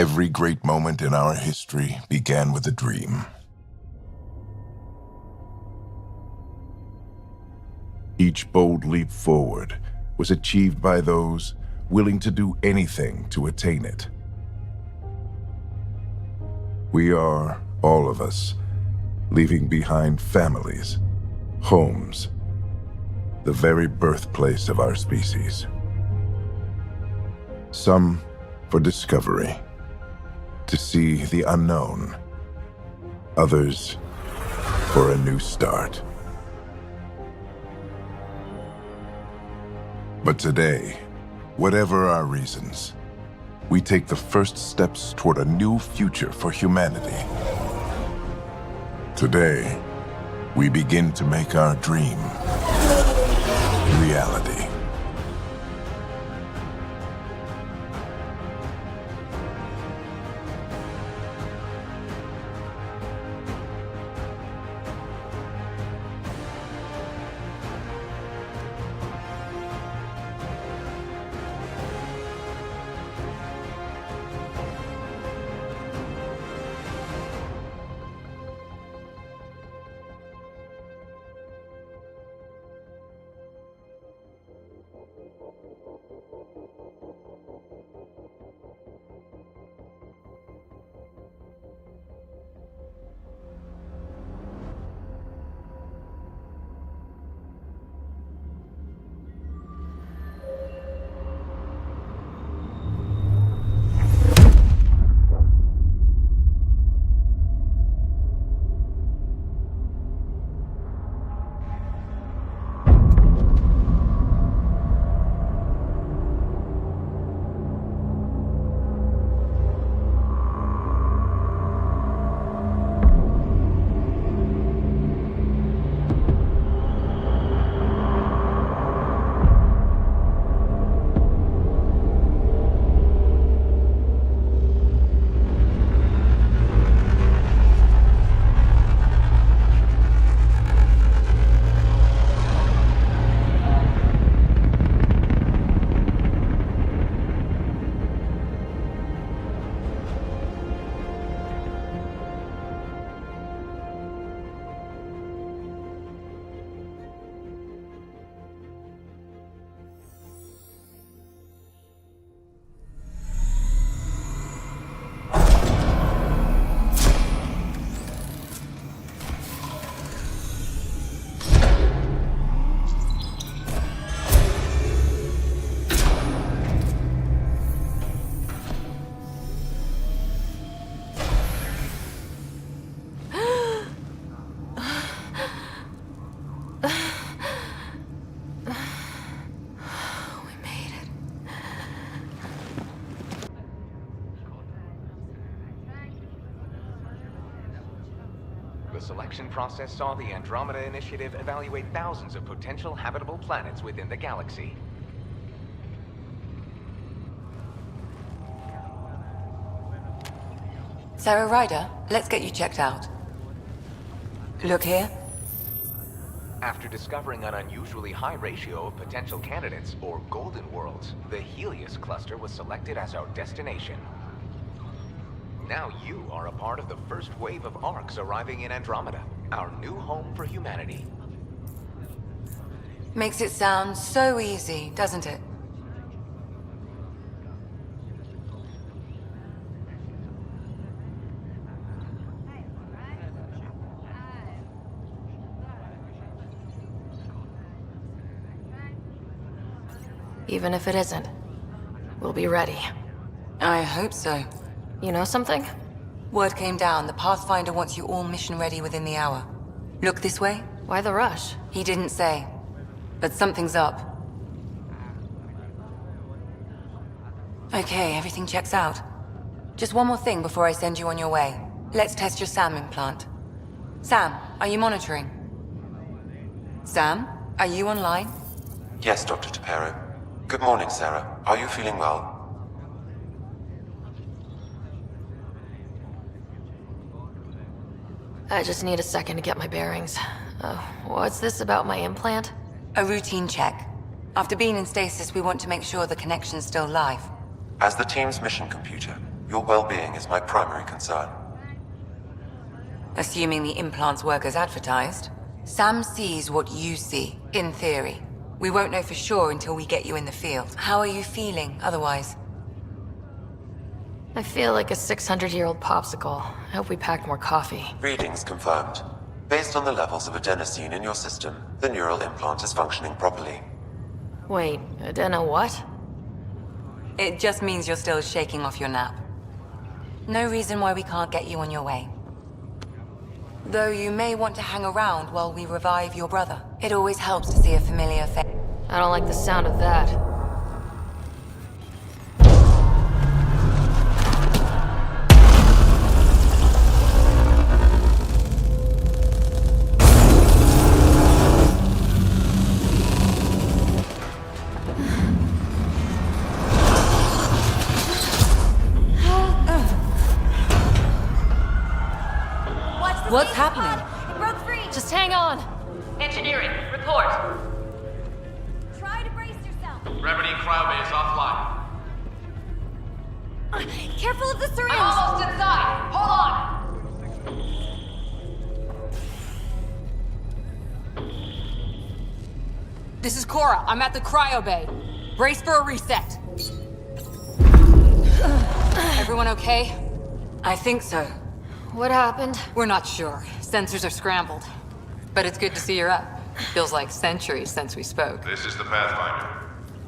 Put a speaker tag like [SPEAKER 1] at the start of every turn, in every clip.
[SPEAKER 1] Every great moment in our history began with a dream. Each bold leap forward was achieved by those willing to do anything to attain it. We are, all of us, leaving behind families, homes, the very birthplace of our species. Some for discovery, to see the unknown. Others for a new start. But today, whatever our reasons, we take the first steps toward a new future for humanity. Today, we begin to make our dream reality.
[SPEAKER 2] The selection process saw the Andromeda Initiative evaluate thousands of potential habitable planets within the galaxy.
[SPEAKER 3] Sarah Ryder, let's get you checked out. Look here.
[SPEAKER 2] After discovering an unusually high ratio of potential candidates, or golden worlds, the Helios cluster was selected as our destination. Now you are a part of the first wave of ARCs arriving in Andromeda, our new home for humanity.
[SPEAKER 3] Makes it sound so easy, doesn't it?
[SPEAKER 4] Even if it isn't, we'll be ready.
[SPEAKER 3] I hope so.
[SPEAKER 4] You know something?
[SPEAKER 3] Word came down, the Pathfinder wants you all mission ready within the hour. Look this way?
[SPEAKER 4] Why the rush?
[SPEAKER 3] He didn't say, but something's up. Okay, everything checks out. Just one more thing before I send you on your way. Let's test your SAM implant. Sam, are you monitoring? Sam, are you online?
[SPEAKER 5] Yes, Dr. Tapero. Good morning, Sarah. Are you feeling well?
[SPEAKER 4] I just need a second to get my bearings. What's this about my implant?
[SPEAKER 3] A routine check. After being in stasis, we want to make sure the connection's still live.
[SPEAKER 5] As the team's mission computer, Your well-being is my primary concern.
[SPEAKER 3] Assuming the implants work as advertised, Sam sees what you see, in theory. We won't know for sure until we get you in the field. How are you feeling, otherwise?
[SPEAKER 4] I feel like a 600-year-old popsicle. I hope we packed more coffee.
[SPEAKER 5] Readings confirmed. Based on the levels of adenosine in your system, the neural implant is functioning properly.
[SPEAKER 4] Wait, adeno what?
[SPEAKER 3] It just means you're still shaking off your nap. No reason why we can't get you on your way. Though you may want to hang around while we revive your brother. It always helps to see a familiar face.
[SPEAKER 4] I don't like the sound of that.
[SPEAKER 3] What's happening?
[SPEAKER 6] It broke free!
[SPEAKER 4] Just hang on!
[SPEAKER 7] Engineering, report.
[SPEAKER 6] Try to brace yourself!
[SPEAKER 8] Remedy cryobase offline.
[SPEAKER 6] Careful of the syringe!
[SPEAKER 7] I'm almost inside. Hold on.
[SPEAKER 9] This is Cora. I'm at the cryo bay. Brace for a reset. Everyone okay?
[SPEAKER 3] I think so.
[SPEAKER 4] What happened?
[SPEAKER 9] We're not sure. Sensors are scrambled. But it's good to see you're up. Feels like centuries since we spoke.
[SPEAKER 10] This is the Pathfinder.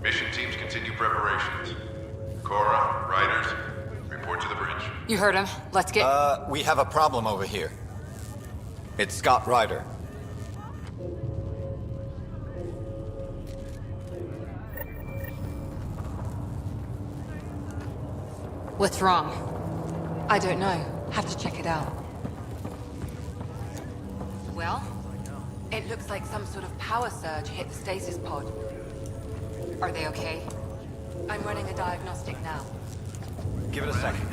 [SPEAKER 10] Mission teams continue preparations. Cora, Riders, report to the bridge.
[SPEAKER 9] You heard him. Let's get...
[SPEAKER 11] We have a problem over here. It's Scott Ryder.
[SPEAKER 9] What's wrong?
[SPEAKER 3] I don't know. Have to check it out.
[SPEAKER 9] Well?
[SPEAKER 3] It looks like some sort of power surge hit the stasis pod.
[SPEAKER 9] Are they okay?
[SPEAKER 3] I'm running a diagnostic now.
[SPEAKER 11] Give it a second.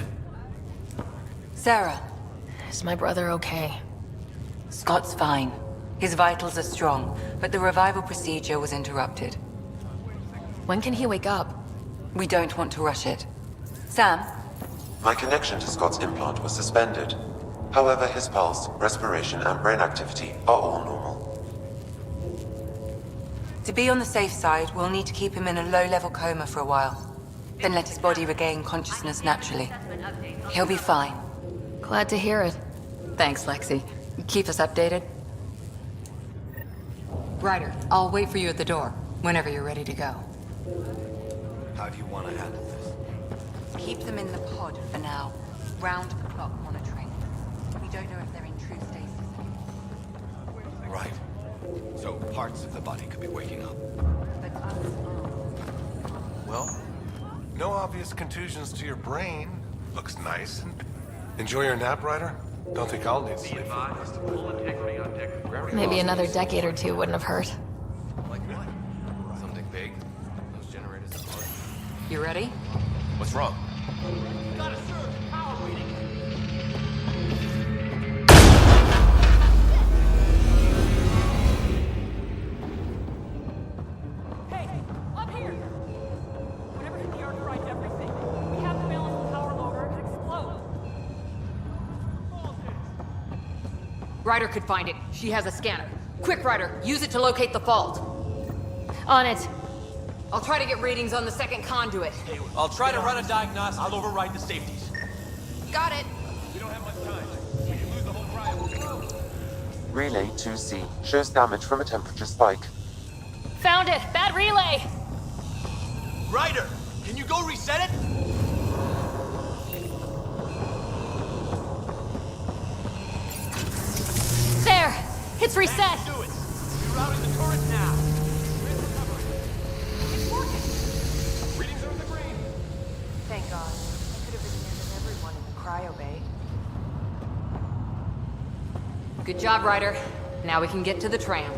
[SPEAKER 3] Sarah,
[SPEAKER 4] Is my brother okay?
[SPEAKER 3] Scott's fine. His vitals are strong, but the revival procedure was interrupted.
[SPEAKER 4] When can he wake up?
[SPEAKER 3] We don't want to rush it. Sam?
[SPEAKER 5] My connection to Scott's implant was suspended. However, his pulse, respiration, and brain activity are all normal.
[SPEAKER 3] To be on the safe side, we'll need to keep him in a low-level coma for a while. Then let his body regain consciousness naturally. He'll be fine.
[SPEAKER 4] Glad to hear it.
[SPEAKER 9] Thanks, Lexi. Keep us updated. Ryder, I'll wait for you at the door, whenever you're ready to go.
[SPEAKER 11] How do you want to handle this?
[SPEAKER 3] Keep them in the pod for now. Round-the-clock monitoring. We don't know if they're in true stasis.
[SPEAKER 11] Right. So parts of the body could be waking up.
[SPEAKER 3] But others aren't.
[SPEAKER 8] Well, no obvious contusions to your brain. Looks nice. Enjoy your nap, Ryder. Don't think I'll need sleep.
[SPEAKER 4] Maybe another decade or two wouldn't have hurt.
[SPEAKER 8] Like what? Something big? Those generators are hard.
[SPEAKER 9] You ready?
[SPEAKER 8] What's wrong?
[SPEAKER 7] Hey, up here! Whenever hit the override everything, we have to balance the power loader and explode.
[SPEAKER 9] Ryder could find it. She has a scanner. Quick, Ryder. Use it to locate the fault.
[SPEAKER 4] On it.
[SPEAKER 9] I'll try to get readings on the second conduit.
[SPEAKER 12] I'll try to run a diagnostic. I'll override the safeties.
[SPEAKER 9] Got it.
[SPEAKER 12] We don't have much time. We can lose the whole cryo.
[SPEAKER 5] Relay 2C shows damage from a temperature spike.
[SPEAKER 4] Found it! Bad relay!
[SPEAKER 12] Ryder, can you go reset it?
[SPEAKER 4] There! It's reset!
[SPEAKER 12] Do it. Rerouting the turret now. It's working. Readings are in the green.
[SPEAKER 6] Thank God. That could have been the end of everyone in the cryo bay.
[SPEAKER 9] Good job, Ryder. Now we can get to the tram.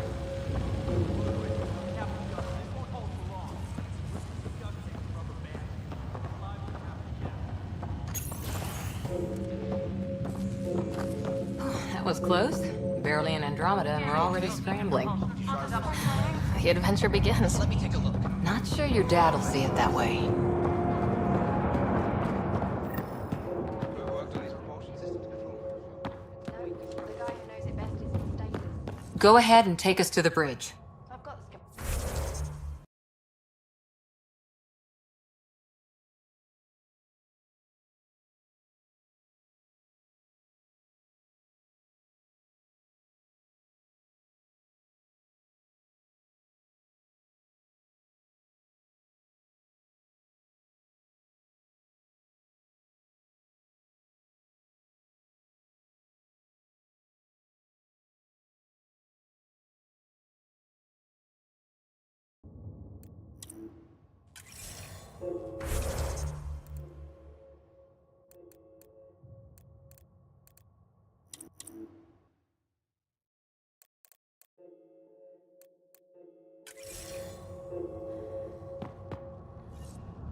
[SPEAKER 9] That was close. Barely in Andromeda, and we're already scrambling.
[SPEAKER 4] The adventure begins.
[SPEAKER 12] Let me take a look.
[SPEAKER 9] Not sure your dad'll see it that way. Go ahead and take us to the bridge.
[SPEAKER 6] I've got the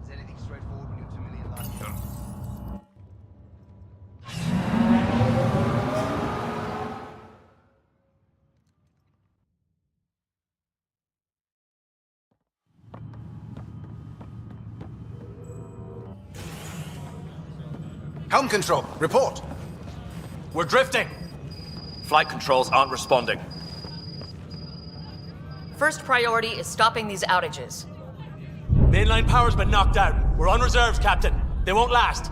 [SPEAKER 12] Is anything straightforward when you're 2 million light years?
[SPEAKER 11] Helm control, report.
[SPEAKER 12] We're drifting. Flight controls aren't responding.
[SPEAKER 13] First priority is stopping these outages.
[SPEAKER 12] Mainline power's been knocked out. We're on reserves, Captain. They won't last.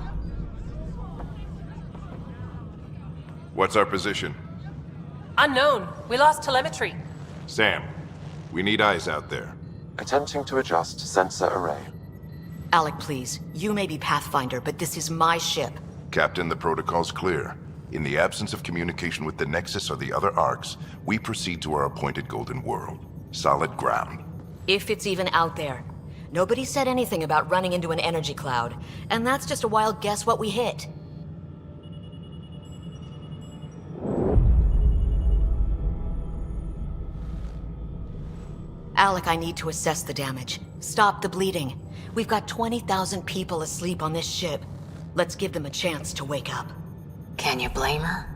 [SPEAKER 10] What's our position?
[SPEAKER 6] Unknown. We lost telemetry.
[SPEAKER 10] Sam, we need eyes out there.
[SPEAKER 5] Attempting to adjust sensor array.
[SPEAKER 13] Alec, please. You may be Pathfinder, but this is my ship.
[SPEAKER 1] Captain, the protocol's clear. In the absence of communication with the Nexus or the other arcs, we proceed to our appointed Golden World. Solid ground.
[SPEAKER 13] If it's even out there. Nobody said anything about running into an energy cloud, and that's just a wild guess what we hit. Alec, I need to assess the damage. Stop the bleeding. We've got 20,000 people asleep on this ship. Let's give them a chance to wake up.
[SPEAKER 3] Can you blame her?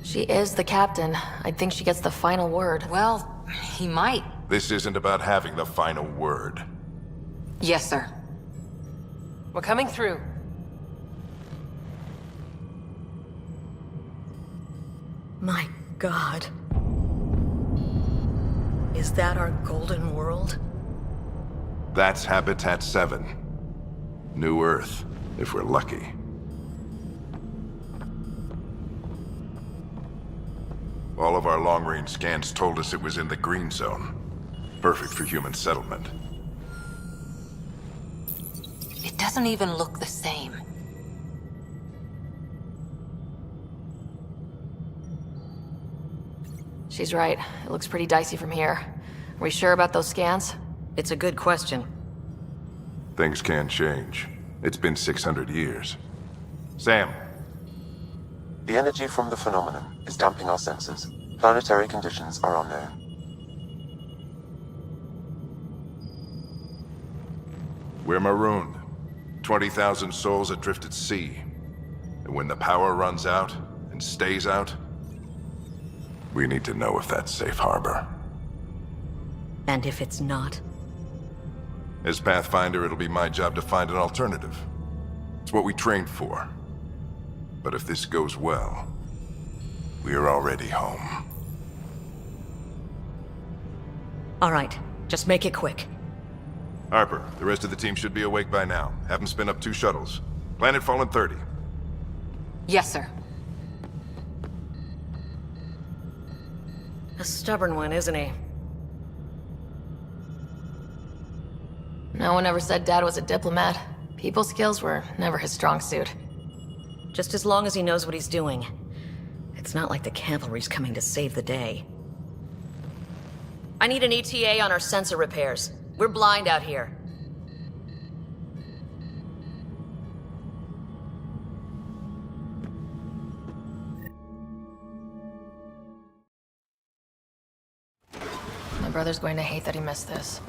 [SPEAKER 4] She is the captain. I think she gets the final word.
[SPEAKER 3] Well, he might.
[SPEAKER 1] This isn't about having the final word.
[SPEAKER 3] Yes, sir.
[SPEAKER 6] We're coming through.
[SPEAKER 13] My God. Is that our Golden World?
[SPEAKER 1] That's Habitat 7. New Earth, if we're lucky. All of our long-range scans told us it was in the green zone. Perfect for human settlement.
[SPEAKER 3] It doesn't even look the same.
[SPEAKER 4] She's right. It looks pretty dicey from here. Are we sure about those scans?
[SPEAKER 13] It's a good question.
[SPEAKER 1] Things can change. It's been 600 years. Sam.
[SPEAKER 5] The energy from the phenomenon is damping our sensors. Planetary conditions are unknown.
[SPEAKER 1] We're marooned. 20,000 souls adrift at sea. And when the power runs out, and stays out, we need to know if that's safe harbor.
[SPEAKER 13] And if it's not?
[SPEAKER 1] As Pathfinder, it'll be my job to find an alternative. It's what we trained for. But if this goes well, we're already home.
[SPEAKER 13] All right, just make it quick.
[SPEAKER 1] Harper, the rest of the team should be awake by now. Have them spin up 2 shuttles. Planet Fallen 30.
[SPEAKER 3] Yes, sir.
[SPEAKER 13] A stubborn one, isn't he?
[SPEAKER 4] No one ever said Dad was a diplomat. People skills were never his strong suit.
[SPEAKER 13] Just as long as he knows what he's doing. It's not like the cavalry's coming to save the day. I need an ETA on our sensor repairs. We're blind out here.
[SPEAKER 4] My brother's going to hate that he missed this.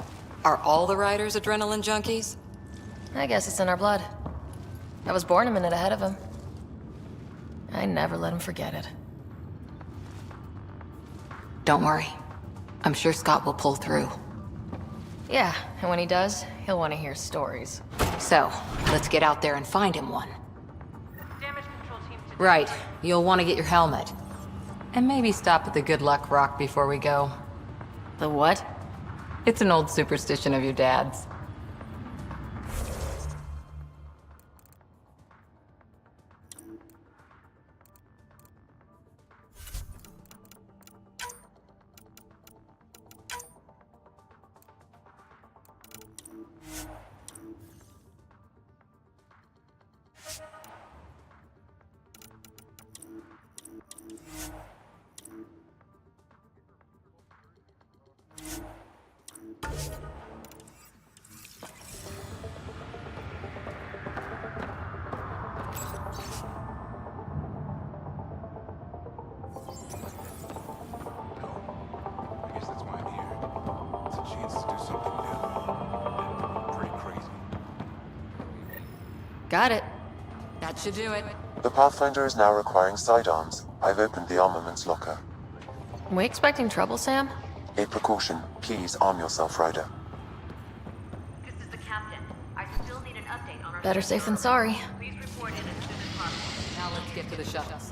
[SPEAKER 3] Are all the riders adrenaline junkies?
[SPEAKER 4] I guess it's in our blood. I was born a minute ahead of him. I never let him forget it.
[SPEAKER 3] Don't worry. I'm sure Scott will pull through.
[SPEAKER 4] Yeah, and when he does, he'll want to hear stories.
[SPEAKER 3] So, let's get out there and find him one.
[SPEAKER 6] Damage control team to
[SPEAKER 3] Right.
[SPEAKER 9] you'll want to get your helmet. And maybe stop at the Good Luck Rock before we go.
[SPEAKER 4] The what?
[SPEAKER 9] It's an old superstition of your dad's.
[SPEAKER 8] I guess that's why I'm here. It's a chance to do something new. And pretty crazy.
[SPEAKER 4] Got it.
[SPEAKER 9] That should do it.
[SPEAKER 5] The Pathfinder is now requiring sidearms. I've opened the armaments locker.
[SPEAKER 4] We expecting trouble, Sam?
[SPEAKER 5] A precaution. Please arm yourself, Ryder.
[SPEAKER 6] This is the captain. I still need an update on our...
[SPEAKER 4] Better safe than sorry.
[SPEAKER 6] Please report in as soon as possible.
[SPEAKER 9] Now let's get to the shuttles.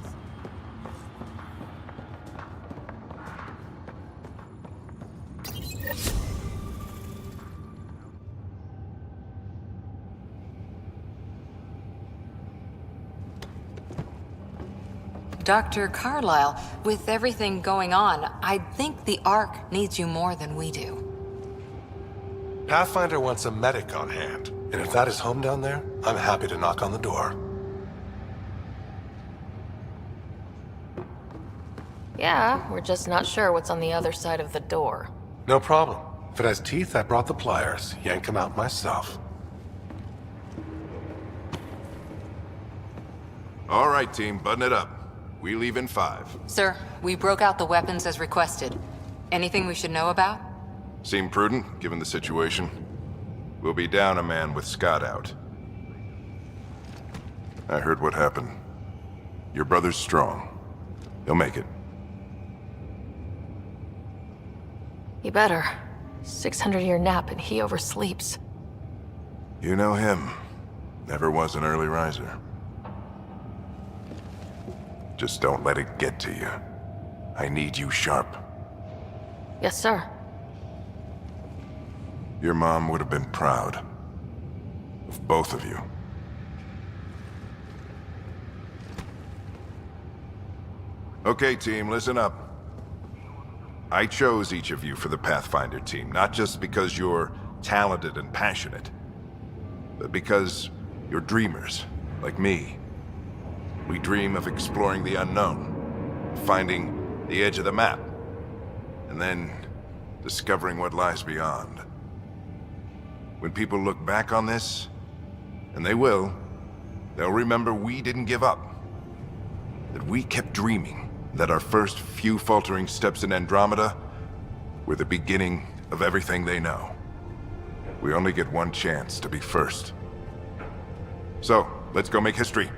[SPEAKER 9] Dr. Carlyle, with everything going on, I think the Ark needs you more than we do.
[SPEAKER 8] Pathfinder wants a medic on hand. And if that is home down there, I'm happy to knock on the door.
[SPEAKER 4] Yeah, we're just not sure what's on the other side of the door.
[SPEAKER 8] No problem. If it has teeth, I brought the pliers. Yank them out myself.
[SPEAKER 1] All right, team, button it up. We leave in 5.
[SPEAKER 9] Sir, we broke out the weapons as requested. Anything we should know about?
[SPEAKER 1] Seem prudent, given the situation. We'll be down a man with Scott out. I heard what happened. Your brother's strong. He'll make it.
[SPEAKER 4] You better. 600-year nap and he oversleeps.
[SPEAKER 1] You know him. Never was an early riser. Just don't let it get to you. I need you sharp.
[SPEAKER 4] Yes, sir.
[SPEAKER 1] Your mom would have been proud of both of you. Okay, team, listen up. I chose each of you for the Pathfinder team, not just because you're talented and passionate, but because you're dreamers, like me. We dream of exploring the unknown, finding the edge of the map, and then discovering what lies beyond. When people look back on this, and they will, they'll remember we didn't give up. That we kept dreaming, that our first few faltering steps in Andromeda were the beginning of everything they know. We only get one chance to be first. So, let's go make history.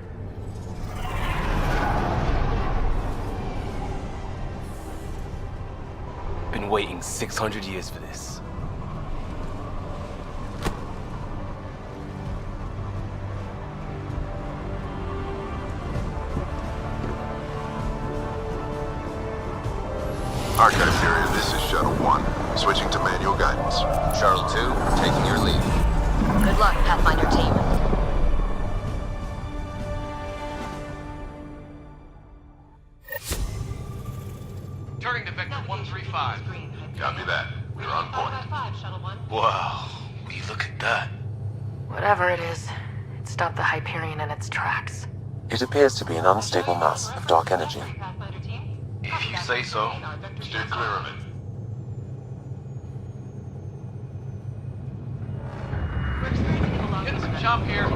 [SPEAKER 12] Been waiting 600 years for this.
[SPEAKER 1] Archive area, this is Shuttle 1. Switching to manual guidance.
[SPEAKER 2] Shuttle 2, taking your lead.
[SPEAKER 13] Good luck, Pathfinder team.
[SPEAKER 10] Turning to Vector 135.
[SPEAKER 1] Copy that. We're on point.
[SPEAKER 6] Shuttle 1.
[SPEAKER 12] Wow, will you look at that?
[SPEAKER 4] Whatever it is, it stopped the Hyperion in its tracks.
[SPEAKER 5] It appears to be an unstable mass of dark energy.
[SPEAKER 6] Pathfinder team.
[SPEAKER 10] If you say so. Steer clear of it.
[SPEAKER 6] We're experiencing a lot
[SPEAKER 10] Getting
[SPEAKER 6] of
[SPEAKER 10] some chop here.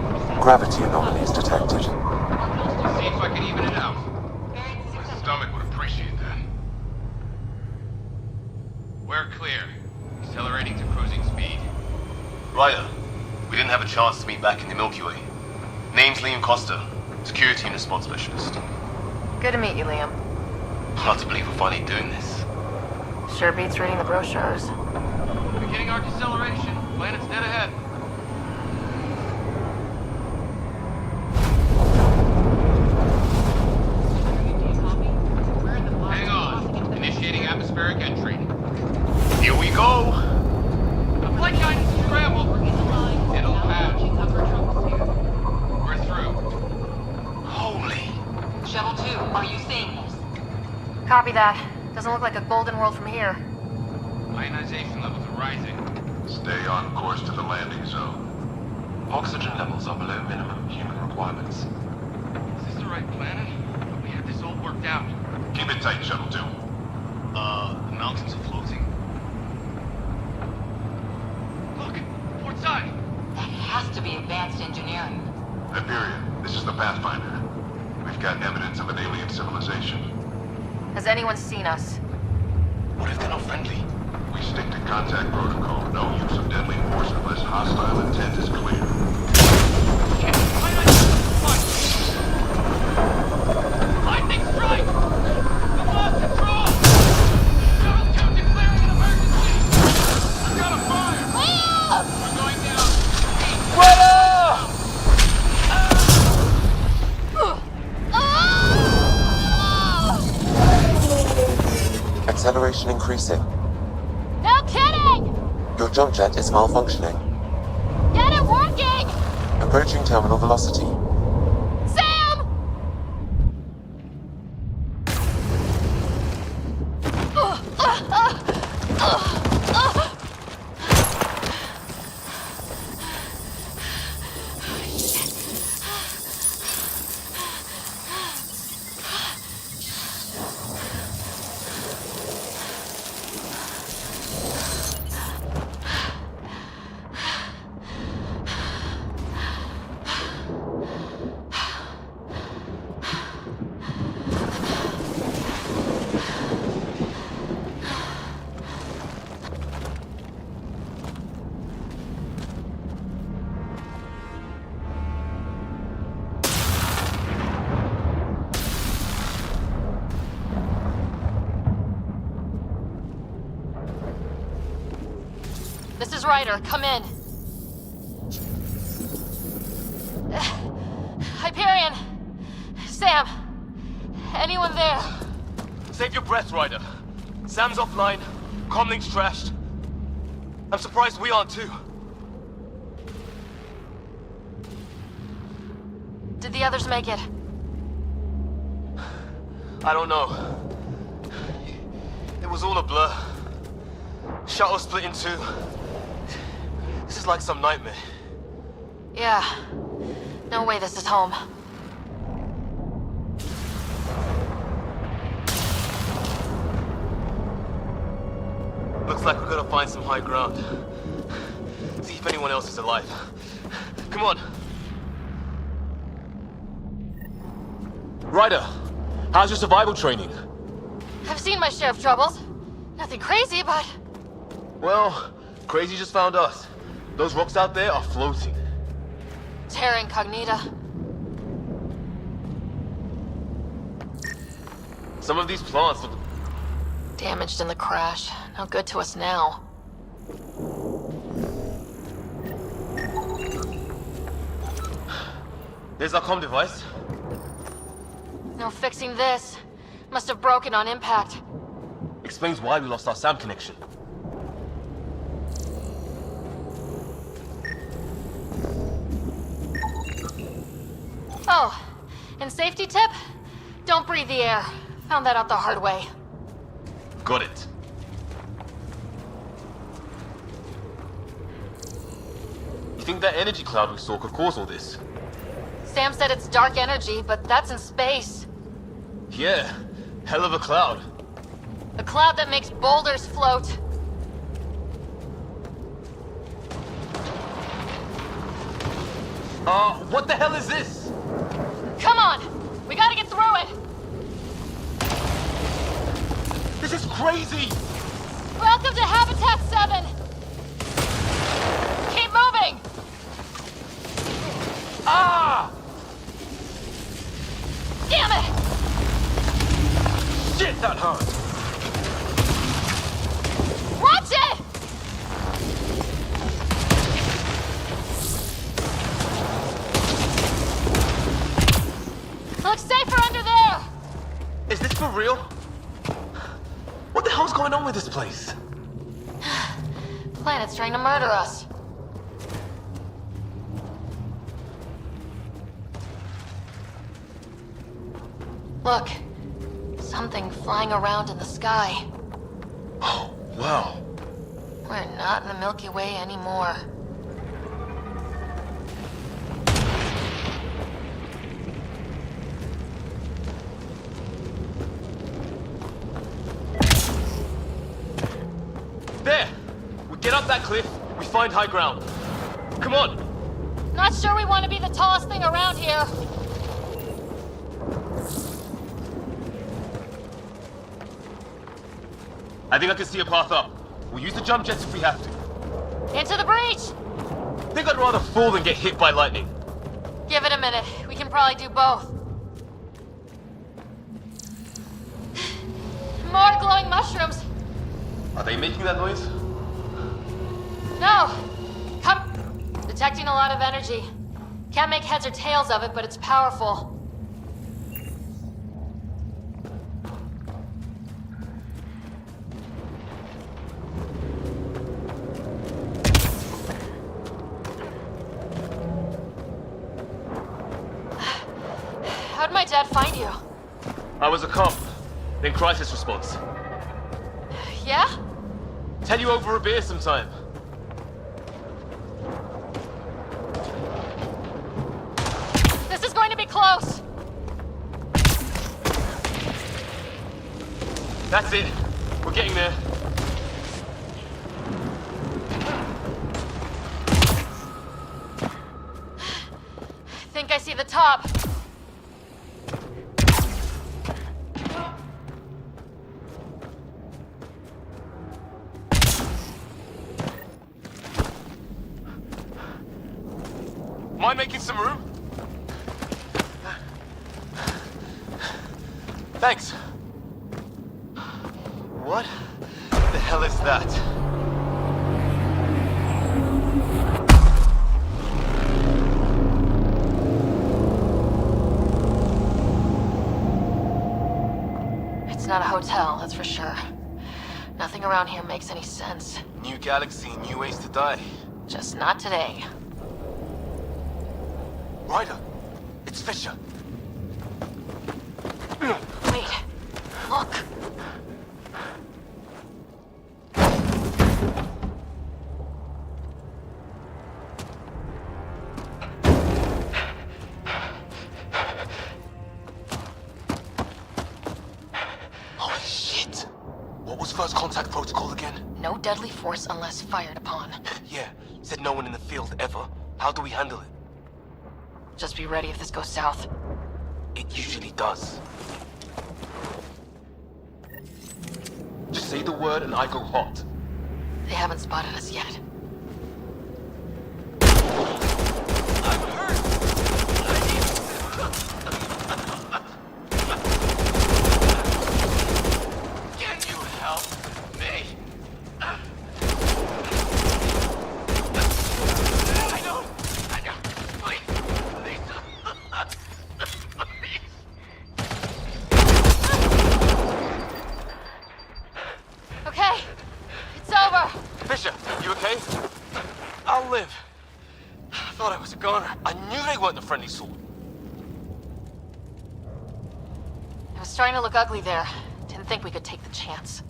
[SPEAKER 5] Gravity anomalies detected.
[SPEAKER 10] See if I can even it out. My stomach would appreciate that. We're clear. Accelerating to cruising speed.
[SPEAKER 12] Ryder, we didn't have a chance to meet back in the Milky Way. Name's Liam Costa, Security and Response Specialist.
[SPEAKER 4] Good to meet you, Liam.
[SPEAKER 12] Hard to believe we're finally doing this.
[SPEAKER 4] Sure beats reading the brochures.
[SPEAKER 10] Beginning our deceleration. Planet's dead ahead.
[SPEAKER 12] entry. Here we go!
[SPEAKER 7] The flight guidance is scrambled.
[SPEAKER 12] It'll pass. We're through. Holy.
[SPEAKER 3] Shuttle 2, are you seeing this?
[SPEAKER 4] Copy that. Doesn't look like a golden world from here.
[SPEAKER 12] Ionization levels are rising.
[SPEAKER 10] Stay on course to the landing zone.
[SPEAKER 5] Oxygen levels are below minimum human requirements.
[SPEAKER 12] Is this the right planet? We have this all worked out.
[SPEAKER 10] Keep it tight, Shuttle 2.
[SPEAKER 12] The mountains are floating. Look! Port side!
[SPEAKER 3] That has to be advanced engineering.
[SPEAKER 10] Hyperion, this is the Pathfinder. We've got evidence of an alien civilization.
[SPEAKER 4] Has anyone seen us?
[SPEAKER 12] What if they're not friendly?
[SPEAKER 10] We stick to contact protocol. No use of deadly force unless hostile intent is clear.
[SPEAKER 7] Lightning strike! We've lost control! Shuttle 2 declaring an emergency! I've got a fire! We're going down!
[SPEAKER 5] Acceleration increasing.
[SPEAKER 6] No kidding!
[SPEAKER 5] Your jump jet is malfunctioning.
[SPEAKER 6] Get it working!
[SPEAKER 5] Approaching terminal velocity.
[SPEAKER 6] Sam!
[SPEAKER 4] This is Ryder. Come in. Hyperion! Sam! Anyone there?
[SPEAKER 12] Save your breath, Ryder. Sam's offline. Comlink's trashed. I'm surprised we aren't too.
[SPEAKER 4] Did the others make it?
[SPEAKER 12] I don't know. It was all a blur. Shuttle split in two. This is like some nightmare.
[SPEAKER 4] Yeah. No way this is home.
[SPEAKER 12] Looks like we're gonna find some high ground. See if anyone else is alive. Come on. Ryder, how's your survival training?
[SPEAKER 4] I've seen my share of troubles. Nothing crazy, but...
[SPEAKER 12] Well, crazy just found us. Those rocks out there are floating.
[SPEAKER 4] Terra Incognita.
[SPEAKER 12] Some of these plants look...
[SPEAKER 4] Damaged in the crash. No good to us now.
[SPEAKER 12] There's our comm device.
[SPEAKER 4] No fixing this. Must have broken on impact.
[SPEAKER 12] Explains why we lost our SAM connection.
[SPEAKER 4] Oh, and safety tip? Don't breathe the air. Found that out the hard way.
[SPEAKER 12] Got it. You think that energy cloud we saw could cause all this?
[SPEAKER 4] Sam said it's dark energy, but that's in space.
[SPEAKER 12] Yeah, hell of a cloud.
[SPEAKER 4] A cloud that makes boulders float.
[SPEAKER 12] What the hell is this?
[SPEAKER 4] Come on! We gotta get through it!
[SPEAKER 12] This is crazy!
[SPEAKER 4] Welcome to Habitat 7! Keep moving!
[SPEAKER 12] Ah!
[SPEAKER 4] Damn it!
[SPEAKER 12] Shit, that hurt!
[SPEAKER 4] Watch it! Looks safer under there!
[SPEAKER 12] Is this for real? What the hell's going on with this place?
[SPEAKER 4] Planet's trying to murder us. Look. Something flying around in the sky.
[SPEAKER 12] Oh, wow.
[SPEAKER 4] We're not in the Milky Way anymore.
[SPEAKER 12] There! We get up that cliff, we find high ground. Come on!
[SPEAKER 4] Not sure we want to be the tallest thing around here.
[SPEAKER 12] I think I can see a path up. We'll use the jump jets if we have to.
[SPEAKER 4] Into the breach!
[SPEAKER 12] I think I'd rather fall than get hit by lightning.
[SPEAKER 4] Give it a minute. We can probably do both. More glowing mushrooms.
[SPEAKER 12] Are they making that noise?
[SPEAKER 4] No! Come. Detecting a lot of energy. Can't make heads or tails of it, but it's powerful. How'd my dad find you?
[SPEAKER 12] I was a cop, then crisis response.
[SPEAKER 4] Yeah?
[SPEAKER 12] Tell you over a beer sometime.
[SPEAKER 4] This is going to be close.
[SPEAKER 12] That's it. We're getting there.
[SPEAKER 4] Think I see the top.
[SPEAKER 12] Mind making some room? Thanks. What the hell is that?
[SPEAKER 4] It's not a hotel, that's for sure. Nothing around here makes any sense.
[SPEAKER 12] New galaxy, new ways to die.
[SPEAKER 4] Just not today.
[SPEAKER 12] Ryder, it's Fisher.
[SPEAKER 4] Wait. Look.
[SPEAKER 12] Holy shit. What was first contact protocol again?
[SPEAKER 4] No deadly force unless fired upon.
[SPEAKER 12] Yeah, said no one in the field ever. How do we handle it?
[SPEAKER 4] Just be ready if this goes south.
[SPEAKER 12] It usually does. Just say the word and I go hot.
[SPEAKER 4] They haven't spotted us yet.
[SPEAKER 12] Can you help me? I know. Please.
[SPEAKER 4] Okay. It's over.
[SPEAKER 12] Fisher, you okay? I'll live. I thought I was a goner. I knew they weren't the friendly sort.
[SPEAKER 4] It was starting to look ugly there. Didn't think we could take the chance.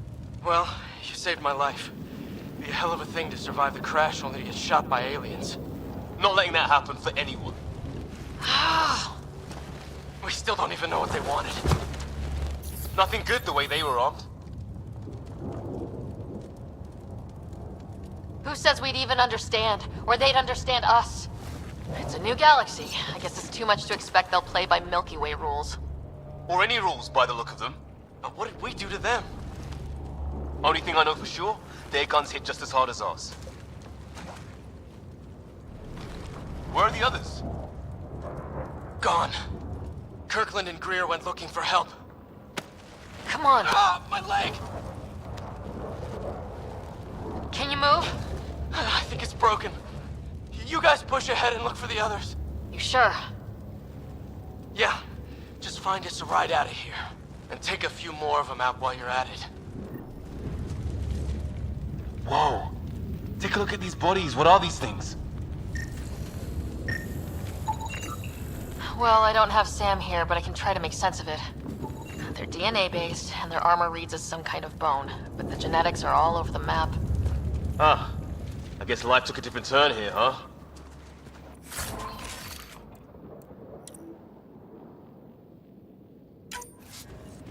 [SPEAKER 14] Well, you saved my life. Be a hell of a thing to survive the crash only to get shot by aliens.
[SPEAKER 12] Not letting that happen for anyone.
[SPEAKER 14] We still don't even know what they wanted.
[SPEAKER 12] Nothing good the way they were armed.
[SPEAKER 4] Who says we'd even understand? Or they'd understand us? It's a new galaxy. I guess it's too much to expect they'll play by Milky Way rules.
[SPEAKER 12] Or any rules by the look of them.
[SPEAKER 14] But what did we do to them?
[SPEAKER 12] Only thing I know for sure, their guns hit just as hard as ours. Where are the others?
[SPEAKER 14] Gone. Kirkland and Greer went looking for help.
[SPEAKER 4] Come on.
[SPEAKER 14] Ah, my leg!
[SPEAKER 4] Can you move?
[SPEAKER 14] I think it's broken. You guys push ahead and look for the others.
[SPEAKER 4] You sure?
[SPEAKER 14] Yeah. Just find us a ride out of here. And take a few more of them out while you're at it.
[SPEAKER 12] Whoa. Take a look at these bodies. What are these things?
[SPEAKER 4] Well, I don't have Sam here, but I can try to make sense of it. They're DNA-based, and their armor reads as some kind of bone, but the genetics are all over the map.
[SPEAKER 12] Ah. I guess life took a different turn here, huh?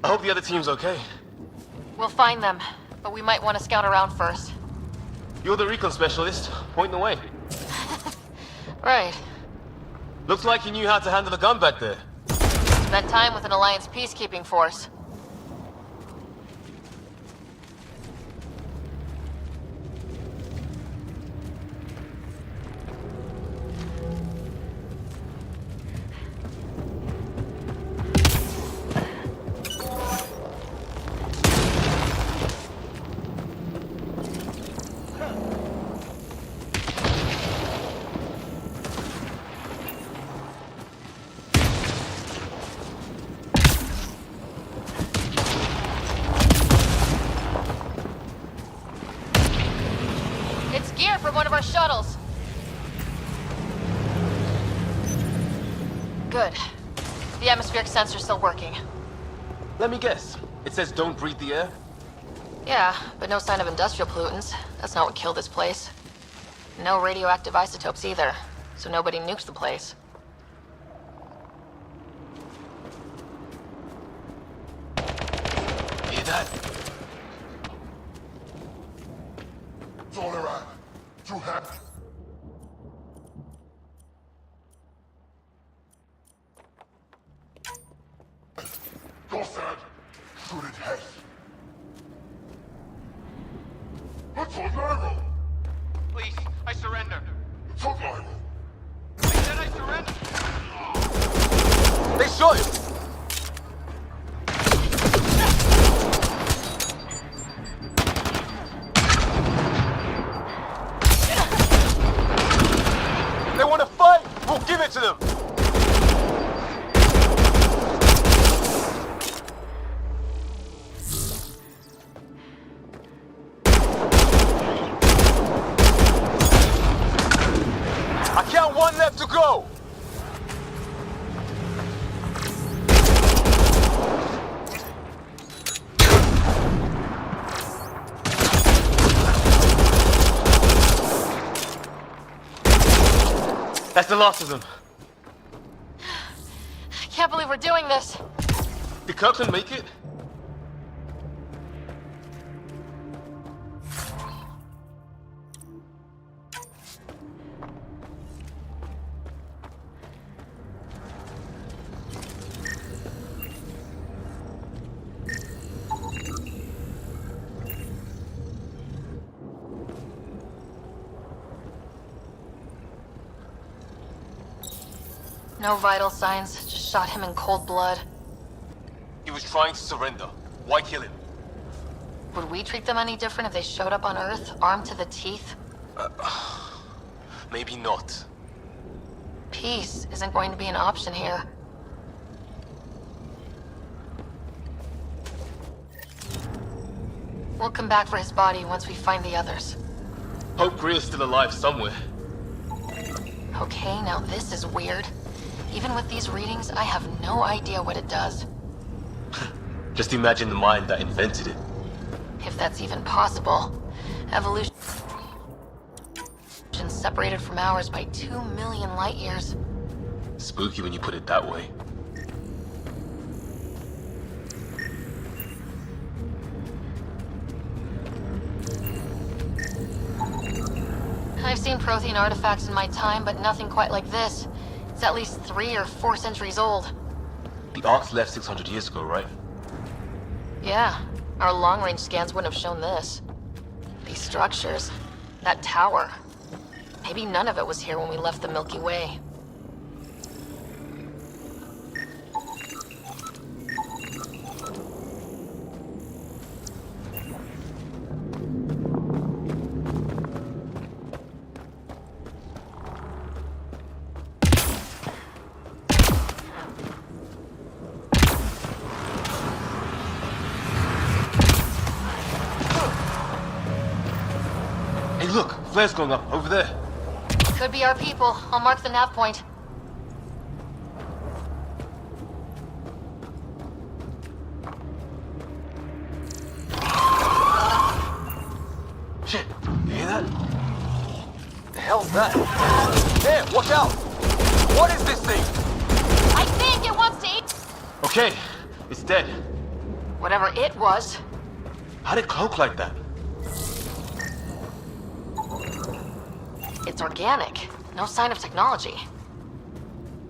[SPEAKER 12] I hope the other team's okay.
[SPEAKER 4] We'll find them, but we might want to scout around first.
[SPEAKER 12] You're the recon specialist. Point the way.
[SPEAKER 4] Right.
[SPEAKER 12] Looks like you knew how to handle a gun back there.
[SPEAKER 4] Spent time with an Alliance peacekeeping force. It's gear from one of our shuttles. Good. The atmospheric sensor's still working.
[SPEAKER 12] Let me guess. It says don't breathe the air?
[SPEAKER 4] Yeah, but no sign of industrial pollutants. That's not what killed this place. No radioactive isotopes either, so nobody nuked the place.
[SPEAKER 12] Hear that?
[SPEAKER 10] It's all around. You have... Gossard, shoot it head. It's on Nairo.
[SPEAKER 7] Please, I surrender.
[SPEAKER 10] It's on Nairo.
[SPEAKER 7] I said I surrender.
[SPEAKER 12] They shot him! They want to fight! We'll give it to them! I count one left to go! That's the last of them.
[SPEAKER 4] I can't believe we're doing this.
[SPEAKER 12] Did Kirkland make it?
[SPEAKER 4] No vital signs, just shot him in cold blood.
[SPEAKER 12] He was trying to surrender. Why kill him?
[SPEAKER 4] Would we treat them any different if they showed up on Earth, armed to the teeth?
[SPEAKER 12] Maybe not.
[SPEAKER 4] Peace isn't going to be an option here. We'll come back for his body once we find the others.
[SPEAKER 12] Hope Greer's still alive somewhere.
[SPEAKER 4] Okay, now this is weird. Even with these readings, I have no idea what it does.
[SPEAKER 12] Just imagine the mind that invented it.
[SPEAKER 4] If that's even possible. Evolution separated from ours by 2 million light years.
[SPEAKER 12] Spooky when you put it that way.
[SPEAKER 4] I've seen Prothean artifacts in my time, but nothing quite like this. It's at least 3 or 4 centuries old.
[SPEAKER 12] The Ark's left 600 years ago, right?
[SPEAKER 4] Yeah, our long-range scans wouldn't have shown this. These structures, that tower. Maybe none of it was here when we left the Milky Way.
[SPEAKER 12] Hey, look! Flare's going up, over there.
[SPEAKER 4] Could be our people. I'll mark the nav point.
[SPEAKER 12] Shit, you hear that? The hell's that? There, watch out! What is this thing?
[SPEAKER 4] I think it wants to eat...
[SPEAKER 12] Okay, it's dead.
[SPEAKER 4] Whatever it was.
[SPEAKER 12] How'd it cloak like that?
[SPEAKER 4] It's organic. No sign of technology.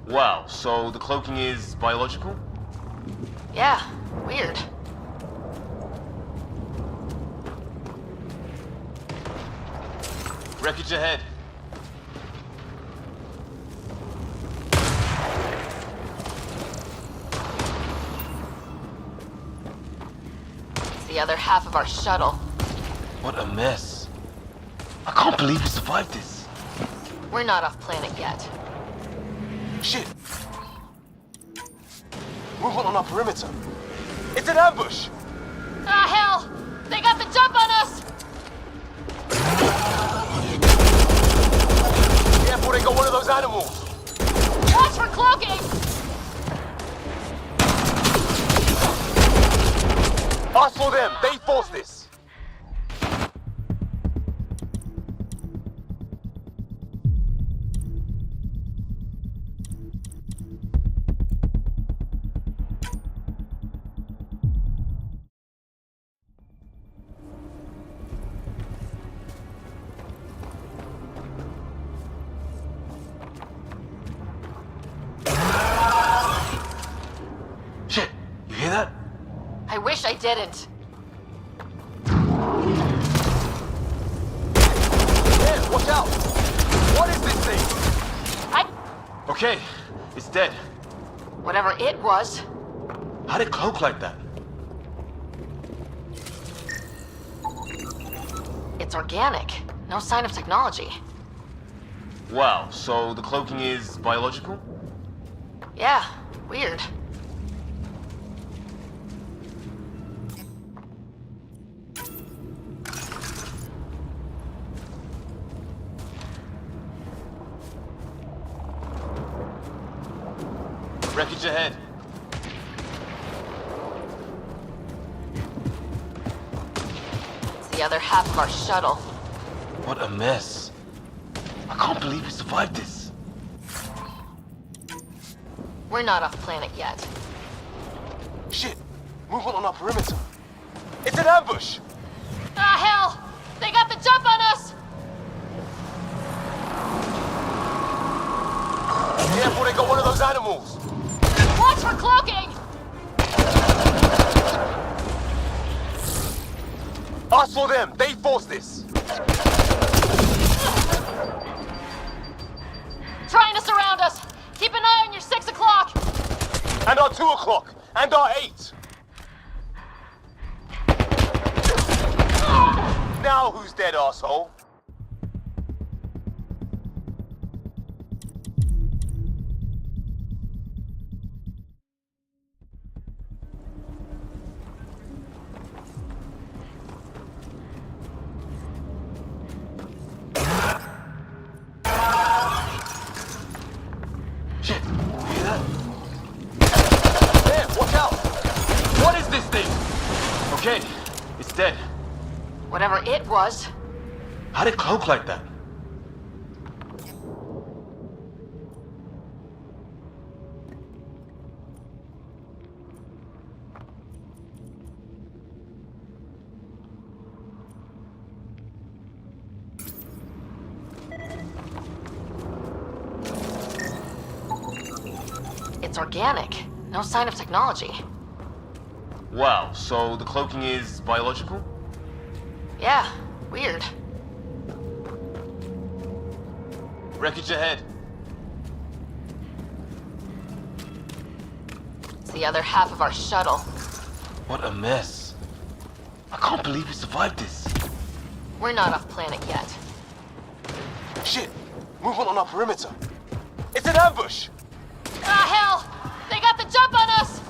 [SPEAKER 12] Wow, so the cloaking is biological?
[SPEAKER 4] Yeah, weird.
[SPEAKER 12] Wreckage ahead.
[SPEAKER 4] It's the other half of our shuttle.
[SPEAKER 12] What a mess. I can't believe we survived this.
[SPEAKER 4] We're not off planet yet.
[SPEAKER 12] Shit! Movement on our perimeter. It's an ambush!
[SPEAKER 4] Ah, hell! They got the jump on us!
[SPEAKER 12] Careful, they got one of those animals!
[SPEAKER 4] Watch for cloaking!
[SPEAKER 12] Us for them, they forced this! Shit, you hear that?
[SPEAKER 4] I wish I didn't.
[SPEAKER 12] Yeah, watch out! What is this thing? Okay, it's dead.
[SPEAKER 4] Whatever it was.
[SPEAKER 12] How'd it cloak like that?
[SPEAKER 4] It's organic. No sign of technology.
[SPEAKER 12] Wow, so the cloaking is biological?
[SPEAKER 4] Yeah, weird.
[SPEAKER 12] Wreckage ahead.
[SPEAKER 4] It's the other half of our shuttle.
[SPEAKER 12] What a mess. I can't believe we survived this.
[SPEAKER 4] We're not off planet yet.
[SPEAKER 12] Shit! Movement on our perimeter. It's an ambush!
[SPEAKER 4] Ah, hell! They got the jump on us!
[SPEAKER 12] Careful, they got one of those animals!
[SPEAKER 4] Watch for cloaking!
[SPEAKER 12] Us for them, they forced this!
[SPEAKER 4] Trying to surround us! Keep an eye on your 6 o'clock!
[SPEAKER 12] And our 2 o'clock! And our 8! Now who's dead, asshole? Shit, you hear that? There, watch out! What is this thing? Okay, it's dead.
[SPEAKER 4] Whatever it was.
[SPEAKER 12] How'd it cloak like that?
[SPEAKER 4] It's organic. No sign of technology.
[SPEAKER 12] Wow, so the cloaking is biological?
[SPEAKER 4] Yeah, weird.
[SPEAKER 12] Wreckage ahead.
[SPEAKER 4] It's the other half of our shuttle.
[SPEAKER 12] What a mess. I can't believe we survived this.
[SPEAKER 4] We're not off planet yet.
[SPEAKER 12] Shit! Movement on our perimeter. It's an ambush!
[SPEAKER 4] Ah, hell! They got the jump on us!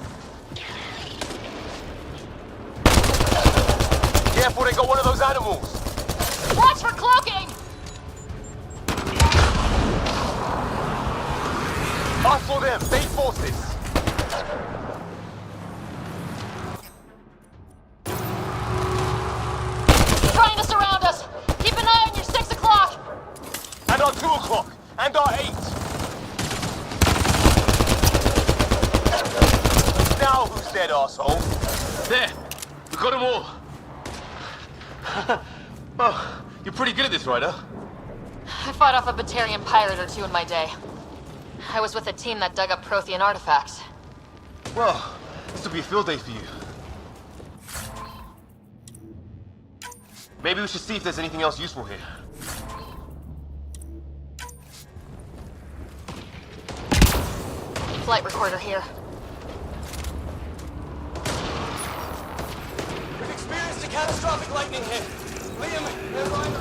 [SPEAKER 12] Careful, they got one of those animals!
[SPEAKER 4] Watch for cloaking!
[SPEAKER 12] for them. Main forces.
[SPEAKER 4] Trying to surround us. Keep an eye on your 6 o'clock.
[SPEAKER 12] And our 2 o'clock. And our 8. Now who's dead, asshole?
[SPEAKER 14] There! We got them all! Oh, you're pretty good at this, Ryder.
[SPEAKER 4] I fought off a Batarian pirate or two in my day. I was with a team that dug up Prothean artifacts.
[SPEAKER 14] Well, this will be a field day for you. Maybe we should see if there's anything else useful here.
[SPEAKER 4] Flight recorder here.
[SPEAKER 12] We've experienced a catastrophic lightning hit. Liam, they're right.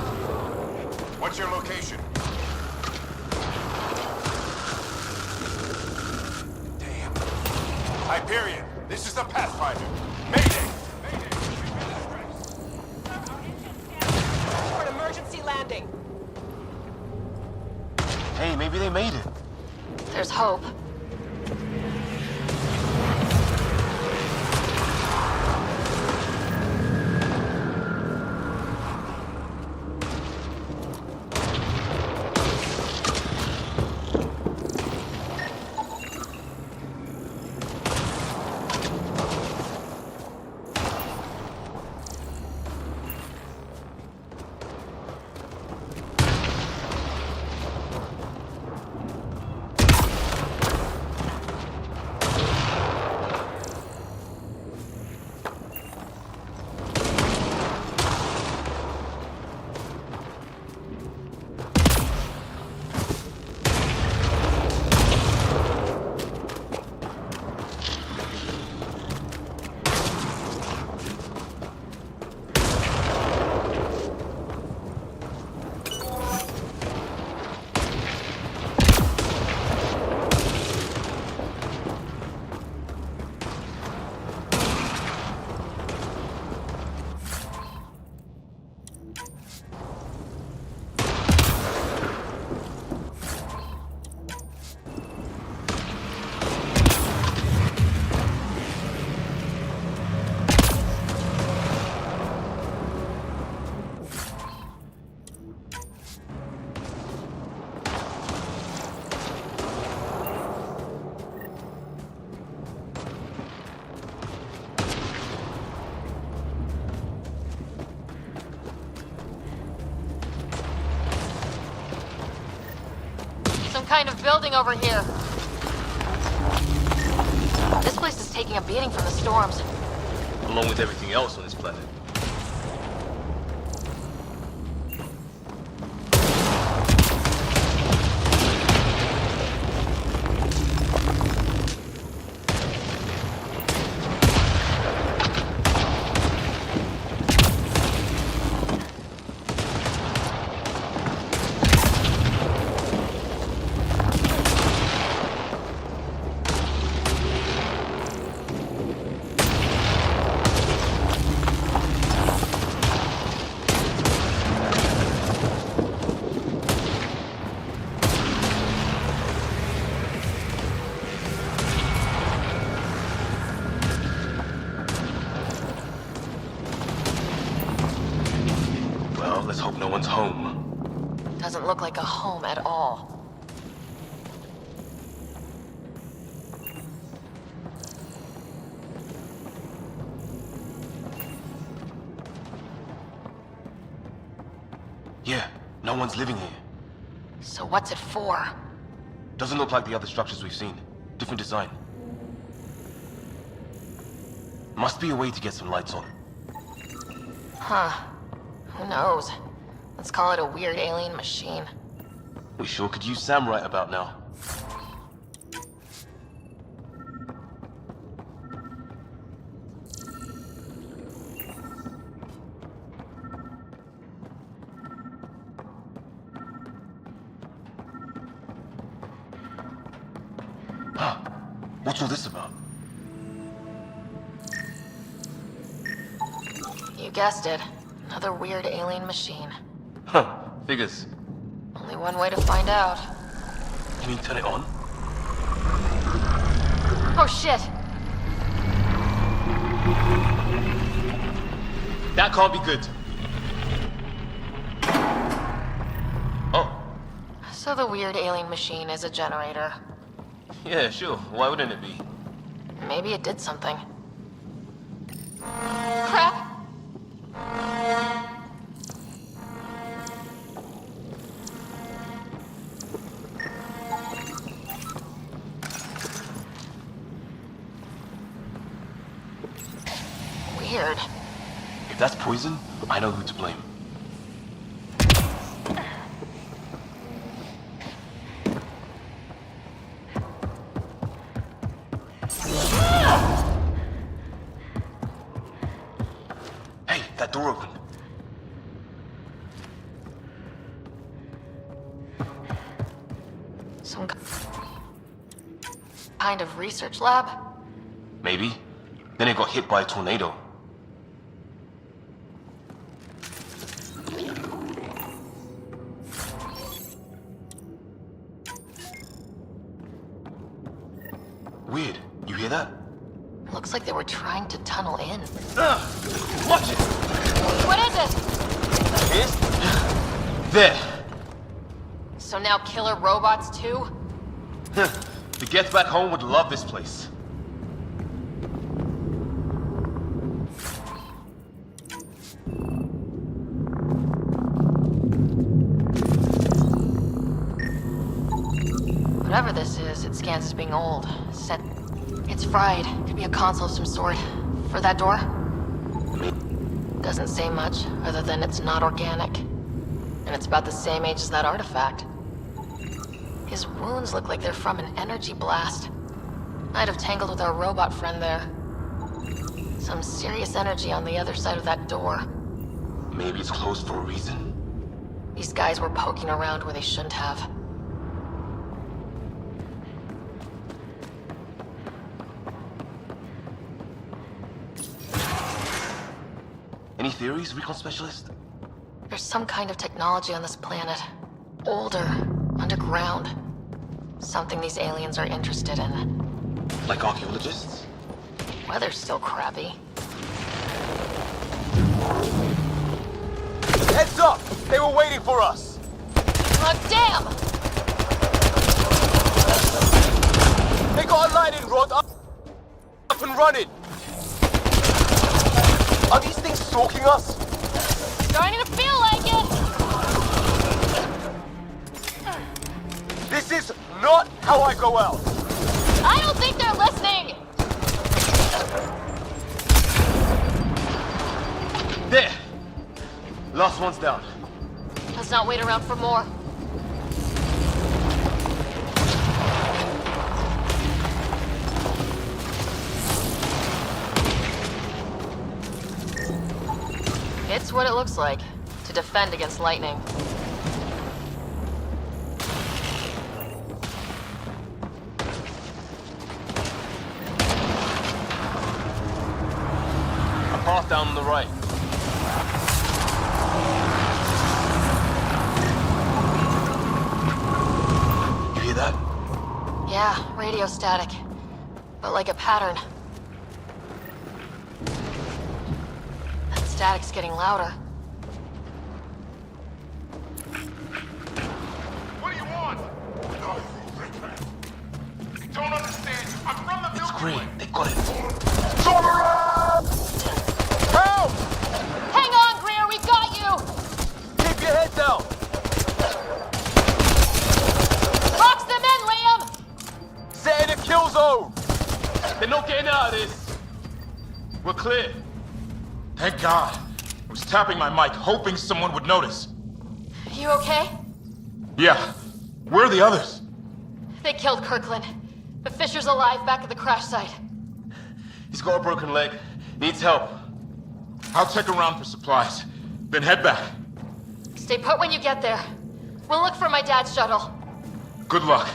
[SPEAKER 10] What's your location?
[SPEAKER 12] Damn.
[SPEAKER 10] Hyperion, this is the Pathfinder. Mayday!
[SPEAKER 15] For an emergency landing.
[SPEAKER 14] Hey, maybe they made it.
[SPEAKER 4] There's hope. Kind of building over here. This place is taking a beating from the storms.
[SPEAKER 14] Along with everything else on this planet. Let's hope no one's home.
[SPEAKER 4] Doesn't look like a home at all.
[SPEAKER 14] Yeah, no one's living here.
[SPEAKER 4] So what's it for?
[SPEAKER 14] Doesn't look like the other structures we've seen. Different design. Must be a way to get some lights on.
[SPEAKER 4] Huh. Who knows? Let's call it a weird alien machine.
[SPEAKER 14] We sure could use Sam right about now. Huh. What's all this about?
[SPEAKER 4] You guessed it. Another weird alien machine.
[SPEAKER 14] Huh. Figures.
[SPEAKER 4] Only one way to find out.
[SPEAKER 14] Can you turn it on?
[SPEAKER 4] Oh shit!
[SPEAKER 12] That can't be good. Oh.
[SPEAKER 4] So the weird alien machine is a generator.
[SPEAKER 12] Yeah, sure. Why wouldn't it be?
[SPEAKER 4] Maybe it did something. Crap! Weird.
[SPEAKER 12] If that's poison, I know who to blame. Hey, that door opened.
[SPEAKER 4] Some kind of research lab?
[SPEAKER 12] Maybe. Then it got hit by a tornado. Weird. You hear that?
[SPEAKER 4] Looks like they were trying to tunnel in.
[SPEAKER 12] Watch it!
[SPEAKER 4] What is it?
[SPEAKER 12] This? There.
[SPEAKER 4] So now killer robots too?
[SPEAKER 12] The Gets back home would love this place.
[SPEAKER 4] Whatever this is, it scans as being old. Set. It's fried. Could be a console of some sort. For that door? Doesn't say much, other than it's not organic. And it's about the same age as that artifact. His wounds look like they're from an energy blast. Might have tangled with our robot friend there. Some serious energy on the other side of that door.
[SPEAKER 12] Maybe it's closed for a reason.
[SPEAKER 4] These guys were poking around where they shouldn't have.
[SPEAKER 12] Any theories, recon specialist?
[SPEAKER 4] There's some kind of technology on this planet. Older, underground. Something these aliens are interested in.
[SPEAKER 12] Like archaeologists?
[SPEAKER 4] Weather's still crappy.
[SPEAKER 12] Heads up! They were waiting for us!
[SPEAKER 4] Oh, damn!
[SPEAKER 12] They got a lightning rod up and running! Are these things stalking us?
[SPEAKER 4] Starting to feel like it!
[SPEAKER 12] This is not how I go out!
[SPEAKER 4] I don't think they're listening!
[SPEAKER 12] There! Last one's down.
[SPEAKER 4] Let's not wait around for more. It's what it looks like, to defend against lightning.
[SPEAKER 12] A path down on the right. You hear that?
[SPEAKER 4] Yeah, radio static. But like a pattern. That static's getting louder.
[SPEAKER 10] What do you want? Don't understand. I'm from the
[SPEAKER 12] It's
[SPEAKER 10] Milky
[SPEAKER 12] great.
[SPEAKER 10] Way.
[SPEAKER 12] They got it.
[SPEAKER 10] Help!
[SPEAKER 4] Hang on, Greer, we got you!
[SPEAKER 12] Keep your head down!
[SPEAKER 4] Box them in, Liam!
[SPEAKER 12] Set in a kill zone! They're not getting out of this. We're clear.
[SPEAKER 10] Thank God. I was tapping my mic, hoping someone would notice.
[SPEAKER 4] You okay?
[SPEAKER 10] Yeah. Where are the others?
[SPEAKER 4] They killed Kirkland. But Fisher's alive back at the crash site.
[SPEAKER 12] He's got a broken leg. Needs help.
[SPEAKER 10] I'll check around for supplies. Then head back.
[SPEAKER 4] Stay put when you get there. We'll look for my dad's shuttle.
[SPEAKER 10] Good luck.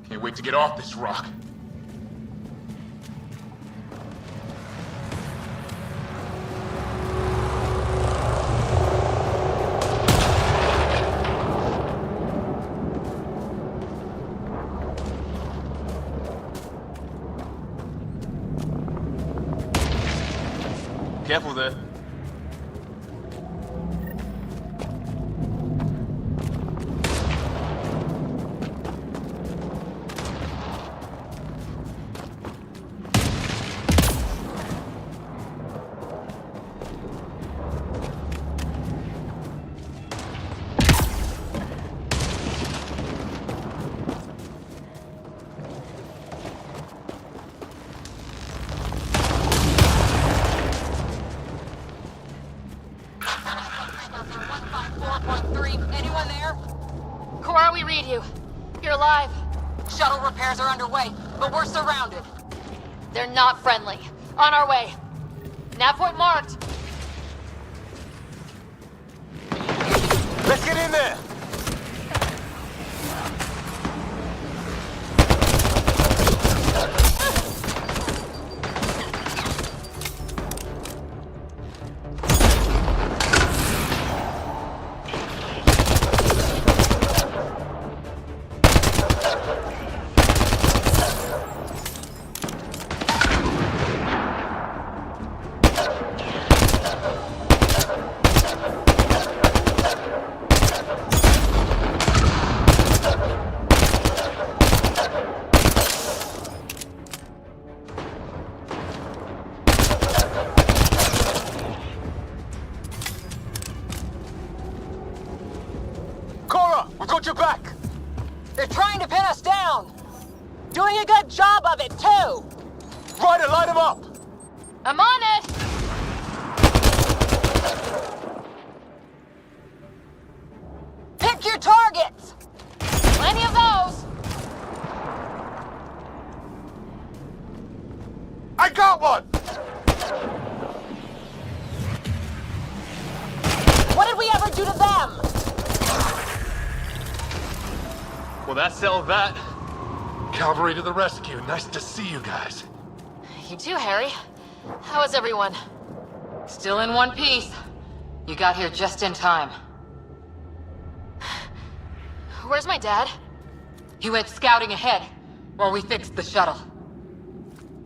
[SPEAKER 10] Can't wait to get off this rock.
[SPEAKER 12] Careful there.
[SPEAKER 9] Anyone there?
[SPEAKER 4] Cora, we read you. You're alive.
[SPEAKER 9] Shuttle repairs are underway, but we're surrounded.
[SPEAKER 4] They're not friendly. On our way. Nav point marked.
[SPEAKER 12] Let's get in there! We got your back!
[SPEAKER 9] They're trying to pin us down! Doing a good job of it, too!
[SPEAKER 12] Ryder, light him up!
[SPEAKER 4] I'm on it!
[SPEAKER 9] Pick your targets!
[SPEAKER 4] Plenty of those!
[SPEAKER 12] I got one!
[SPEAKER 9] What did we ever do to them?
[SPEAKER 12] Well, that settled that. Cavalry to the rescue. Nice to see you guys.
[SPEAKER 4] You too, Harry. How is everyone?
[SPEAKER 9] Still in one piece. You got here just in time.
[SPEAKER 4] Where's my dad?
[SPEAKER 9] He went scouting ahead while we fixed the shuttle.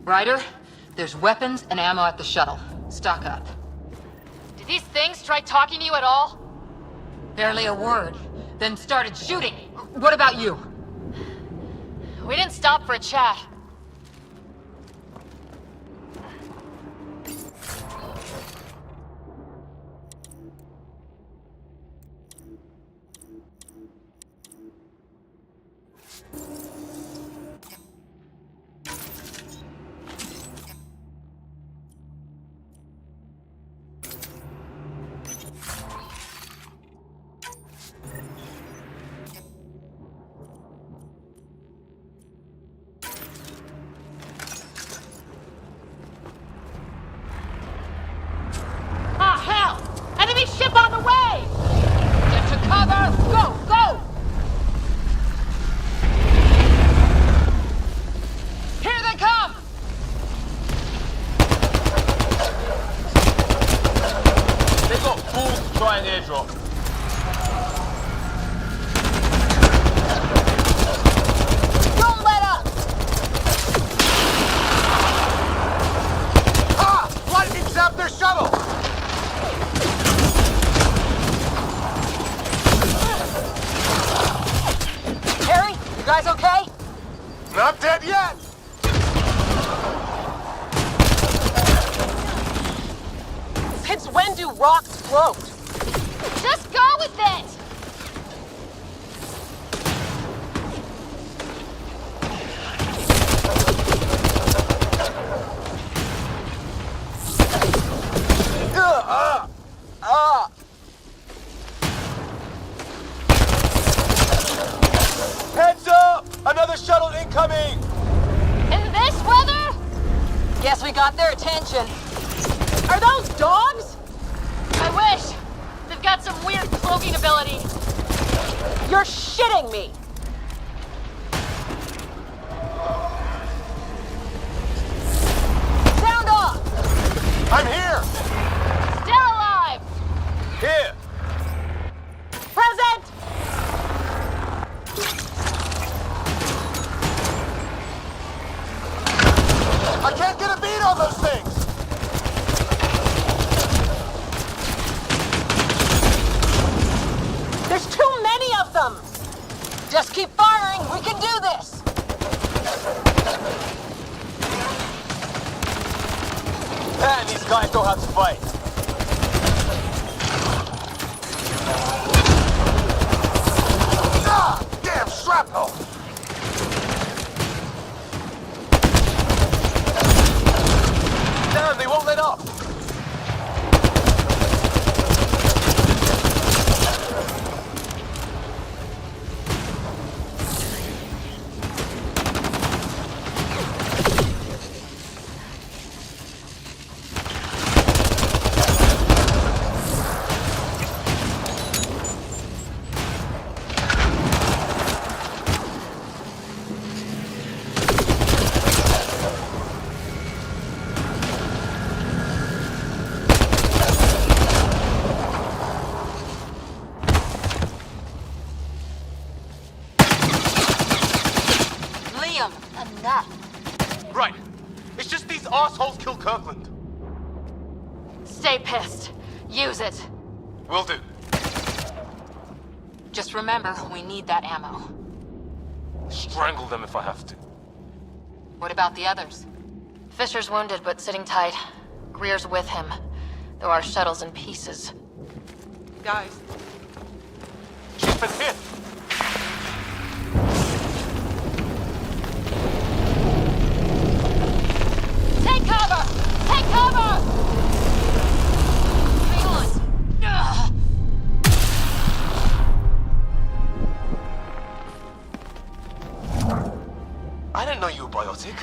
[SPEAKER 9] Ryder, there's weapons and ammo at the shuttle. Stock up.
[SPEAKER 4] Did these things try talking to you at all?
[SPEAKER 9] Barely a word, then started shooting. What about you?
[SPEAKER 4] We didn't stop for a chat.
[SPEAKER 9] Ship on the way! Get to cover! Go! Go! Here they come!
[SPEAKER 12] They got fools to try and airdrop.
[SPEAKER 9] Don't let up!
[SPEAKER 12] Ah! Lightning zapped their shuttle!
[SPEAKER 9] You guys okay?
[SPEAKER 12] Not dead yet!
[SPEAKER 9] Since when do rocks float?
[SPEAKER 4] Just go with it!
[SPEAKER 12] Heads up! Another shuttle incoming!
[SPEAKER 4] In this weather?
[SPEAKER 9] Guess we got their attention. Are those dogs?
[SPEAKER 4] I wish. They've got some weird cloaking ability.
[SPEAKER 9] You're shitting me! Sound off!
[SPEAKER 12] I'm here!
[SPEAKER 4] Still alive!
[SPEAKER 12] Here!
[SPEAKER 9] Present!
[SPEAKER 12] I can't get a beat on those things!
[SPEAKER 9] them! Just keep firing! We can do this!
[SPEAKER 12] Man, these guys know how to fight.
[SPEAKER 8] Ah! Damn shrapnel!
[SPEAKER 12] Damn, they won't let up!
[SPEAKER 9] Liam, enough.
[SPEAKER 12] Right. It's just these assholes killed Kirkland.
[SPEAKER 4] Stay pissed. Use it.
[SPEAKER 12] Will do.
[SPEAKER 9] Just remember, we need that ammo.
[SPEAKER 12] Strangle them if I have to.
[SPEAKER 9] What about the others?
[SPEAKER 4] Fisher's wounded, but sitting tight. Greer's with him, though our shuttle's in pieces.
[SPEAKER 14] Guys,
[SPEAKER 12] She's been hit!
[SPEAKER 4] Take cover! Take cover! Hang on! Ugh.
[SPEAKER 12] I didn't know you were biotic.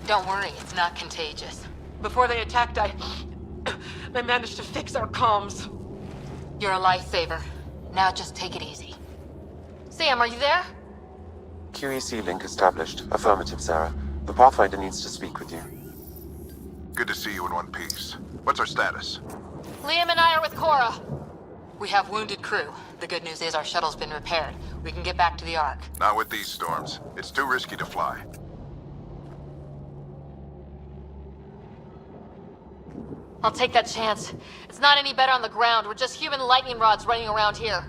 [SPEAKER 9] Don't worry, it's not contagious.
[SPEAKER 14] before they attacked, I managed to fix our comms.
[SPEAKER 9] You're a lifesaver. Now just take it easy.
[SPEAKER 4] Sam, are you there?
[SPEAKER 5] QEC link established. Affirmative, Sarah. The Pathfinder needs to speak with you.
[SPEAKER 1] Good to see you in one piece. What's our status?
[SPEAKER 4] Liam and I are with Cora.
[SPEAKER 9] We have wounded crew. The good news is our shuttle's been repaired. We can get back to the Ark.
[SPEAKER 1] Not with these storms. It's too risky to fly.
[SPEAKER 4] I'll take that chance. It's not any better on the ground. We're just human lightning rods running around here.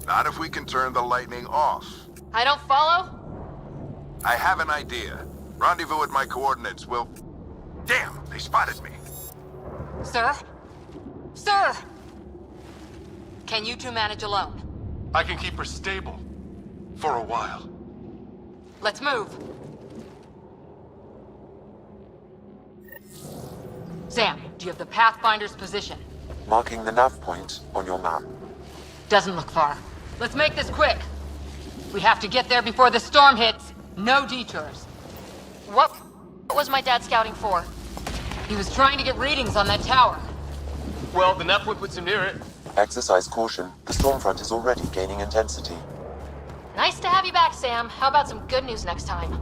[SPEAKER 1] Not if we can turn the lightning off.
[SPEAKER 4] I don't follow?
[SPEAKER 1] I have an idea. Rendezvous at my coordinates. We'll... Damn, they spotted me.
[SPEAKER 9] Sir? Sir! Can you two manage alone?
[SPEAKER 8] I can keep her stable. For a while.
[SPEAKER 9] Let's move. Sam, do you have the Pathfinder's position?
[SPEAKER 5] Marking the nav point on your map.
[SPEAKER 9] Doesn't look far. Let's make this quick. We have to get there before the storm hits. No detours.
[SPEAKER 4] What was my dad scouting for?
[SPEAKER 9] He was trying to get readings on that tower.
[SPEAKER 12] Well, the nav point puts him near it.
[SPEAKER 5] Exercise caution. The storm front is already gaining intensity.
[SPEAKER 4] Nice to have you back, Sam. How about some good news next time?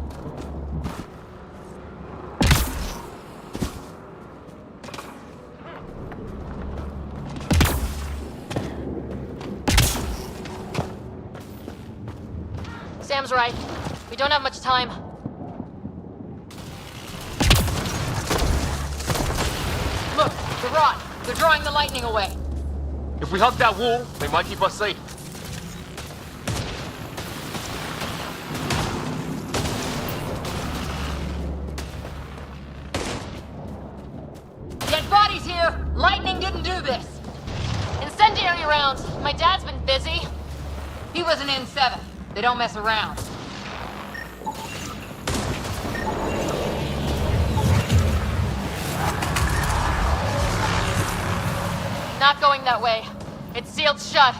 [SPEAKER 4] Sam's right. We don't have much time.
[SPEAKER 9] Look, the rod. They're drawing the lightning away.
[SPEAKER 12] If we hug that wall, they might keep us safe.
[SPEAKER 9] Dead bodies here! Lightning didn't do this!
[SPEAKER 4] Incendiary rounds. My dad's been busy.
[SPEAKER 9] He was an N7. They don't mess around.
[SPEAKER 4] Not going that way. It's sealed shut.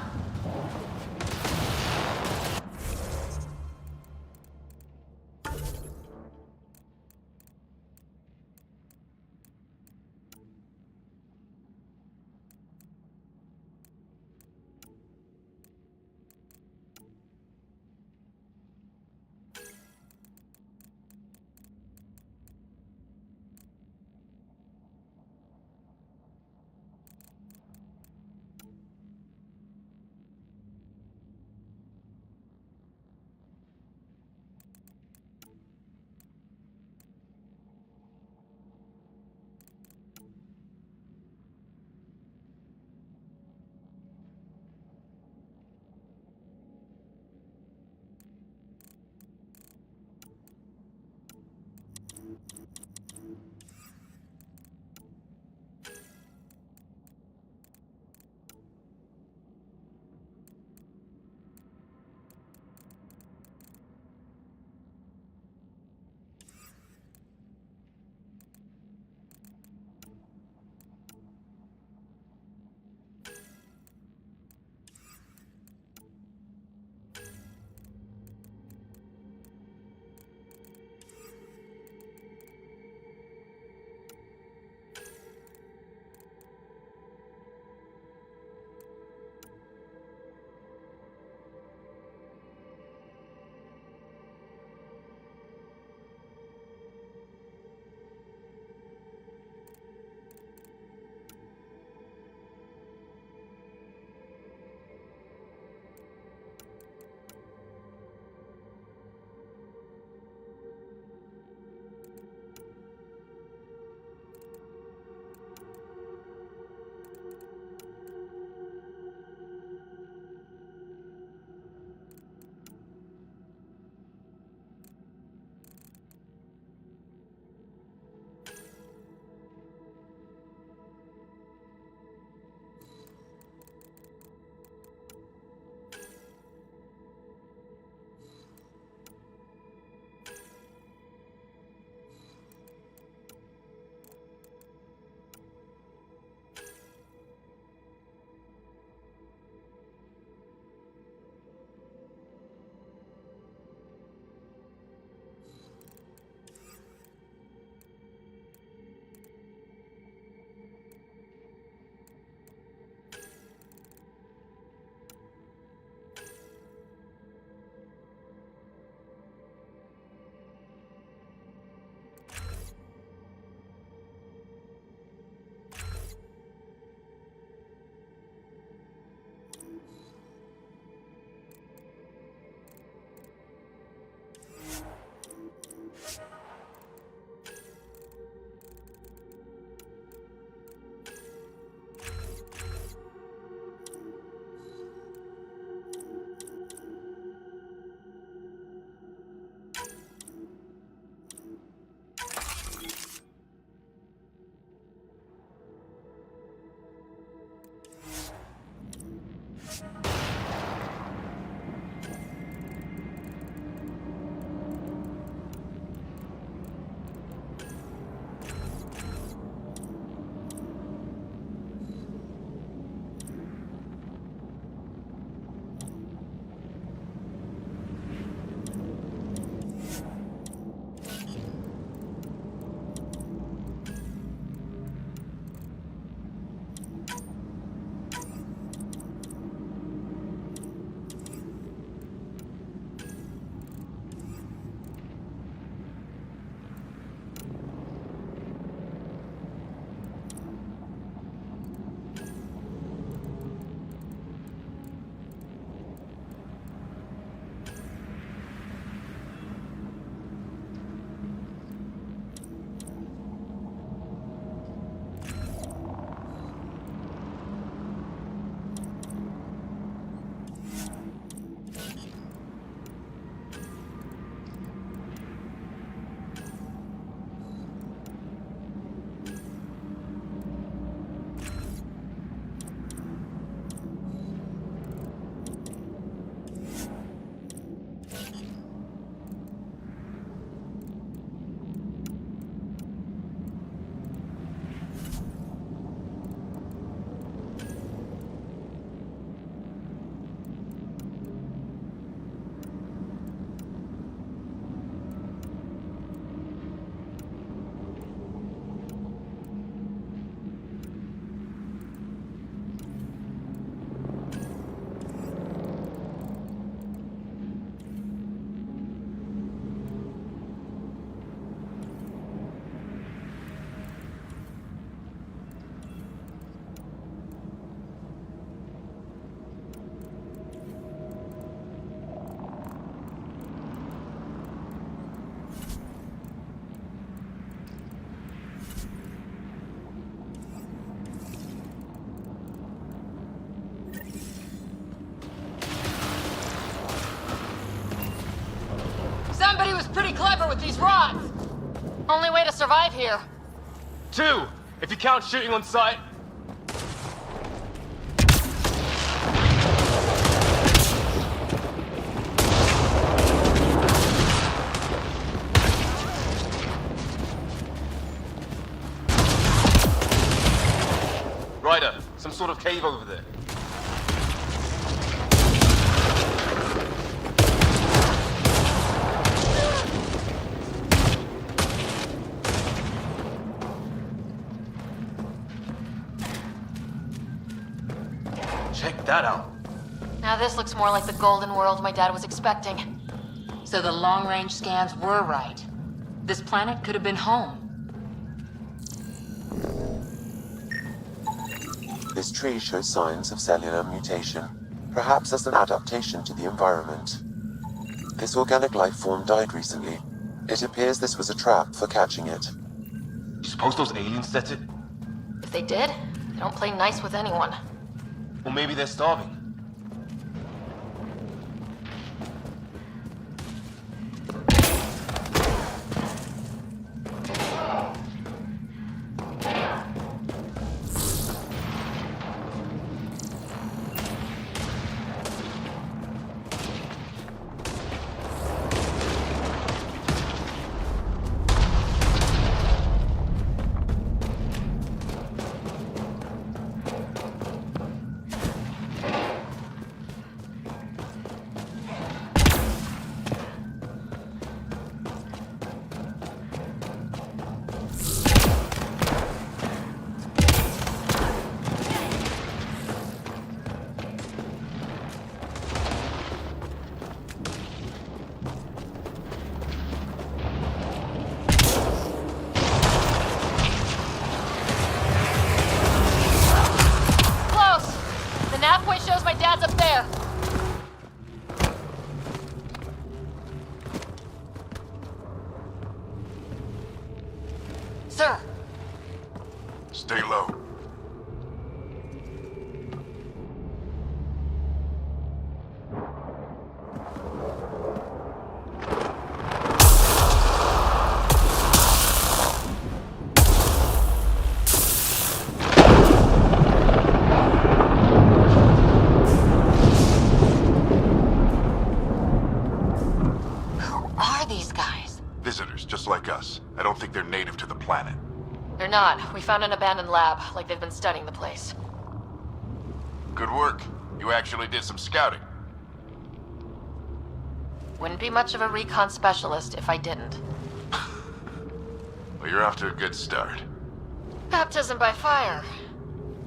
[SPEAKER 9] was pretty clever with these rods.
[SPEAKER 4] Only way to survive here.
[SPEAKER 14] 2, if you count shooting on sight. Ryder, some sort of cave over there. Check that out.
[SPEAKER 4] Now this looks more like the golden world my dad was expecting.
[SPEAKER 9] So the long-range scans were right. This planet could have been home.
[SPEAKER 5] This tree shows signs of cellular mutation, perhaps as an adaptation to the environment. This organic life form died recently. It appears this was a trap for catching it.
[SPEAKER 14] You suppose those aliens set it?
[SPEAKER 4] If they did, they don't play nice with anyone.
[SPEAKER 14] Or maybe they're starving.
[SPEAKER 1] Stay low. Visitors, just like us. I don't think they're native to the planet.
[SPEAKER 4] They're not. We found an abandoned lab, like they've been studying the place.
[SPEAKER 1] Good work. You actually did some scouting.
[SPEAKER 4] Wouldn't be much of a recon specialist if I didn't.
[SPEAKER 1] Well, you're off to a good start.
[SPEAKER 4] Baptism by fire.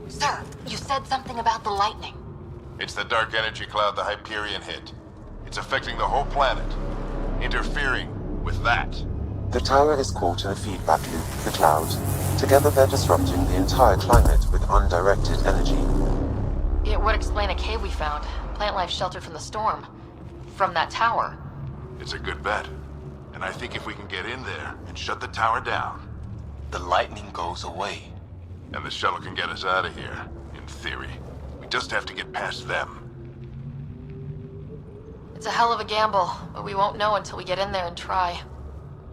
[SPEAKER 3] Sir, you said something about the lightning.
[SPEAKER 1] It's the dark energy cloud the Hyperion hit. It's affecting the whole planet. Interfering with that.
[SPEAKER 5] The tower is caught in a feedback loop, the cloud. Together they're disrupting the entire climate with undirected energy.
[SPEAKER 4] It would explain a cave we found. Plant life sheltered from the storm. From that tower.
[SPEAKER 1] It's a good bet. And I think if we can get in there and shut the tower down...
[SPEAKER 11] the lightning goes away.
[SPEAKER 1] And the shuttle can get us out of here, in theory. We just have to get past them.
[SPEAKER 4] It's a hell of a gamble, but we won't know until we get in there and try.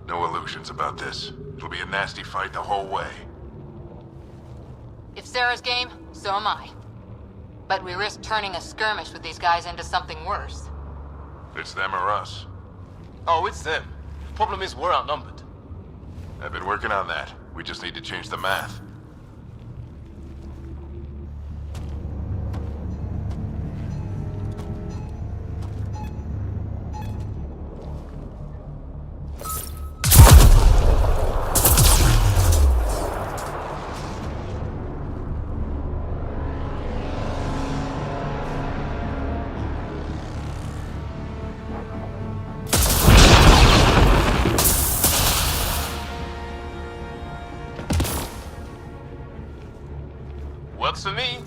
[SPEAKER 1] No illusions about this. It'll be a nasty fight the whole way.
[SPEAKER 9] If Sarah's game, so am I. But we risk turning a skirmish with these guys into something worse.
[SPEAKER 1] It's them or us.
[SPEAKER 14] Oh, it's them. Problem is, we're outnumbered.
[SPEAKER 1] I've been working on that. We just need to change the math.
[SPEAKER 14] Works for me.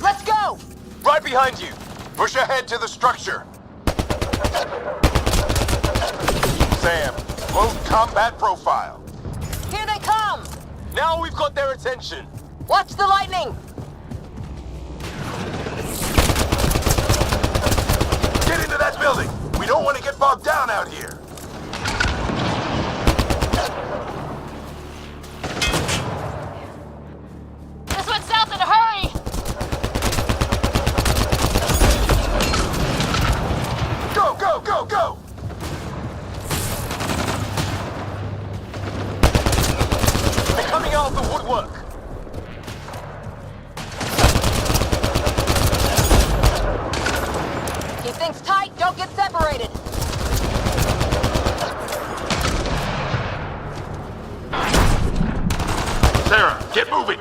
[SPEAKER 9] Let's go!
[SPEAKER 1] Right behind you! Push ahead to the structure! Sam, load combat profile.
[SPEAKER 9] Here they come!
[SPEAKER 14] Now we've got their attention.
[SPEAKER 9] Watch the lightning!
[SPEAKER 1] building! We don't want to get bogged down out here!
[SPEAKER 4] This went south in a hurry!
[SPEAKER 1] Go, go, go, go!
[SPEAKER 12] They're coming out of the woodwork!
[SPEAKER 9] Keep things tight, don't get separated.
[SPEAKER 1] Sarah, get moving!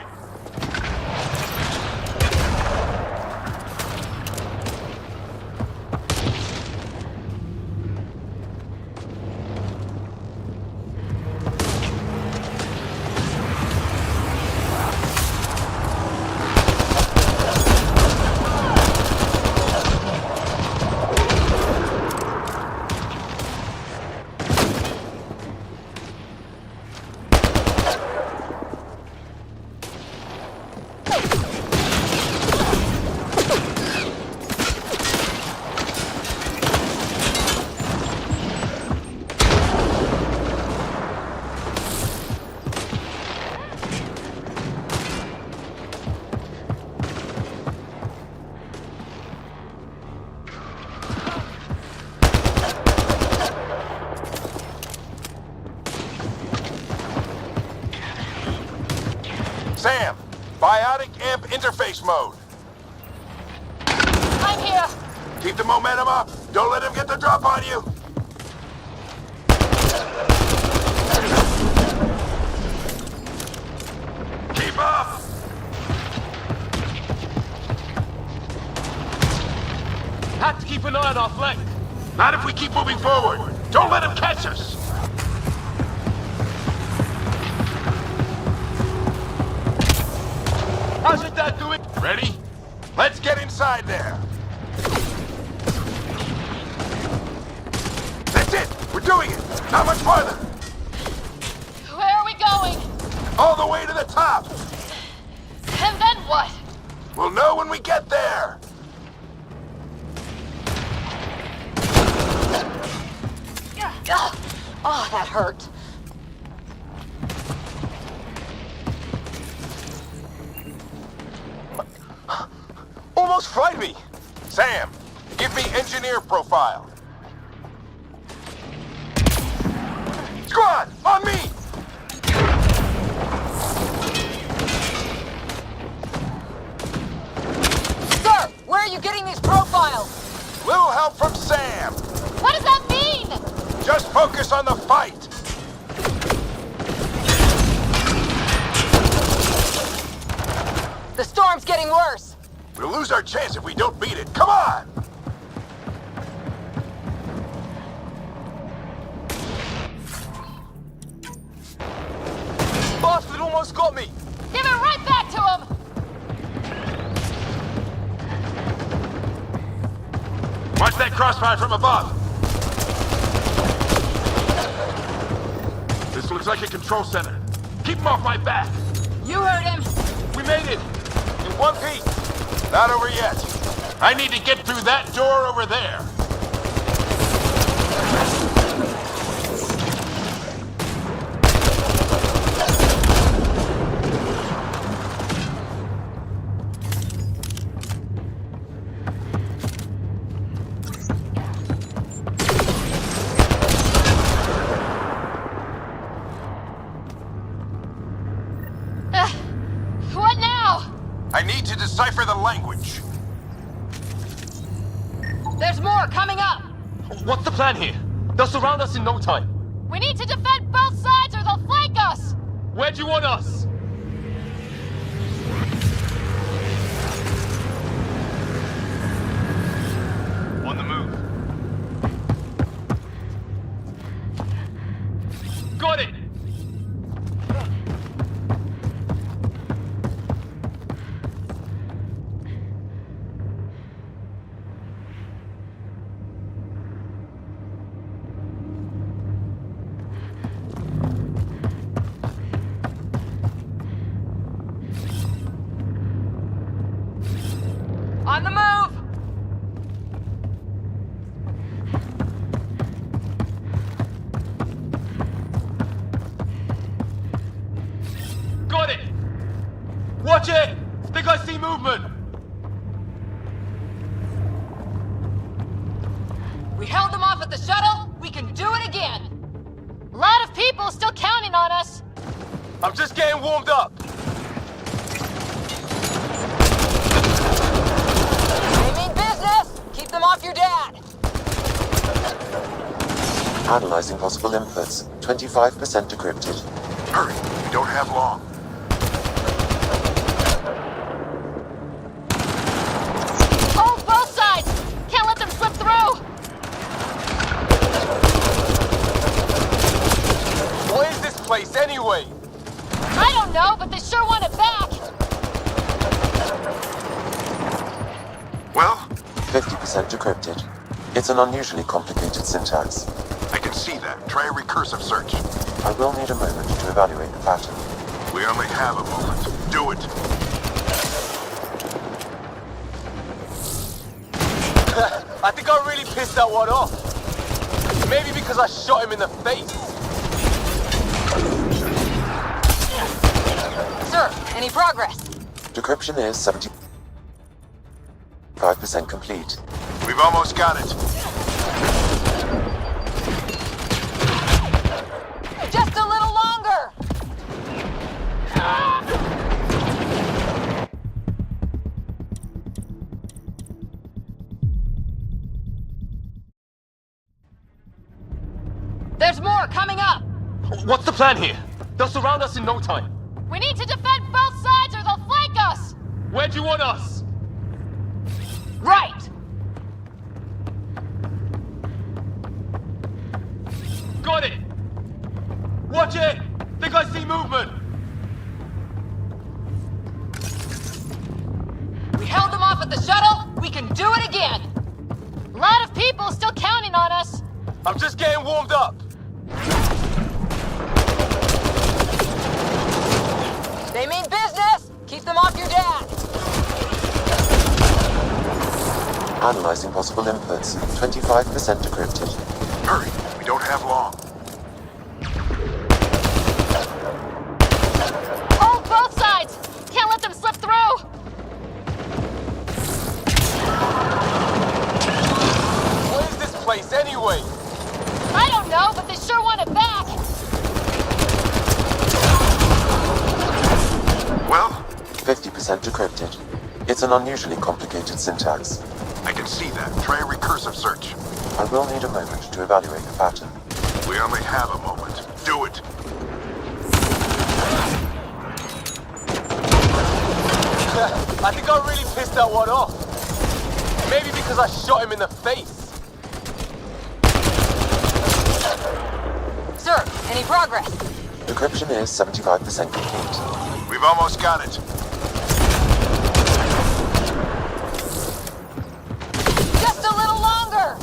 [SPEAKER 1] Sam, biotic amp interface mode.
[SPEAKER 4] I'm here!
[SPEAKER 1] Keep the momentum up. Don't let him get the drop on you. Keep up!
[SPEAKER 12] Have to keep an eye on our flank.
[SPEAKER 1] Not if we keep moving forward. Don't let him catch us.
[SPEAKER 12] How's your dad doing?
[SPEAKER 1] Ready? Let's get inside there. That's it. We're doing it. Not much farther.
[SPEAKER 4] Where are we going?
[SPEAKER 1] All the way to the top.
[SPEAKER 4] And then what?
[SPEAKER 1] We'll know when we get there.
[SPEAKER 9] Ugh. Oh, that hurt.
[SPEAKER 12] Almost fried me!
[SPEAKER 1] Sam, give me engineer profile. Squad, on me!
[SPEAKER 9] Sir, where are you getting these profiles?
[SPEAKER 1] Little help from Sam.
[SPEAKER 4] What does that mean?
[SPEAKER 1] Just focus on the fight.
[SPEAKER 9] The storm's getting worse.
[SPEAKER 1] We'll lose our chance if we don't beat it. Come on!
[SPEAKER 12] Bastard almost got me!
[SPEAKER 4] Give it right back to him!
[SPEAKER 1] Watch that crossfire from above. This looks like a control center. Keep him off my back.
[SPEAKER 9] You heard him.
[SPEAKER 12] We made it!
[SPEAKER 1] In one piece. Not over yet. I need to get through that door over there.
[SPEAKER 4] What now?
[SPEAKER 1] I need to decipher the language.
[SPEAKER 9] There's more coming up.
[SPEAKER 12] What's the plan here? They'll surround us in no time.
[SPEAKER 4] We need to defend both sides or they'll flank us!
[SPEAKER 12] Where do you want us?
[SPEAKER 10] On the move.
[SPEAKER 12] Got it!
[SPEAKER 9] On the move.
[SPEAKER 12] Think I see movement!
[SPEAKER 9] We held them off at the shuttle. We can do it again.
[SPEAKER 4] A lot of people still counting on us.
[SPEAKER 12] I'm just getting warmed up.
[SPEAKER 9] They mean business. Keep them off your dad.
[SPEAKER 5] Analyzing possible inputs. 25% decrypted.
[SPEAKER 1] Hurry, we don't have long.
[SPEAKER 4] Hold both sides! Can't let them slip through!
[SPEAKER 12] What is this place anyway?
[SPEAKER 4] I don't know, but they sure want it back!
[SPEAKER 1] Well,
[SPEAKER 5] 50% decrypted. It's an unusually complicated syntax.
[SPEAKER 1] I can see that. Try a recursive search.
[SPEAKER 5] I will need a moment to evaluate the pattern.
[SPEAKER 1] We only have a moment. Do it.
[SPEAKER 12] I think I really pissed that one off. Maybe because I shot him in the face.
[SPEAKER 9] Sir, any progress?
[SPEAKER 5] Decryption is 75% complete.
[SPEAKER 1] We've almost got it.
[SPEAKER 9] Just a little longer. There's more coming up.
[SPEAKER 12] What's the plan here? They'll surround us in no time.
[SPEAKER 4] We need to defend both sides or they'll flank us!
[SPEAKER 12] Where do you want us?
[SPEAKER 9] Right.
[SPEAKER 12] Got it! Watch it! Think I see movement!
[SPEAKER 9] We held them off at the shuttle. We can do it again.
[SPEAKER 4] A lot of people still counting on us.
[SPEAKER 12] I'm just getting warmed up.
[SPEAKER 9] They mean business. Keep them off your dad.
[SPEAKER 5] Analyzing possible inputs. 25% decrypted.
[SPEAKER 1] Hurry, we don't have long.
[SPEAKER 4] Hold both sides! Can't let them slip through!
[SPEAKER 12] What is this place anyway?
[SPEAKER 4] I don't know, but they sure want it back!
[SPEAKER 1] Well,
[SPEAKER 5] 50% decrypted. It's an unusually complicated syntax.
[SPEAKER 1] I can see that. Try a recursive search.
[SPEAKER 5] I will need a moment to evaluate the pattern.
[SPEAKER 1] We only have a moment. Do it.
[SPEAKER 12] I think I really pissed that one off. Maybe because I shot him in the face.
[SPEAKER 9] Sir, any progress?
[SPEAKER 5] Decryption is 75% complete.
[SPEAKER 1] We've almost got it.
[SPEAKER 9] Just a little longer.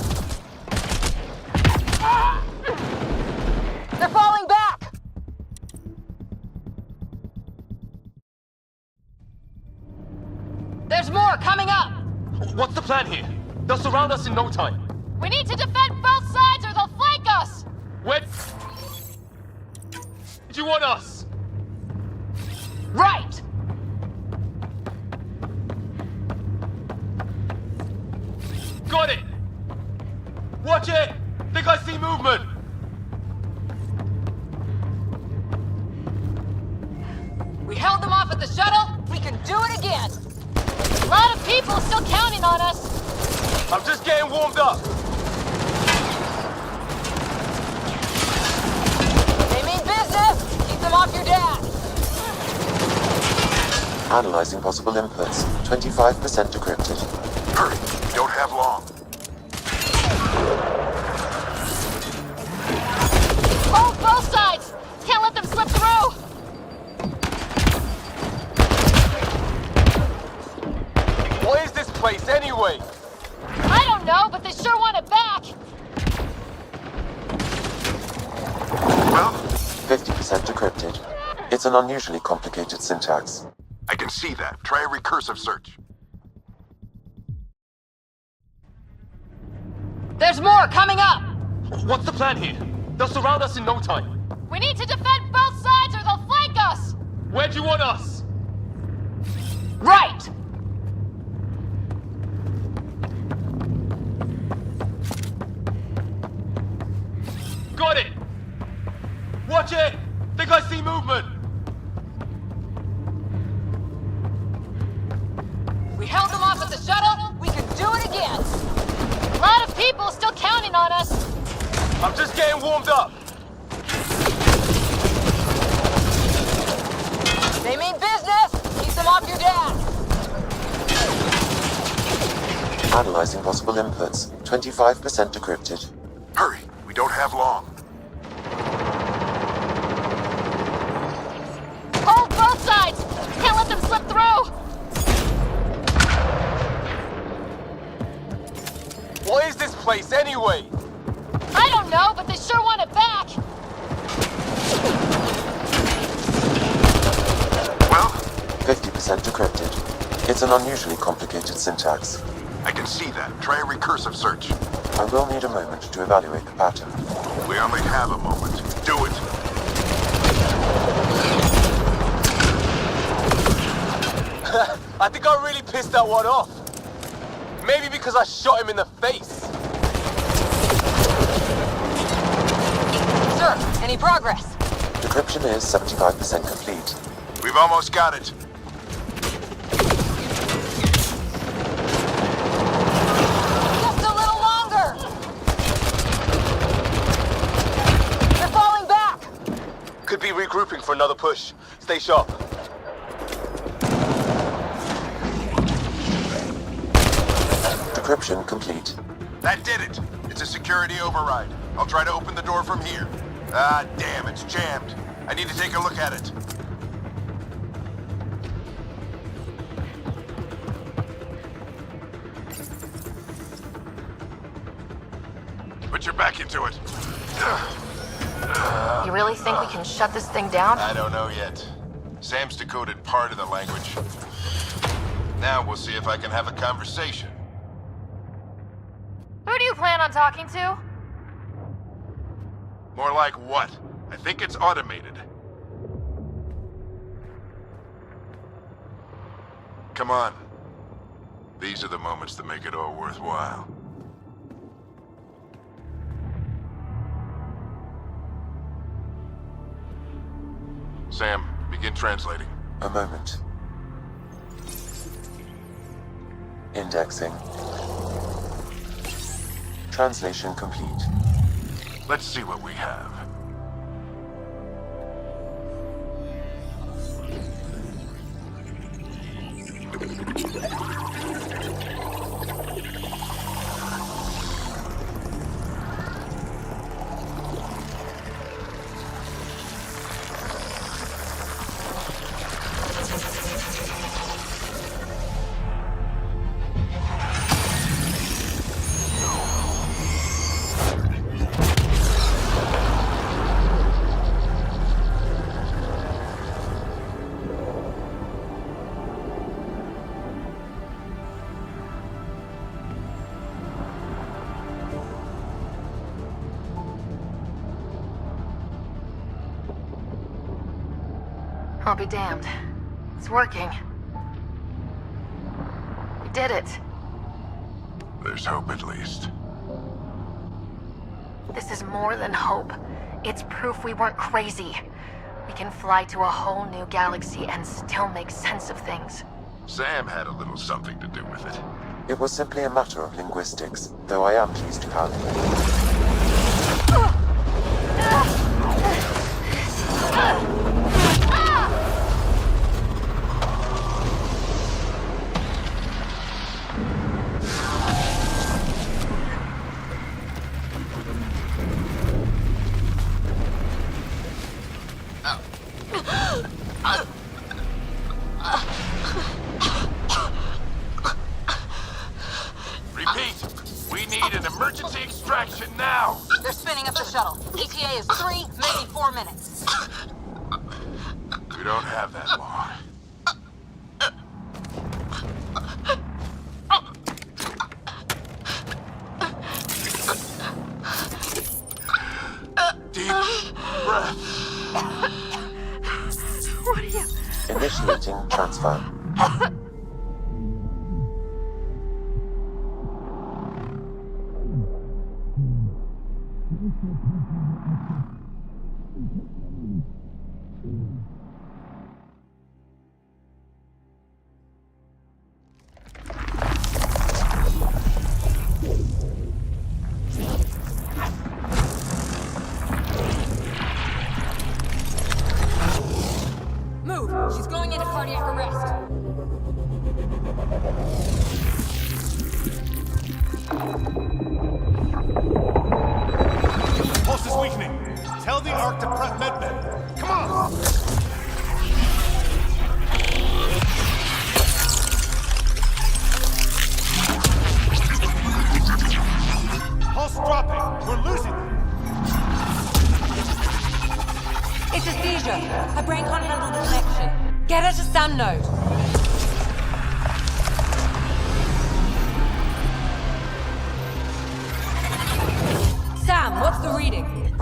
[SPEAKER 9] They're falling back. There's more coming up.
[SPEAKER 12] What's the plan here? They'll surround us in no time.
[SPEAKER 4] We need to defend both sides or they'll flank us!
[SPEAKER 12] Where do you want us?
[SPEAKER 9] Right.
[SPEAKER 12] Got it! Watch it! Think I see movement!
[SPEAKER 9] We held them off at the shuttle. We can do it again.
[SPEAKER 4] A lot of people still counting on us.
[SPEAKER 12] I'm just getting warmed up.
[SPEAKER 9] They mean business. Keep them off your dad.
[SPEAKER 5] Analyzing possible inputs. 25% decrypted.
[SPEAKER 1] Hurry, we don't have long.
[SPEAKER 4] Hold both sides! Can't let them slip through!
[SPEAKER 12] What is this place anyway?
[SPEAKER 4] I don't know, but they sure want it back!
[SPEAKER 1] Well,
[SPEAKER 5] 50% decrypted. It's an unusually complicated syntax.
[SPEAKER 1] I can see that. Try a recursive search.
[SPEAKER 9] There's more coming up.
[SPEAKER 12] What's the plan here? They'll surround us in no time.
[SPEAKER 4] We need to defend both sides or they'll flank us!
[SPEAKER 12] Where do you want us?
[SPEAKER 9] Right!
[SPEAKER 12] Got it! Watch it! Think I see movement!
[SPEAKER 9] We held them off at the shuttle. We can do it again. A lot of people still counting on us.
[SPEAKER 12] I'm just getting warmed up.
[SPEAKER 9] They mean business. Keep them off your dad.
[SPEAKER 5] Analyzing possible inputs. 25% decrypted.
[SPEAKER 1] Hurry, we don't have long.
[SPEAKER 9] Hold both sides. Can't let them slip through.
[SPEAKER 12] What is this place anyway?
[SPEAKER 9] I don't know, but they sure want it back.
[SPEAKER 1] Well,
[SPEAKER 5] 50% decrypted. It's an unusually complicated syntax.
[SPEAKER 1] I can see that. Try a recursive search.
[SPEAKER 5] I will need a moment to evaluate the pattern.
[SPEAKER 1] We only have a moment. Do it.
[SPEAKER 12] I think I really pissed that one off. Maybe because I shot him in the face.
[SPEAKER 9] Sir, any progress?
[SPEAKER 5] Decryption is 75% complete.
[SPEAKER 1] We've almost got it.
[SPEAKER 9] Just a little longer. They're falling back.
[SPEAKER 12] Could be regrouping for another push. Stay sharp.
[SPEAKER 5] Decryption complete.
[SPEAKER 1] That did it. It's a security override. I'll try to open the door from here. Ah, damn, it's jammed. I need to take a look at it. Put your back into it.
[SPEAKER 4] You really think we can shut this thing down?
[SPEAKER 1] I don't know yet. Sam's decoded part of the language. Now we'll see if I can have a conversation.
[SPEAKER 6] Who do you plan on talking to?
[SPEAKER 1] More like what? I think it's automated. Come on. These are the moments that make it all worthwhile. Sam, begin translating.
[SPEAKER 5] A moment. Indexing. Translation complete.
[SPEAKER 1] Let's see what we have.
[SPEAKER 4] I'll be damned. It's working. We did it.
[SPEAKER 1] There's hope at least.
[SPEAKER 4] This is more than hope. It's proof we weren't crazy. We can fly to a whole new galaxy and still make sense of things.
[SPEAKER 1] Sam had a little something to do with it.
[SPEAKER 5] It was simply a matter of linguistics, though I am pleased to have.
[SPEAKER 1] Repeat, we need an emergency extraction now.
[SPEAKER 9] They're spinning up the shuttle. ETA is 3, maybe 4 minutes.
[SPEAKER 1] We don't have that long. Deep breath.
[SPEAKER 4] What are you...
[SPEAKER 5] Initiating transfer.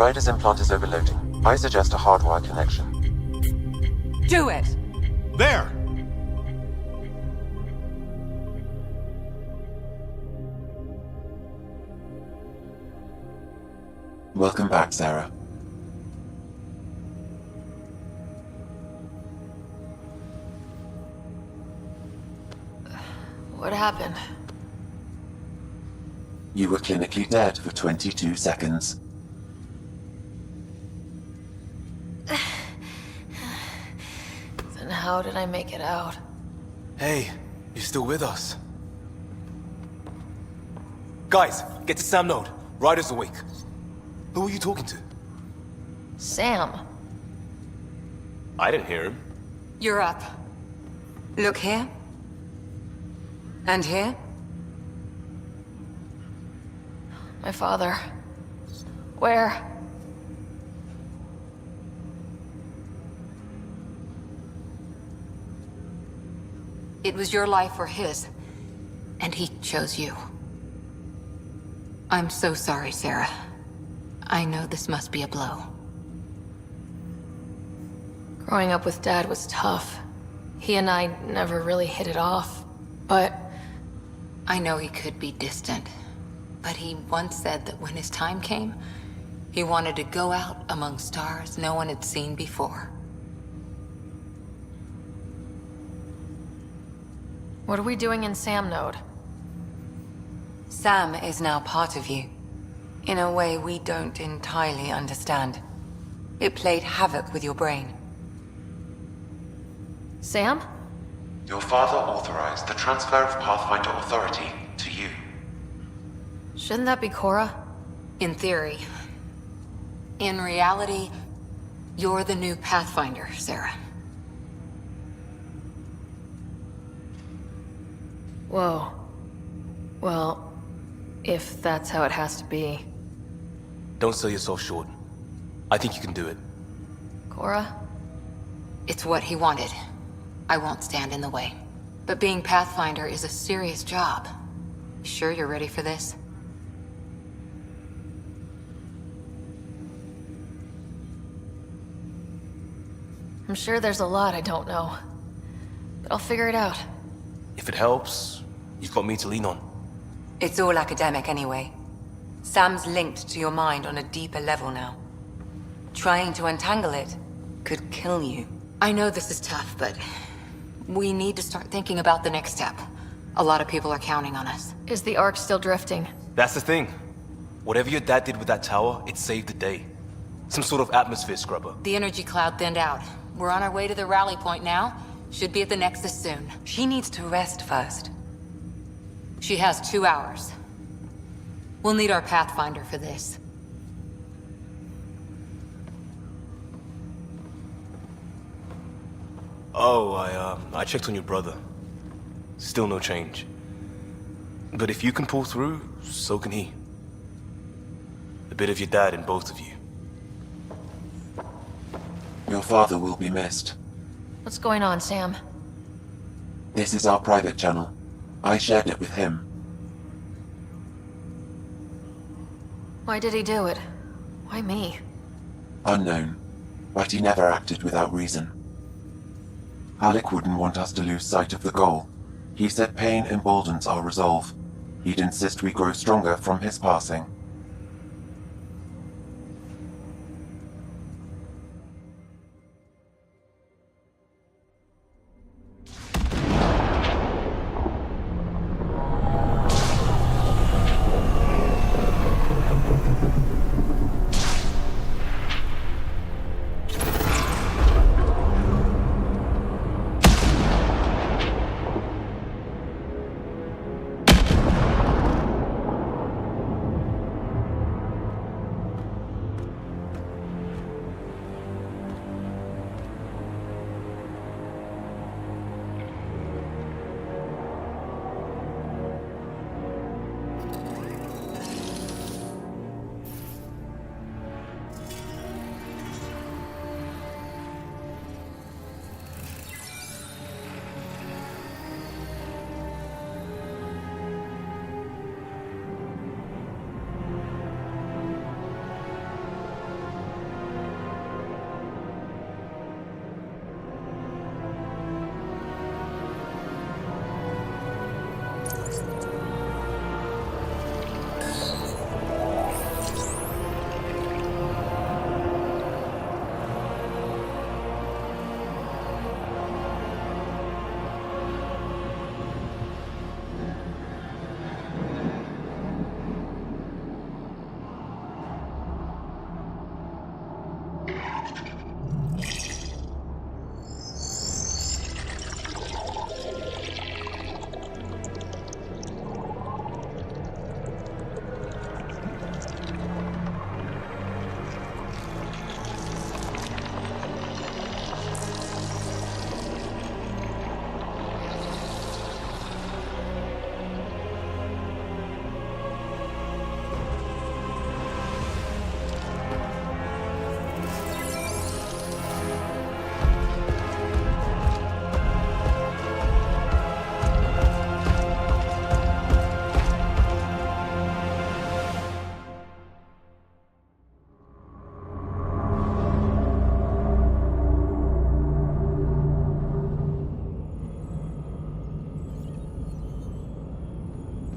[SPEAKER 5] Ryder's implant is overloading. I suggest a hardwire connection.
[SPEAKER 3] Do it!
[SPEAKER 11] There!
[SPEAKER 5] Welcome back, Sarah.
[SPEAKER 4] What happened?
[SPEAKER 5] You were clinically dead for 22 seconds.
[SPEAKER 4] Then how did I make it out?
[SPEAKER 12] Hey, you're still with us. Guys, get to Sam Node. Ryder's awake. Who are you talking to?
[SPEAKER 4] Sam.
[SPEAKER 12] I didn't hear him.
[SPEAKER 3] You're up. Look here. And here.
[SPEAKER 4] My father. Where?
[SPEAKER 3] It was your life or his, and he chose you. I'm so sorry, Sarah. I know this must be a blow.
[SPEAKER 4] Growing up with Dad was tough. He and I never really hit it off, but...
[SPEAKER 3] I know he could be distant, but he once said that when his time came, he wanted to go out among stars no one had seen before.
[SPEAKER 4] What are we doing in Sam Node?
[SPEAKER 3] Sam is now part of you, in a way we don't entirely understand. It played havoc with your brain.
[SPEAKER 4] Sam?
[SPEAKER 5] Your father authorized the transfer of Pathfinder authority to you.
[SPEAKER 4] Shouldn't that be Cora?
[SPEAKER 3] In theory. In reality, you're the new Pathfinder, Sarah.
[SPEAKER 4] Whoa. Well, if that's how it has to be.
[SPEAKER 12] Don't sell yourself short. I think you can do it.
[SPEAKER 4] Cora?
[SPEAKER 3] It's what he wanted. I won't stand in the way. But being Pathfinder is a serious job. Sure you're ready for this?
[SPEAKER 4] I'm sure there's a lot I don't know. But I'll figure it out.
[SPEAKER 12] If it helps, you've got me to lean on.
[SPEAKER 3] It's all academic anyway. Sam's linked to your mind on a deeper level now. Trying to untangle it could kill you. I know this is tough, but we need to start thinking about the next step. A lot of people are counting on us.
[SPEAKER 4] Is the Ark still drifting?
[SPEAKER 12] That's the thing. Whatever your dad did with that tower, it saved the day. Some sort of atmosphere scrubber.
[SPEAKER 3] The energy cloud thinned out. We're on our way to the rally point now. Should be at the Nexus soon. She needs to rest first. She has 2 hours. We'll need our Pathfinder for this.
[SPEAKER 12] Oh, I checked on your brother. Still no change. But if you can pull through, so can he. A bit of your dad in both of you.
[SPEAKER 5] Your father will be missed.
[SPEAKER 4] What's going on, Sam?
[SPEAKER 5] This is our private channel. I shared it with him.
[SPEAKER 4] Why did he do it? Why me?
[SPEAKER 5] Unknown, but he never acted without reason. Alec wouldn't want us to lose sight of the goal. He said pain emboldens our resolve. He'd insist we grow stronger from his passing.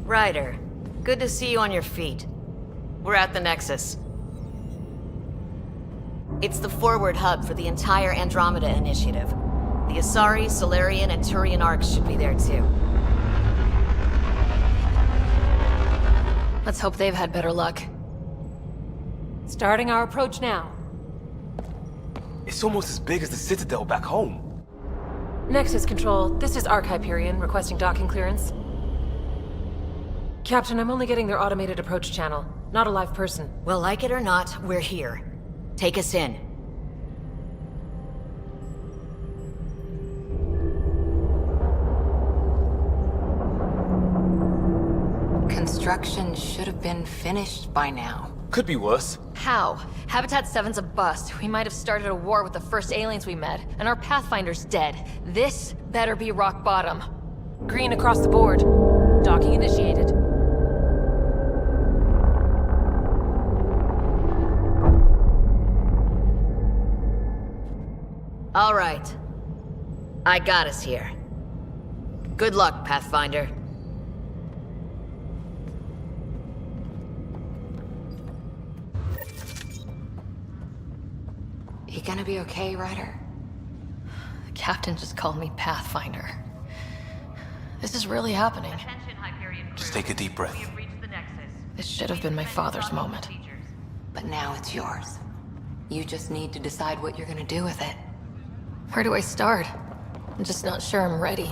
[SPEAKER 13] Ryder, good to see you on your feet. We're at the Nexus. It's the forward hub for the entire Andromeda initiative. The Asari, Solarian, and Turian arcs should be there too.
[SPEAKER 4] Let's hope they've had better luck.
[SPEAKER 15] Starting our approach now.
[SPEAKER 12] It's almost as big as the Citadel back home.
[SPEAKER 15] Nexus Control, this is Arc Hyperion requesting docking clearance. Captain, I'm only getting their automated approach channel, not a live person.
[SPEAKER 13] Well, like it or not, we're here. Take us in.
[SPEAKER 3] Construction should have been finished by now.
[SPEAKER 12] Could be worse.
[SPEAKER 4] How? Habitat 7's a bust. We might have started a war with the first aliens we met, and our Pathfinder's dead. This better be rock bottom.
[SPEAKER 15] Green across the board. Docking initiated.
[SPEAKER 13] All right. I got us here. Good luck, Pathfinder.
[SPEAKER 3] You gonna be okay, Ryder?
[SPEAKER 4] The captain just called me Pathfinder. This is really happening.
[SPEAKER 6] Attention, Hyperion crew.
[SPEAKER 12] Just take a deep breath.
[SPEAKER 6] We have reached the Nexus.
[SPEAKER 4] This should have been my father's moment.
[SPEAKER 3] But now it's yours. You just need to decide what you're gonna do with it.
[SPEAKER 4] Where do I start? I'm just not sure I'm ready.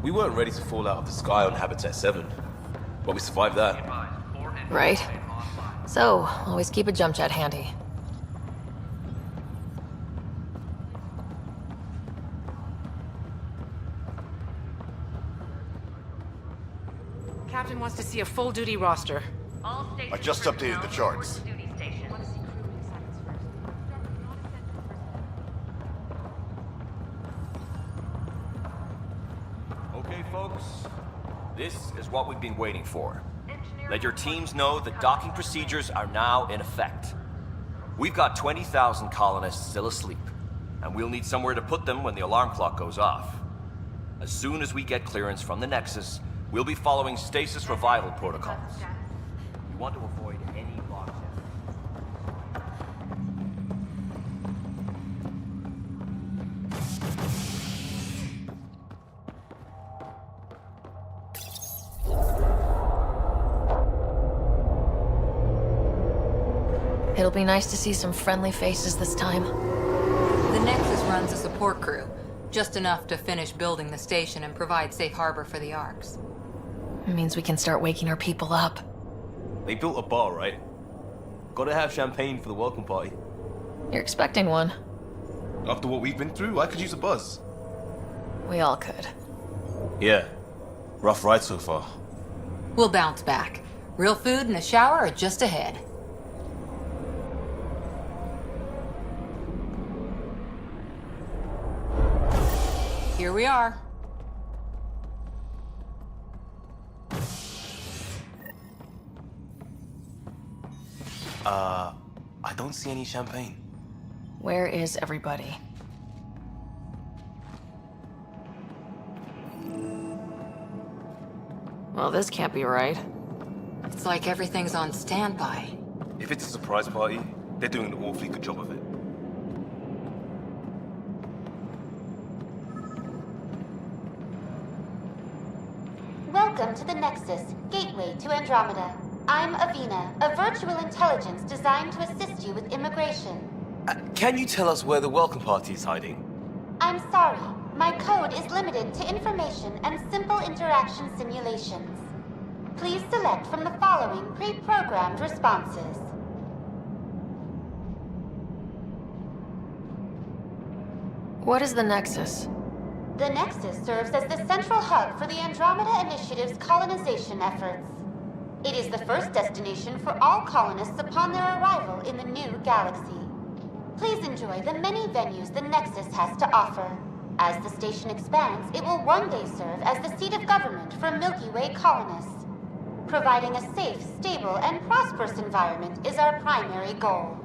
[SPEAKER 12] We weren't ready to fall out of the sky on Habitat 7, but we survived that.
[SPEAKER 4] Right? So, always keep a jump jet handy.
[SPEAKER 15] Captain wants to see a full-duty roster.
[SPEAKER 6] All station
[SPEAKER 10] I just updated the
[SPEAKER 6] personnel
[SPEAKER 10] charts.
[SPEAKER 6] report to duty station.
[SPEAKER 16] Okay, folks. This is what we've been waiting for. Let your teams know that docking procedures are now in effect. We've got 20,000 colonists still asleep, and we'll need somewhere to put them when the alarm clock goes off. As soon as we get clearance from the Nexus, we'll be following stasis revival protocols. We want to avoid any logjam.
[SPEAKER 4] It'll be nice to see some friendly faces this time.
[SPEAKER 3] The Nexus runs a support crew, just enough to finish building the station and provide safe harbor for the Arcs.
[SPEAKER 4] It means we can start waking our people up.
[SPEAKER 12] They built a bar, right? Gotta have champagne for the welcome party.
[SPEAKER 4] You're expecting one.
[SPEAKER 12] After what we've been through, I could use a buzz.
[SPEAKER 4] We all could.
[SPEAKER 12] Yeah. Rough ride so far.
[SPEAKER 3] We'll bounce back. Real food and a shower are just ahead. Here we are.
[SPEAKER 12] I don't see any champagne.
[SPEAKER 4] Where is everybody? Well, this can't be right.
[SPEAKER 3] It's like everything's on standby.
[SPEAKER 12] If it's a surprise party, they're doing an awfully good job of it.
[SPEAKER 17] Welcome to the Nexus, gateway to Andromeda. I'm Avina, a virtual intelligence designed to assist you with immigration.
[SPEAKER 12] Can you tell us where the welcome party is hiding?
[SPEAKER 17] I'm sorry, my code is limited to information and simple interaction simulations. Please select from the following pre-programmed responses.
[SPEAKER 4] What is the Nexus?
[SPEAKER 17] The Nexus serves as the central hub for the Andromeda Initiative's colonization efforts. It is the first destination for all colonists upon their arrival in the new galaxy. Please enjoy the many venues the Nexus has to offer. As the station expands, it will one day serve as the seat of government for Milky Way colonists. Providing a safe, stable, and prosperous environment is our primary goal.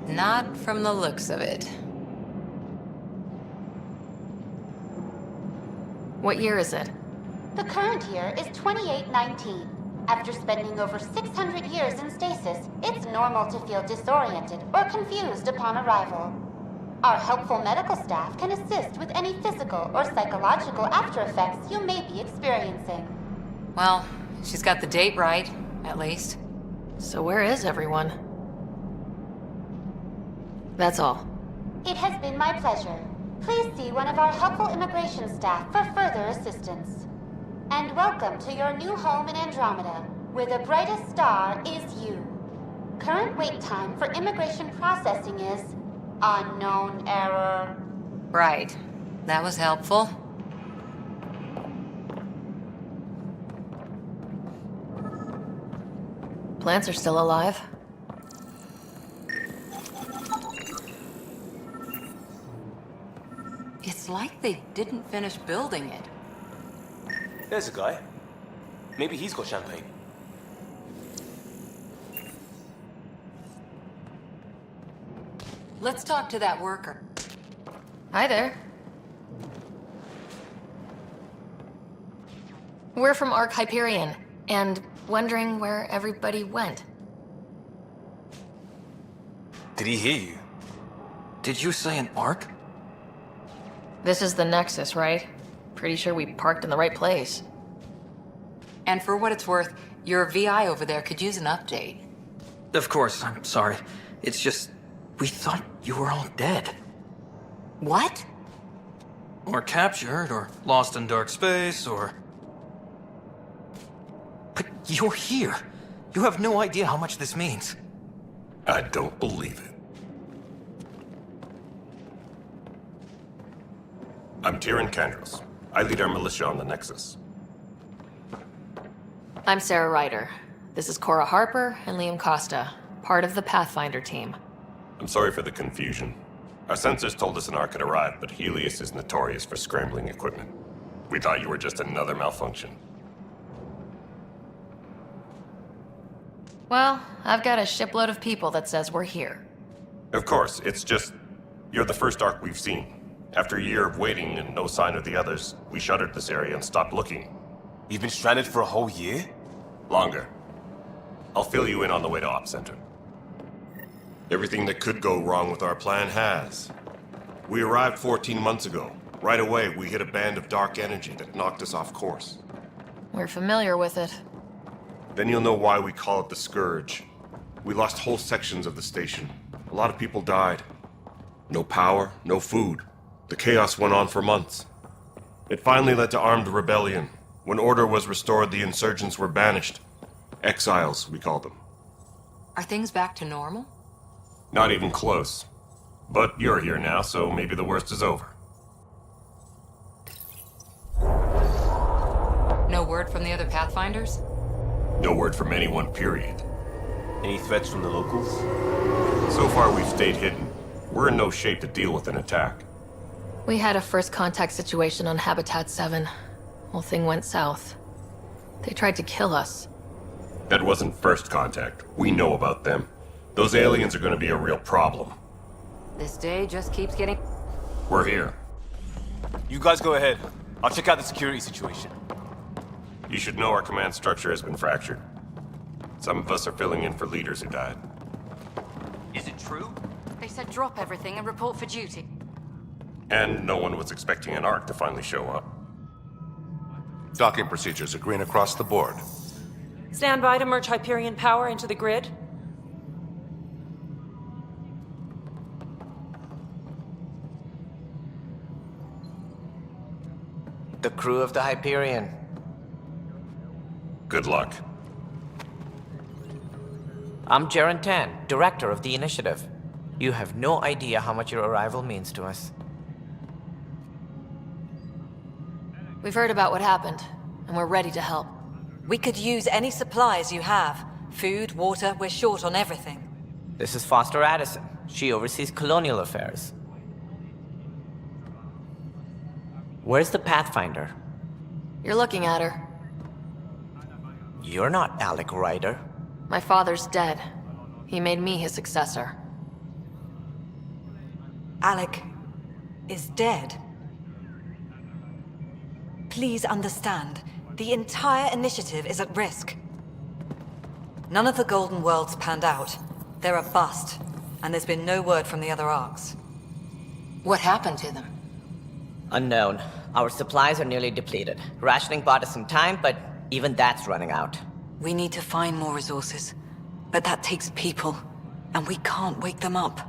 [SPEAKER 3] Not from the looks of it.
[SPEAKER 4] What year is it?
[SPEAKER 17] The current year is 2819. After spending over 600 years in stasis, it's normal to feel disoriented or confused upon arrival. Our helpful medical staff can assist with any physical or psychological after effects you may be experiencing.
[SPEAKER 15] Well, she's got the date right, at least.
[SPEAKER 4] So where is everyone? That's all.
[SPEAKER 17] It has been my pleasure. Please see one of our helpful immigration staff for further assistance. And welcome to your new home in Andromeda, where the brightest star is you. Current wait time for immigration processing is unknown error.
[SPEAKER 15] Right. That was helpful.
[SPEAKER 4] Plants are still alive.
[SPEAKER 15] It's like they didn't finish building it.
[SPEAKER 12] There's a guy. Maybe he's got champagne.
[SPEAKER 15] Let's talk to that worker.
[SPEAKER 4] Hi there. We're from Ark Hyperion, and wondering where everybody went.
[SPEAKER 12] Did he hear you?
[SPEAKER 11] Did you say an Ark?
[SPEAKER 4] This is the Nexus, right? Pretty sure we parked in the right place.
[SPEAKER 15] And for what it's worth, your VI over there could use an update.
[SPEAKER 11] Of course, I'm sorry. It's just, we thought you were all dead.
[SPEAKER 15] What?
[SPEAKER 11] Or captured, or lost in dark space, or... But you're here. You have no idea how much this means.
[SPEAKER 8] I don't believe it. I'm Tyrion Kandros. I lead our militia on the Nexus.
[SPEAKER 4] I'm Sarah Ryder. This is Cora Harper and Liam Costa, part of the Pathfinder team.
[SPEAKER 8] I'm sorry for the confusion. Our sensors told us an Ark had arrived, but Helios is notorious for scrambling equipment. We thought you were just another malfunction.
[SPEAKER 4] Well, I've got a shipload of people that says we're here.
[SPEAKER 8] Of course, it's just... you're the first Ark we've seen. After a year of waiting and no sign of the others, we shuttered this area and stopped looking.
[SPEAKER 12] You've been stranded for a whole year?
[SPEAKER 8] Longer. I'll fill you in on the way to Op Center. Everything that could go wrong with our plan has. We arrived 14 months ago. Right away, we hit a band of dark energy that knocked us off course.
[SPEAKER 4] We're familiar with it.
[SPEAKER 8] Then you'll know why we call it the Scourge. We lost whole sections of the station. A lot of people died. No power, no food. The chaos went on for months. It finally led to armed rebellion. When order was restored, the insurgents were banished. Exiles, we call them.
[SPEAKER 15] Are things back to normal?
[SPEAKER 8] Not even close. But you're here now, so maybe the worst is over.
[SPEAKER 15] No word from the other Pathfinders?
[SPEAKER 8] No word from anyone, period.
[SPEAKER 12] Any threats from the locals?
[SPEAKER 8] So far, we've stayed hidden. We're in no shape to deal with an attack.
[SPEAKER 4] We had a first contact situation on Habitat 7. Whole thing went south. They tried to kill us.
[SPEAKER 8] That wasn't first contact. We know about them. Those aliens are gonna be a real problem.
[SPEAKER 15] This day just keeps getting...
[SPEAKER 8] We're here.
[SPEAKER 12] You guys go ahead. I'll check out the security situation.
[SPEAKER 8] You should know our command structure has been fractured. Some of us are filling in for leaders who died.
[SPEAKER 16] Is it true?
[SPEAKER 15] They said drop everything and report for duty.
[SPEAKER 8] And no one was expecting an Ark to finally show up.
[SPEAKER 1] Docking procedures are green across the board.
[SPEAKER 18] Stand by to merge Hyperion power into the grid.
[SPEAKER 2] The crew of the Hyperion.
[SPEAKER 8] Good luck.
[SPEAKER 2] I'm Jaren Tan, director of the initiative. You have no idea how much your arrival means to us.
[SPEAKER 4] We've heard about what happened, and we're ready to help.
[SPEAKER 3] We could use any supplies you have. Food, water, we're short on everything.
[SPEAKER 2] This is Foster Addison. She oversees colonial affairs. Where's the Pathfinder?
[SPEAKER 4] You're looking at her.
[SPEAKER 2] You're not Alec Ryder.
[SPEAKER 4] My father's dead. He made me his successor.
[SPEAKER 3] Alec is dead. Please understand, The entire initiative is at risk. None of the Golden Worlds panned out. They're a bust, and there's been no word from the other arcs.
[SPEAKER 9] What happened to them?
[SPEAKER 19] Unknown. Our supplies are nearly depleted. Rationing bought us some time, but even that's running out.
[SPEAKER 3] We need to find more resources, but that takes people, and we can't wake them up.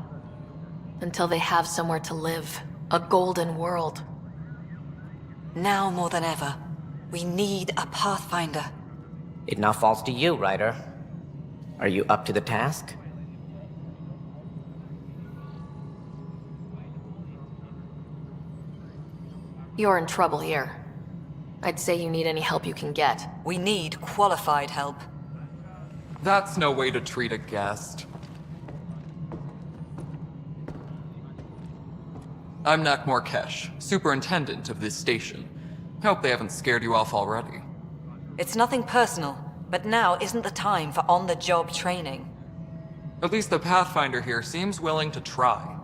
[SPEAKER 4] Until they have somewhere to live. A golden world.
[SPEAKER 3] Now more than ever, we need a Pathfinder.
[SPEAKER 19] It now falls to you, Ryder. Are you up to the task?
[SPEAKER 4] You're in trouble here. I'd say you need any help you can get.
[SPEAKER 3] We need qualified help.
[SPEAKER 20] That's no way to treat a guest. I'm Nak Morkesh, superintendent of this station. Hope they haven't scared you off already.
[SPEAKER 3] It's nothing personal, but now isn't the time for on-the-job training.
[SPEAKER 20] At least the Pathfinder here seems willing to try.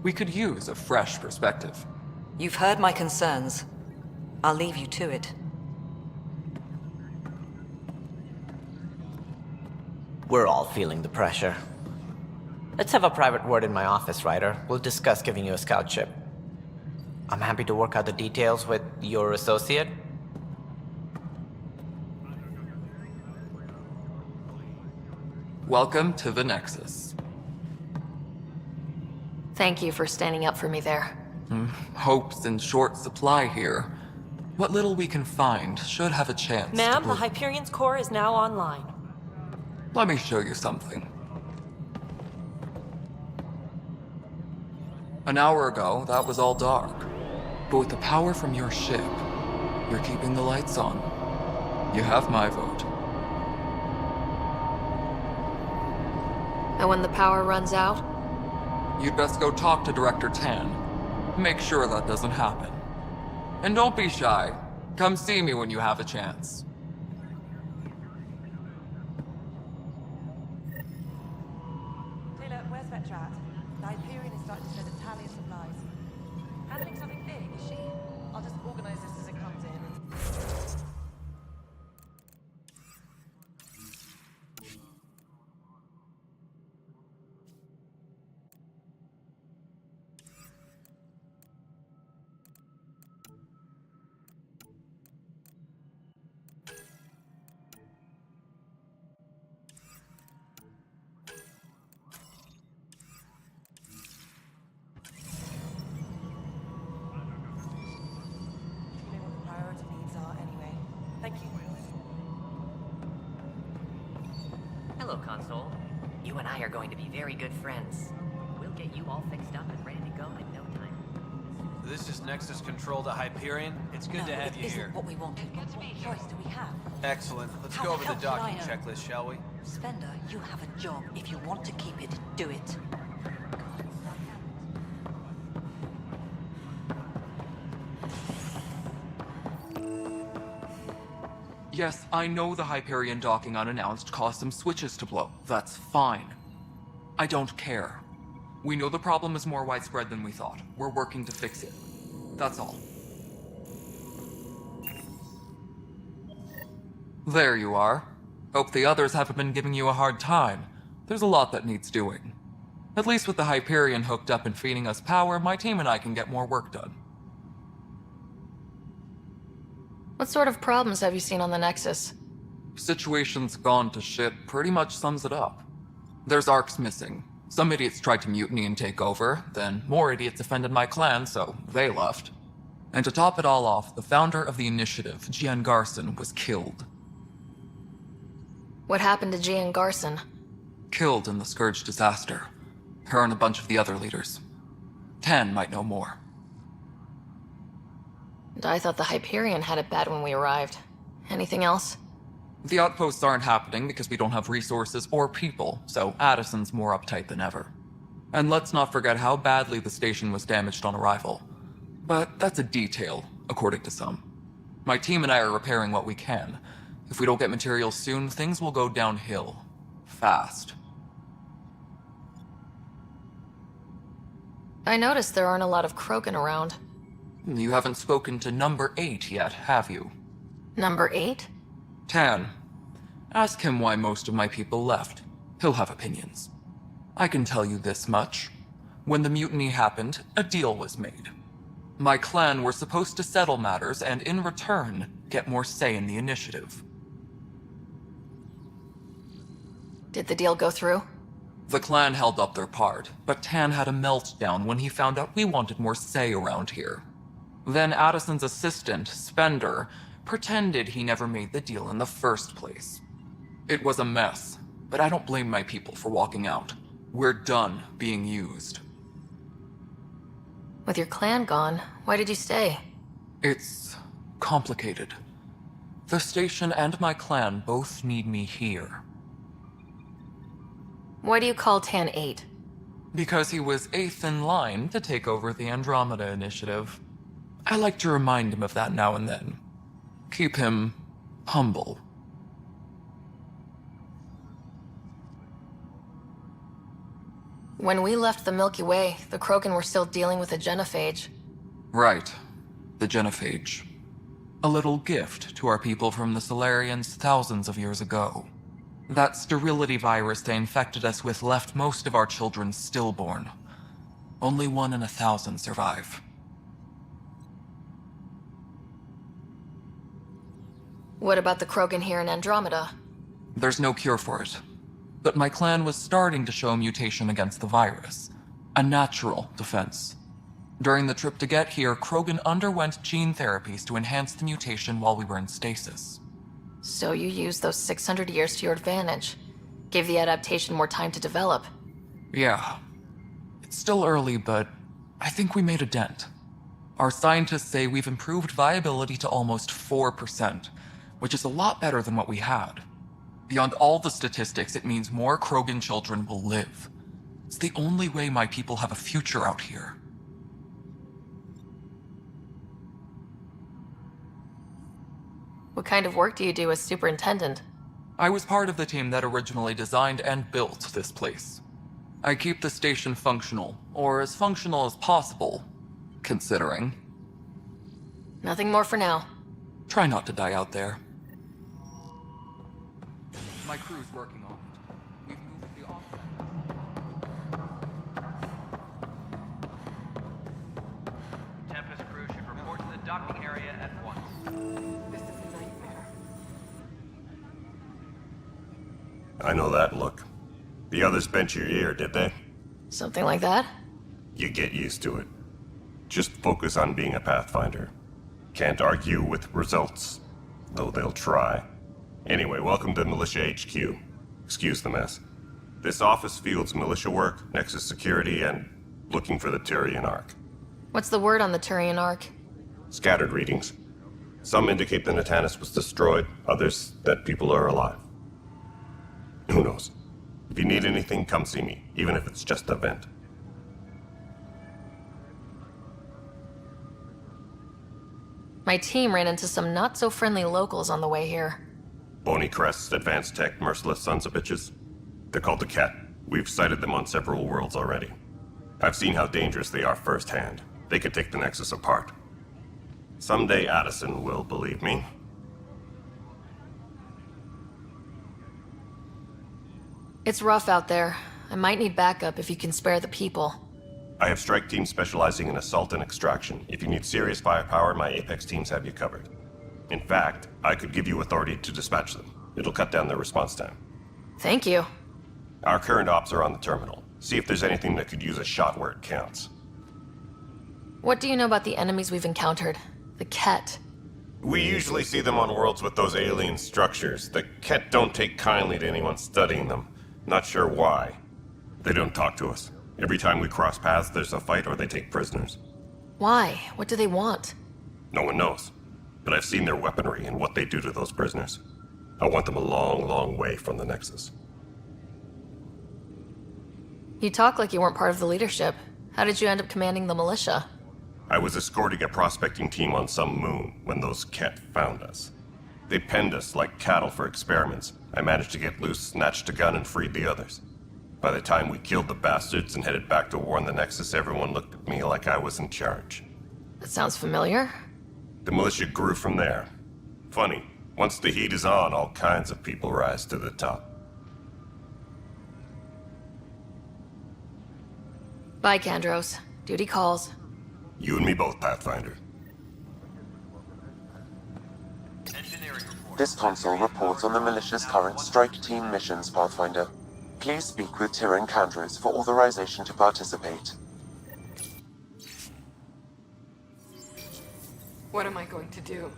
[SPEAKER 20] We could use a fresh perspective.
[SPEAKER 3] You've heard my concerns. I'll leave you to it.
[SPEAKER 19] We're all feeling the pressure. Let's have a private word in my office, Ryder. We'll discuss giving you a scout ship. I'm happy to work out the details with your associate.
[SPEAKER 20] Welcome to the Nexus.
[SPEAKER 4] Thank you for standing up for me there.
[SPEAKER 20] Hope's in short supply here. What little we can find should have a chance
[SPEAKER 18] Ma'am,
[SPEAKER 20] to
[SPEAKER 18] the Hyperion's core is now online.
[SPEAKER 20] Let me show you something. An hour ago, that was all dark. But with the power from your ship, you're keeping the lights on. You have my vote.
[SPEAKER 4] And when the power runs out?
[SPEAKER 20] You'd best go talk to Director Tan. Make sure that doesn't happen. And don't be shy. Come see me when you have a chance.
[SPEAKER 21] Taylor, where's Vetrat? The Hyperion is starting to send a tally of supplies. Handling something big, is she? I'll just organize this as it comes in.
[SPEAKER 22] Hello, Console. You and I are going to be very good friends. We'll get you all fixed up and ready to go in no time.
[SPEAKER 11] This is Nexus Control to Hyperion. It's good to have you here.
[SPEAKER 3] What we wanted. What choice do we have?
[SPEAKER 11] Excellent. Let's
[SPEAKER 3] How
[SPEAKER 11] go
[SPEAKER 3] the
[SPEAKER 11] over
[SPEAKER 3] hell
[SPEAKER 11] the
[SPEAKER 3] should I
[SPEAKER 11] docking
[SPEAKER 3] know?
[SPEAKER 11] checklist, shall we?
[SPEAKER 3] Spender, you have a job. If you want to keep it, do it.
[SPEAKER 20] Yes, I know the Hyperion docking unannounced caused some switches to blow. That's fine. I don't care. We know the problem is more widespread than we thought. We're working to fix it. That's all. There you are. Hope the others haven't been giving you a hard time. There's a lot that needs doing. At least with the Hyperion hooked up and feeding us power, my team and I can get more work done.
[SPEAKER 4] What sort of problems have you seen on the Nexus?
[SPEAKER 20] Situation's gone to shit pretty much sums it up. There's arcs missing. Some idiots tried to mutiny and take over, then more idiots offended my clan, so they left. And to top it all off, the founder of the initiative, Gian Garson, was killed.
[SPEAKER 4] What happened to Gian Garson?
[SPEAKER 20] Killed in the Scourge disaster. Her and a bunch of the other leaders. Tan might know more.
[SPEAKER 4] And I thought the Hyperion had it bad when we arrived. Anything else?
[SPEAKER 20] The outposts aren't happening because we don't have resources or people, so Addison's more uptight than ever. And let's not forget how badly the station was damaged on arrival. But that's a detail, according to some. My team and I are repairing what we can. If we don't get materials soon, things will go downhill. Fast.
[SPEAKER 4] I noticed there aren't a lot of Krogan around.
[SPEAKER 20] You haven't spoken to number 8 yet, have you?
[SPEAKER 4] Number 8?
[SPEAKER 20] Tan. Ask him why most of my people left. He'll have opinions. I can tell you this much. When the mutiny happened, a deal was made. My clan were supposed to settle matters and, in return, get more say in the initiative.
[SPEAKER 4] Did the deal go through?
[SPEAKER 20] The clan held up their part, but Tan had a meltdown when he found out we wanted more say around here. Then Addison's assistant, Spender, pretended he never made the deal in the first place. It was a mess, but I don't blame my people for walking out. We're done being used.
[SPEAKER 4] With your clan gone, why did you stay?
[SPEAKER 20] It's complicated. The station and my clan both need me here.
[SPEAKER 4] Why do you call Tan 8?
[SPEAKER 20] Because he was 8th in line to take over the Andromeda initiative. I like to remind him of that now and then. Keep him humble.
[SPEAKER 4] When we left the Milky Way, the Krogan were still dealing with a genophage.
[SPEAKER 20] Right. The genophage. A little gift to our people from the Solarians thousands of years ago. That sterility virus they infected us with left most of our children stillborn. Only 1 in 1,000 survive.
[SPEAKER 4] What about the Krogan here in Andromeda?
[SPEAKER 20] There's no cure for it. But my clan was starting to show mutation against the virus. A natural defense. During the trip to get here, Krogan underwent gene therapies to enhance the mutation while we were in stasis.
[SPEAKER 4] So you used those 600 years to your advantage. Gave the adaptation more time to develop.
[SPEAKER 20] Yeah. It's still early, but I think we made a dent. Our scientists say we've improved viability to almost 4%, which is a lot better than what we had. Beyond all the statistics, it means more Krogan children will live. It's the only way my people have a future out here.
[SPEAKER 4] What kind of work do you do as superintendent?
[SPEAKER 20] I was part of the team that originally designed and built this place. I keep the station functional, or as functional as possible, considering.
[SPEAKER 4] Nothing more for now.
[SPEAKER 20] Try not to die out there. My crew's working on it. We've moved the offset.
[SPEAKER 7] Tempest crew should report to the docking area at once.
[SPEAKER 15] This is a nightmare.
[SPEAKER 8] I know that look. The others bent your ear, did they?
[SPEAKER 4] Something like that?
[SPEAKER 8] You get used to it. Just focus on being a Pathfinder. Can't argue with results, though they'll try. Anyway, welcome to Militia HQ. Excuse the mess. This office fields militia work, Nexus security, and looking for the Turian Ark.
[SPEAKER 4] What's the word on the Turian Ark?
[SPEAKER 8] Scattered readings. Some indicate the Natanus was destroyed, others that people are alive. Who knows? If you need anything, come see me, even if it's just a vent.
[SPEAKER 4] My team ran into some not-so-friendly locals on the way here.
[SPEAKER 8] Bony crests, advanced tech, merciless sons of bitches. They're called the Ket. We've sighted them on several worlds already. I've seen how dangerous they are firsthand. They could take the Nexus apart. Someday Addison will believe me.
[SPEAKER 4] It's rough out there. I might need backup if you can spare the people.
[SPEAKER 8] I have strike teams specializing in assault and extraction. If you need serious firepower, my Apex teams have you covered. In fact, I could give you authority to dispatch them. It'll cut down their response time.
[SPEAKER 4] Thank you.
[SPEAKER 8] Our current ops are on the terminal. See if there's anything that could use a shot where it counts.
[SPEAKER 4] What do you know about the enemies we've encountered? The Ket.
[SPEAKER 8] We usually see them on worlds with those alien structures. The Ket don't take kindly to anyone studying them. Not sure why. They don't talk to us. Every time we cross paths, there's a fight or they take prisoners.
[SPEAKER 4] Why? What do they want?
[SPEAKER 8] No one knows. But I've seen their weaponry and what they do to those prisoners. I want them a long, long way from the Nexus.
[SPEAKER 4] You talk like you weren't part of the leadership. How did you end up commanding the militia?
[SPEAKER 8] I was escorting a prospecting team on some moon when those Ket found us. They penned us like cattle for experiments. I managed to get loose, snatched a gun, and freed the others. By the time we killed the bastards and headed back to war on the Nexus, everyone looked at me like I was in charge.
[SPEAKER 4] That sounds familiar.
[SPEAKER 8] The militia grew from there. Funny, once the heat is on, all kinds of people rise to the top.
[SPEAKER 4] Bye, Kandros. Duty calls.
[SPEAKER 8] You and me both, Pathfinder.
[SPEAKER 5] This console reports on the militia's current strike team missions, Pathfinder. Please speak with Tyrion Kandros for authorization to participate.
[SPEAKER 9] What am I going to do?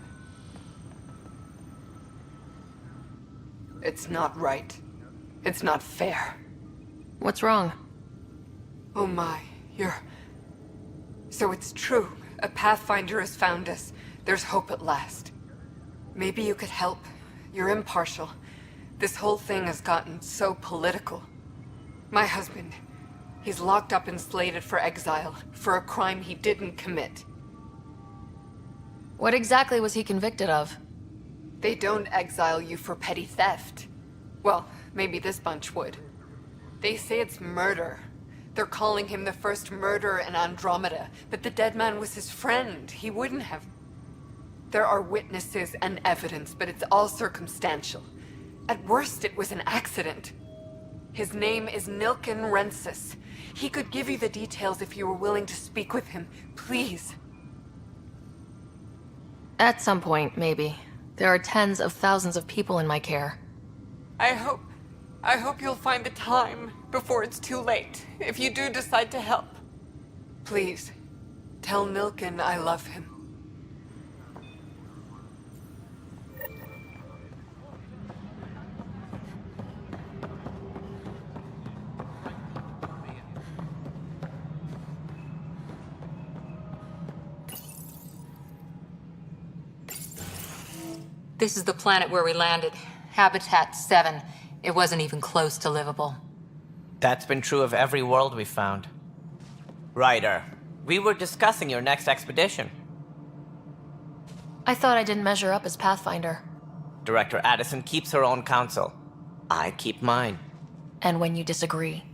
[SPEAKER 9] It's not right. It's not fair.
[SPEAKER 4] What's wrong?
[SPEAKER 9] Oh my, So it's true. A Pathfinder has found us. There's hope at last. Maybe you could help. You're impartial. This whole thing has gotten so political. My husband, he's locked up and slated for exile for a crime he didn't commit.
[SPEAKER 4] What exactly was he convicted of?
[SPEAKER 9] They don't exile you for petty theft. Well, maybe this bunch would. They say it's murder. They're calling him the first murderer in Andromeda, but the dead man was his friend. He wouldn't have. There are witnesses and evidence, but it's all circumstantial. At worst, it was an accident. His name is Nilken Rensis. He could give you the details if you were willing to speak with him. Please.
[SPEAKER 4] At some point, maybe. There are tens of thousands of people in my care.
[SPEAKER 9] I hope you'll find the time before it's too late, if you do decide to help. Please, tell Nilken I love him.
[SPEAKER 3] This is the planet where we landed. Habitat 7. It wasn't even close to livable.
[SPEAKER 19] That's been true of every world we've found. Ryder, we were discussing your next expedition.
[SPEAKER 4] I thought I didn't measure up as Pathfinder.
[SPEAKER 19] Director Addison keeps her own counsel. I keep mine.
[SPEAKER 4] And when you disagree?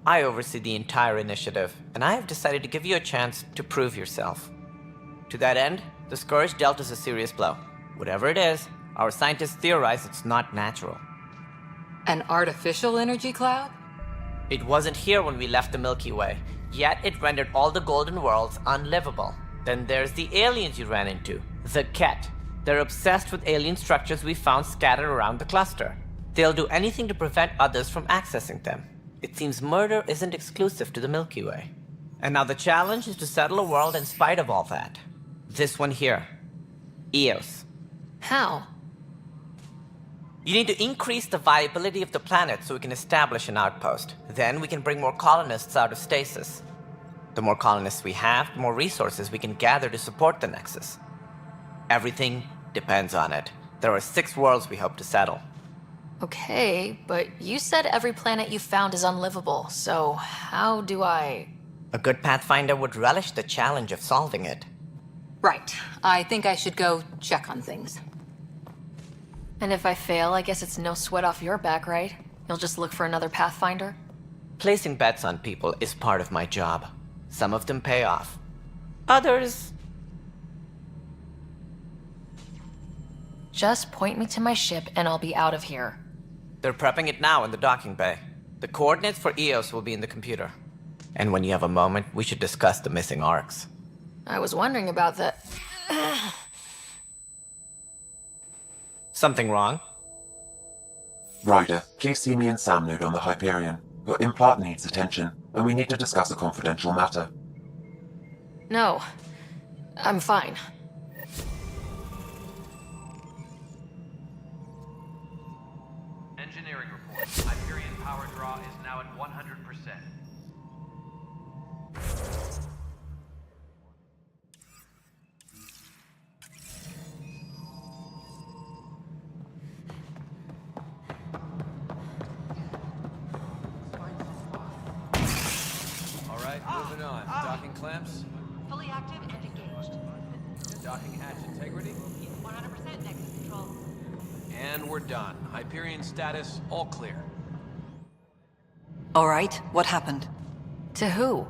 [SPEAKER 19] I oversee the entire initiative, and I have decided to give you a chance to prove yourself. To that end, the Scourge dealt us a serious blow. Whatever it is, our scientists theorize it's not natural.
[SPEAKER 3] An artificial energy cloud?
[SPEAKER 19] It wasn't here when we left the Milky Way, yet it rendered all the Golden Worlds unlivable. Then there's the aliens you ran into, the Ket. They're obsessed with alien structures we found scattered around the cluster. They'll do anything to prevent others from accessing them. It seems murder isn't exclusive to the Milky Way. And now the challenge is to settle a world in spite of all that. This one here. Eos.
[SPEAKER 4] How?
[SPEAKER 19] You need to increase the viability of the planet so we can establish an outpost. Then we can bring more colonists out of stasis. The more colonists we have, the more resources we can gather to support the Nexus. Everything depends on it. There are 6 worlds we hope to settle.
[SPEAKER 4] Okay, but you said every planet you found is unlivable, so how do I...
[SPEAKER 19] A good Pathfinder would relish the challenge of solving it.
[SPEAKER 3] Right. I think I should go check on things.
[SPEAKER 4] And if I fail, I guess it's no sweat off your back, right? You'll just look for another Pathfinder?
[SPEAKER 19] Placing bets on people is part of my job. Some of them pay off. Others...
[SPEAKER 4] Just point me to my ship and I'll be out of here.
[SPEAKER 19] They're prepping it now in the docking bay. The coordinates for Eos will be in the computer. And when you have a moment, we should discuss the missing arcs.
[SPEAKER 4] I was wondering about that.
[SPEAKER 19] Something wrong?
[SPEAKER 5] Ryder, please see me and Sam node on the Hyperion. Your implant needs attention, and we need to discuss a confidential matter.
[SPEAKER 4] No. I'm fine.
[SPEAKER 7] Engineering report. Hyperion power draw is now at 100%.
[SPEAKER 11] Moving on. Docking clamps?
[SPEAKER 6] Fully active and engaged.
[SPEAKER 11] Docking hatch integrity?
[SPEAKER 6] 100% Nexus control.
[SPEAKER 11] And we're done. Hyperion status, all clear.
[SPEAKER 14] All right, what happened?
[SPEAKER 4] To who?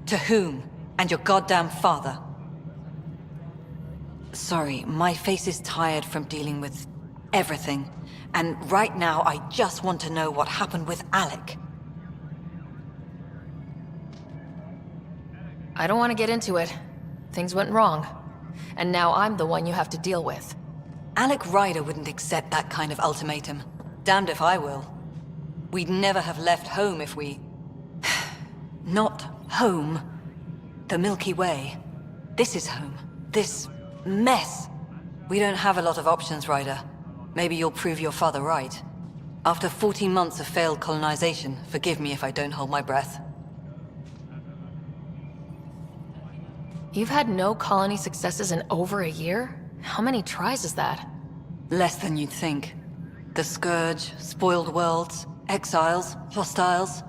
[SPEAKER 14] To whom? And your goddamn father.
[SPEAKER 3] Sorry, my face is tired from dealing with everything. And right now, I just want to know what happened with Alec.
[SPEAKER 4] I don't want to get into it. Things went wrong. And now I'm the one you have to deal with.
[SPEAKER 3] Alec Ryder wouldn't accept that kind of ultimatum. Damned if I will. We'd never have left home if we... Not home. The Milky Way. This is home. This mess. We don't have a lot of options, Ryder. Maybe you'll prove your father right. After 14 months of failed colonization, forgive me if I don't hold my breath.
[SPEAKER 4] You've had no colony successes in over a year? How many tries is that?
[SPEAKER 3] Less than you'd think. The Scourge, spoiled worlds, exiles, hostiles.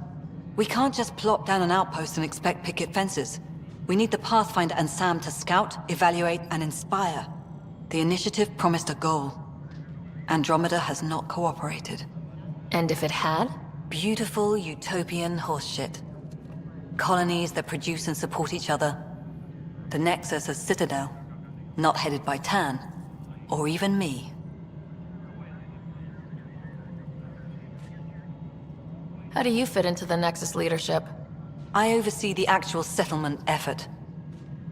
[SPEAKER 3] We can't just plop down an outpost and expect picket fences. We need the Pathfinder and Sam to scout, evaluate, and inspire. The initiative promised a goal. Andromeda has not cooperated.
[SPEAKER 4] And if it had?
[SPEAKER 3] Beautiful utopian horseshit. Colonies that produce and support each other. The Nexus a citadel, not headed by Tan, or even me.
[SPEAKER 4] How do you fit into the Nexus leadership?
[SPEAKER 3] I oversee the actual settlement effort.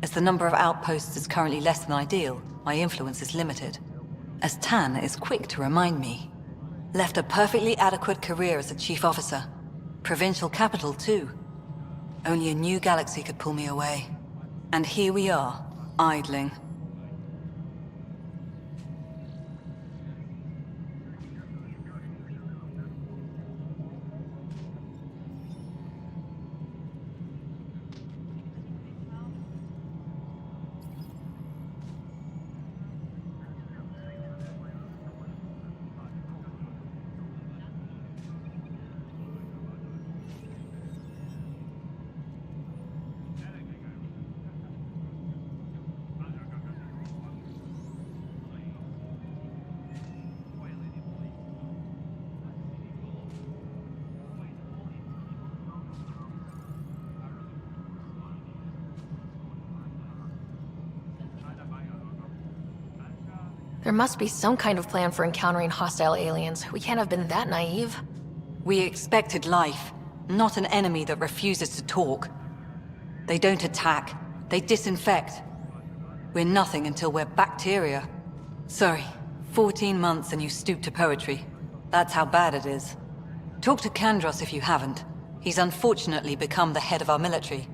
[SPEAKER 3] As the number of outposts is currently less than ideal, my influence is limited. As Tan is quick to remind me. Left a perfectly adequate career as a chief officer. Provincial capital, too. Only a new galaxy could pull me away. And here we are, idling.
[SPEAKER 4] There must be some kind of plan for encountering hostile aliens. We can't have been that naive.
[SPEAKER 3] We expected life, not an enemy that refuses to talk. They don't attack, they disinfect. We're nothing until we're bacteria. Sorry, 14 months and you stoop to poetry. That's how bad it is. Talk to Kandros if you haven't. He's unfortunately become the head of our military.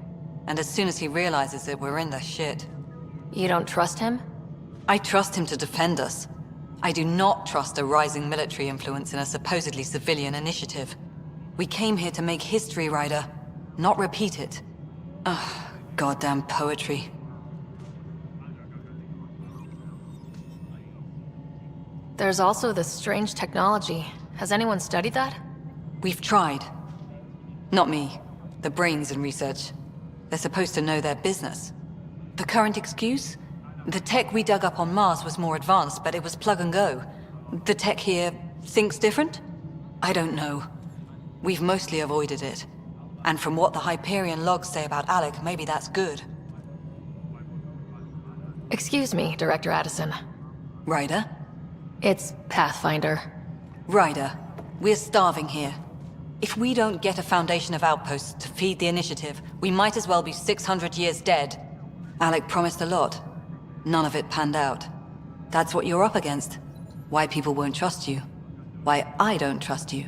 [SPEAKER 3] And as soon as he realizes it, we're in the shit.
[SPEAKER 4] You don't trust him?
[SPEAKER 3] I trust him to defend us. I do not trust a rising military influence in a supposedly civilian initiative. We came here to make history, Ryder, not repeat it. Ugh, goddamn poetry.
[SPEAKER 4] There's also this strange technology. Has anyone studied that?
[SPEAKER 3] We've tried. Not me. The brains in research. They're supposed to know their business. The current excuse? The tech we dug up on Mars was more advanced, but it was plug and go. The tech here thinks different? I don't know. We've mostly avoided it. And from what the Hyperion logs say about Alec, maybe that's good.
[SPEAKER 4] Excuse me, Director Addison.
[SPEAKER 3] Ryder?
[SPEAKER 4] It's Pathfinder.
[SPEAKER 3] Ryder, we're starving here. If we don't get a foundation of outposts to feed the initiative, we might as well be 600 years dead. Alec promised a lot. None of it panned out. That's what you're up against. Why people won't trust you. Why I don't trust you.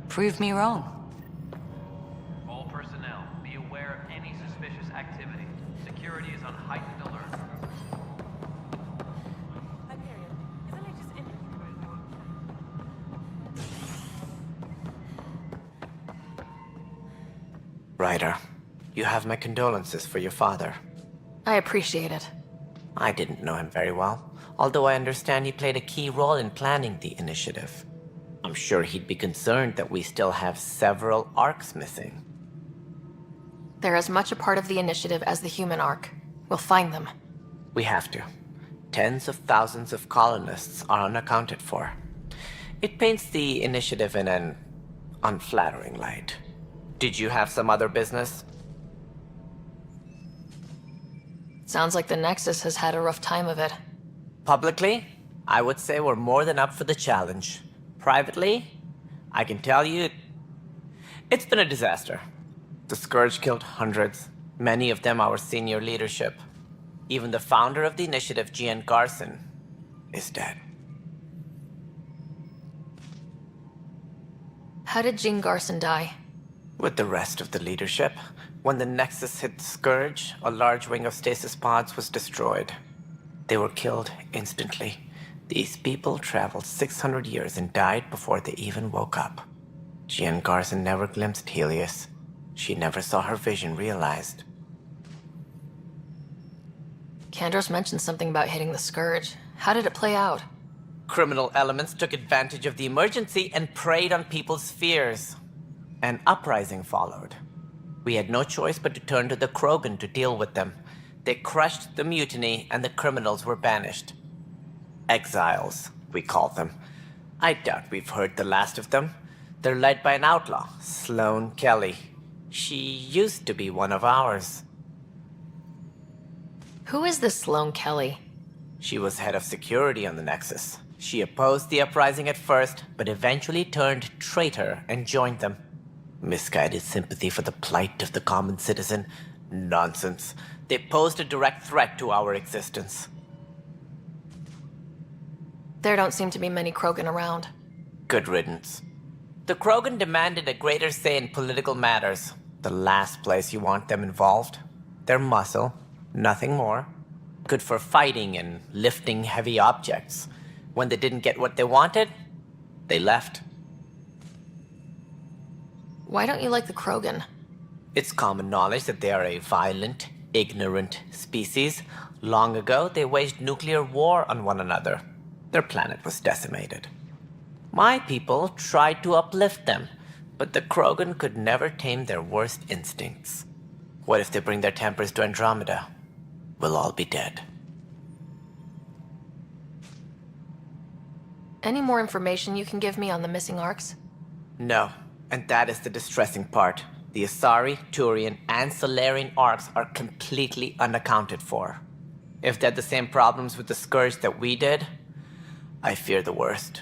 [SPEAKER 3] Prove me wrong.
[SPEAKER 7] All personnel, be aware of any suspicious activity. Security is on heightened alert.
[SPEAKER 19] Ryder, you have my condolences for your father.
[SPEAKER 4] I appreciate it.
[SPEAKER 19] I didn't know him very well, although I understand he played a key role in planning the initiative. I'm sure he'd be concerned that we still have several arcs missing.
[SPEAKER 4] They're as much a part of the initiative as the human arc. We'll find them.
[SPEAKER 19] We have to. Tens of thousands of colonists are unaccounted for. It paints the initiative in an unflattering light. Did you have some other business?
[SPEAKER 4] Sounds like the Nexus has had a rough time of it.
[SPEAKER 19] Publicly, I would say we're more than up for the challenge. Privately, I can tell you, it's been a disaster. The Scourge killed hundreds, many of them our senior leadership. Even the founder of the initiative, Gian Garson, is dead.
[SPEAKER 4] How did Jean Garson die?
[SPEAKER 19] With the rest of the leadership, when the Nexus hit the Scourge, a large wing of stasis pods was destroyed. They were killed instantly. These people traveled 600 years and died before they even woke up. Jean Garson never glimpsed Helios. She never saw her vision realized.
[SPEAKER 4] Kandros mentioned something about hitting the Scourge. How did it play out?
[SPEAKER 19] Criminal elements took advantage of the emergency and preyed on people's fears. An uprising followed. We had no choice but to turn to the Krogan to deal with them. They crushed the mutiny and the criminals were banished. Exiles, we call them. I doubt we've heard the last of them. They're led by an outlaw, Sloane Kelly. She used to be one of ours.
[SPEAKER 4] Who is this Sloane Kelly?
[SPEAKER 19] She was head of security on the Nexus. She opposed the uprising at first, but eventually turned traitor and joined them. Misguided sympathy for the plight of the common citizen? Nonsense. They posed a direct threat to our existence.
[SPEAKER 4] There don't seem to be many Krogan around.
[SPEAKER 19] Good riddance. The Krogan demanded a greater say in political matters. The last place you want them involved. They're muscle, nothing more. Good for fighting and lifting heavy objects. When they didn't get what they wanted, they left.
[SPEAKER 4] Why don't you like the Krogan?
[SPEAKER 19] It's common knowledge that they are a violent, ignorant species. Long ago, they waged nuclear war on one another. Their planet was decimated. My people tried to uplift them, but the Krogan could never tame their worst instincts. What if they bring their tempers to Andromeda? We'll all be dead.
[SPEAKER 4] Any more information you can give me on the missing arcs?
[SPEAKER 19] No, and that is the distressing part. The Asari, Turian, and Solarian arcs are completely unaccounted for. If they had the same problems with the Scourge that we did, I fear the worst.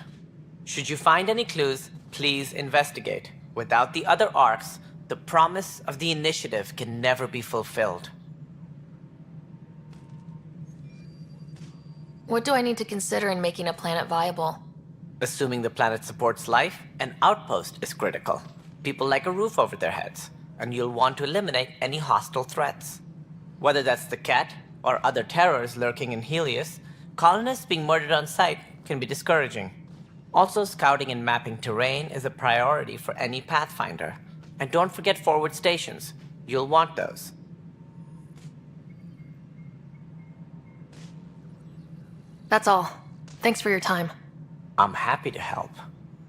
[SPEAKER 19] Should you find any clues, please investigate. Without the other arcs, the promise of the initiative can never be fulfilled.
[SPEAKER 4] What do I need to consider in making a planet viable?
[SPEAKER 19] Assuming the planet supports life, an outpost is critical. People like a roof over their heads, and you'll want to eliminate any hostile threats. Whether that's the Cat or other terrors lurking in Helios, colonists being murdered on sight can be discouraging. Also, scouting and mapping terrain is a priority for any Pathfinder. And don't forget forward stations. You'll want those.
[SPEAKER 4] That's all. Thanks for your time.
[SPEAKER 19] I'm happy to help.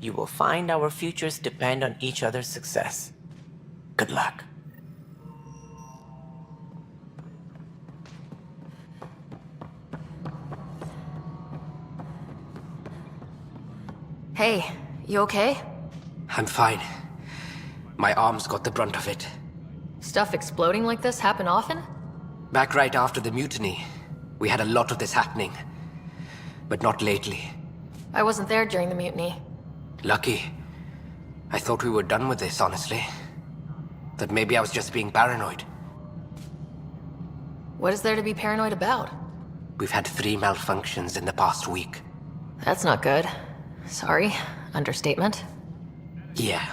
[SPEAKER 19] You will find our futures depend on each other's success. Good luck.
[SPEAKER 4] Hey, you okay?
[SPEAKER 13] I'm fine. My arms got the brunt of it.
[SPEAKER 4] Stuff exploding like this happen often?
[SPEAKER 13] Back right after the mutiny, we had a lot of this happening. But not lately.
[SPEAKER 4] I wasn't there during the mutiny.
[SPEAKER 13] Lucky. I thought we were done with this, honestly. That maybe I was just being paranoid.
[SPEAKER 4] What is there to be paranoid about?
[SPEAKER 13] We've had 3 malfunctions in the past week.
[SPEAKER 4] That's not good. Sorry. Understatement.
[SPEAKER 13] Yeah.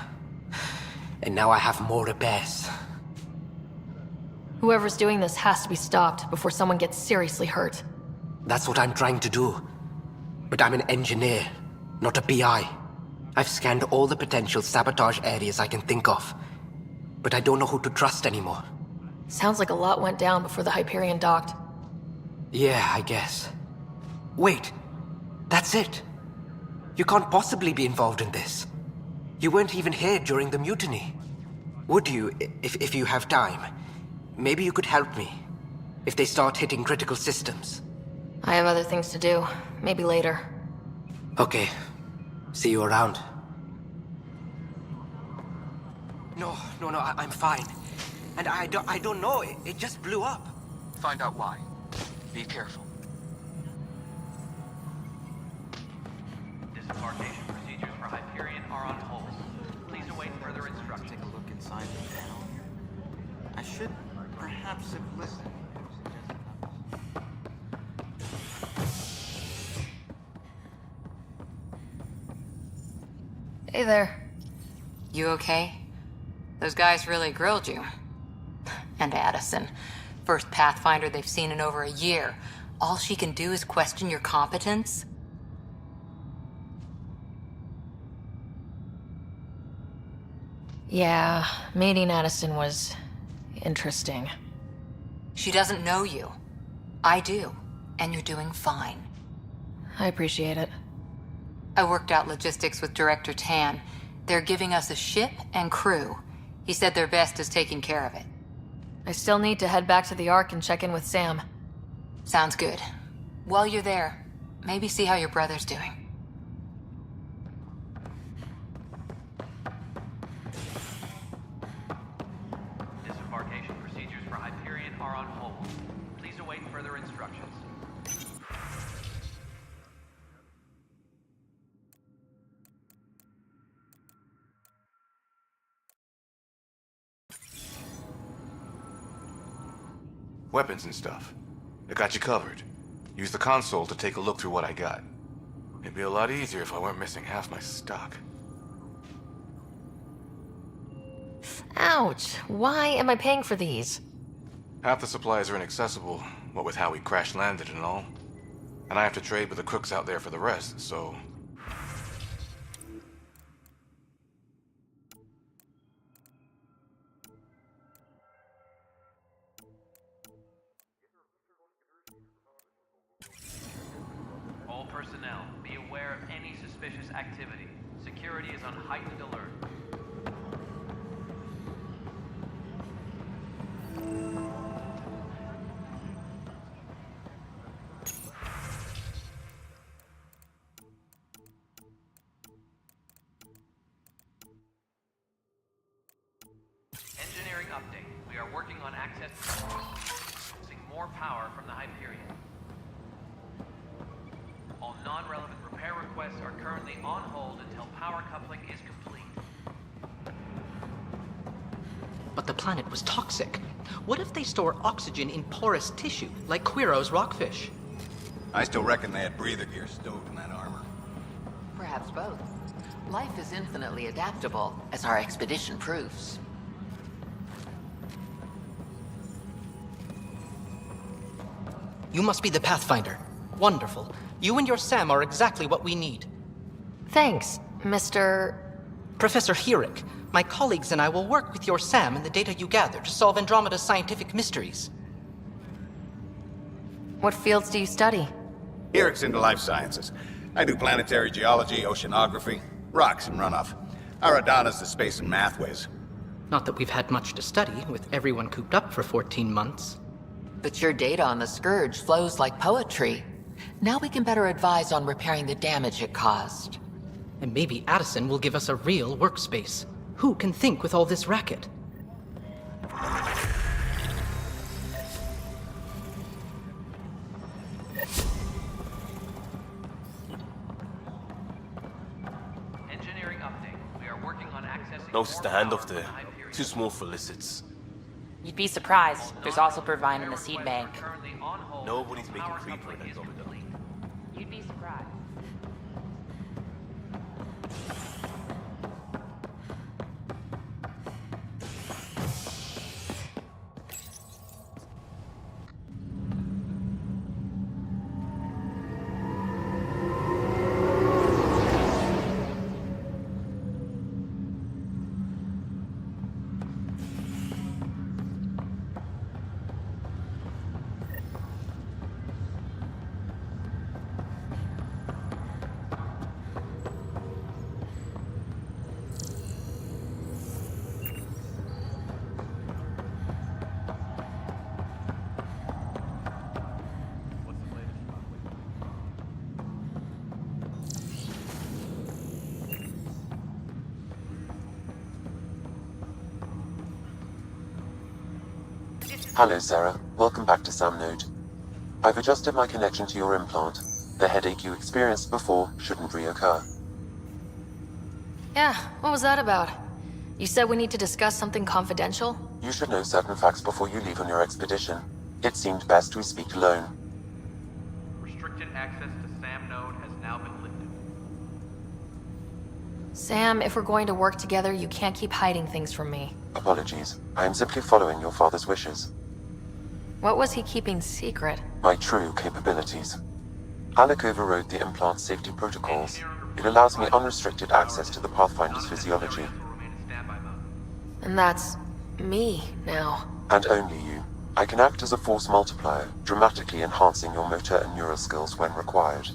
[SPEAKER 13] And now I have more repairs.
[SPEAKER 4] Whoever's doing this has to be stopped before someone gets seriously hurt.
[SPEAKER 13] That's what I'm trying to do. But I'm an engineer, not a PI. I've scanned all the potential sabotage areas I can think of. But I don't know who to trust anymore.
[SPEAKER 4] Sounds like a lot went down before the Hyperion docked.
[SPEAKER 13] Yeah, I guess. Wait. That's it. You can't possibly be involved in this. You weren't even here during the mutiny. Would you, if you have time? Maybe you could help me. If they start hitting critical systems.
[SPEAKER 4] I have other things to do. Maybe later.
[SPEAKER 13] Okay. See you around. No, I'm fine. And I don't know. It just blew up.
[SPEAKER 11] Find out why.
[SPEAKER 13] Be careful.
[SPEAKER 7] Disembarkation procedures for Hyperion are on hold. Please await further instructions.
[SPEAKER 10] Take a look inside the town. I should perhaps have listened.
[SPEAKER 3] Hey there. You okay? Those guys really grilled you. And Addison. First Pathfinder they've seen in over a year. All she can do is question your competence?
[SPEAKER 4] Yeah, meeting Addison was interesting.
[SPEAKER 3] She doesn't know you. I do. And you're doing fine.
[SPEAKER 4] I appreciate it.
[SPEAKER 3] I worked out logistics with Director Tan. They're giving us a ship and crew. He said their best is taking care of it.
[SPEAKER 4] I still need to head back to the Ark and check in with Sam.
[SPEAKER 3] Sounds good. While you're there, maybe see how your brother's doing.
[SPEAKER 7] Disembarkation procedures for Hyperion are on hold. Please await further instructions.
[SPEAKER 12] Weapons and stuff. I got you covered. Use the console to take a look through what I got. It'd be a lot easier if I weren't missing half my stock.
[SPEAKER 4] Ouch! Why am I paying for these?
[SPEAKER 12] Half the supplies are inaccessible, what with how we crash-landed and all. And I have to trade with the crooks out there for the rest, so...
[SPEAKER 7] All personnel, be aware of any suspicious activity. Security is on heightened alert. Engineering update. We are working on accessing more power from the Hyperion. All non-relevant repair requests are currently on hold until power coupling is complete.
[SPEAKER 13] But the planet was toxic. What if they store oxygen in porous tissue, like Quiro's rockfish?
[SPEAKER 11] I still reckon they had breather gear stowed in that armor.
[SPEAKER 14] Perhaps both. Life is infinitely adaptable, as our expedition proves.
[SPEAKER 13] You must be the Pathfinder. Wonderful. You and your Sam are exactly what we need.
[SPEAKER 4] Thanks, Mr.
[SPEAKER 13] Professor Herrick, my colleagues and I will work with your Sam and the data you gather to solve Andromeda's scientific mysteries.
[SPEAKER 4] What fields do you study?
[SPEAKER 11] Eric's into life sciences. I do planetary geology, oceanography, rocks and runoff. Aradana's the space and math whiz.
[SPEAKER 13] Not that we've had much to study, with everyone cooped up for 14 months.
[SPEAKER 14] But your data on the Scourge flows like poetry. Now we can better advise on repairing the damage it caused.
[SPEAKER 13] And maybe Addison will give us a real workspace. Who can think with all this racket?
[SPEAKER 7] Engineering update. We are working on accessing
[SPEAKER 12] Notice the
[SPEAKER 7] more
[SPEAKER 12] handoff
[SPEAKER 7] power from
[SPEAKER 12] there.
[SPEAKER 7] the Hyperion.
[SPEAKER 12] Too small for lizards.
[SPEAKER 23] You'd be surprised. There's also provine in the seed bank.
[SPEAKER 12] Nobody's making creeper in Andromeda.
[SPEAKER 23] You'd be surprised.
[SPEAKER 5] Hello, Sarah. Welcome back to Sam Node. I've adjusted my connection to your implant. The headache you experienced before shouldn't reoccur.
[SPEAKER 4] Yeah, what was that about? You said we need to discuss something confidential?
[SPEAKER 5] You should know certain facts before you leave on your expedition. It seemed best we speak alone.
[SPEAKER 7] Restricted access to SAM node has now been lifted.
[SPEAKER 4] Sam, if we're going to work together, you can't keep hiding things from me.
[SPEAKER 5] Apologies. I am simply following your father's wishes.
[SPEAKER 4] What was he keeping secret?
[SPEAKER 5] My true capabilities. Alec overrode the implant safety protocols. It allows me unrestricted access to the Pathfinder's physiology.
[SPEAKER 4] And that's me now.
[SPEAKER 5] And only you. I can act as a force multiplier, dramatically enhancing your motor and neural skills when required.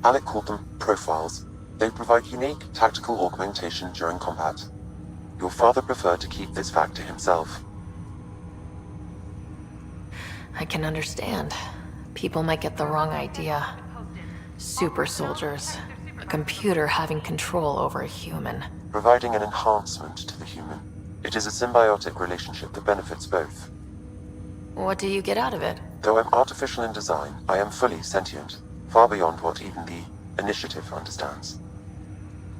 [SPEAKER 5] Alec called them profiles. They provide unique tactical augmentation during combat. Your father preferred to keep this fact to himself.
[SPEAKER 4] I can understand. People might get the wrong idea. Super soldiers. A computer having control over a human.
[SPEAKER 5] Providing an enhancement to the human. It is a symbiotic relationship that benefits both.
[SPEAKER 4] What do you get out of it?
[SPEAKER 5] Though I'm artificial in design, I am fully sentient, far beyond what even the Initiative understands.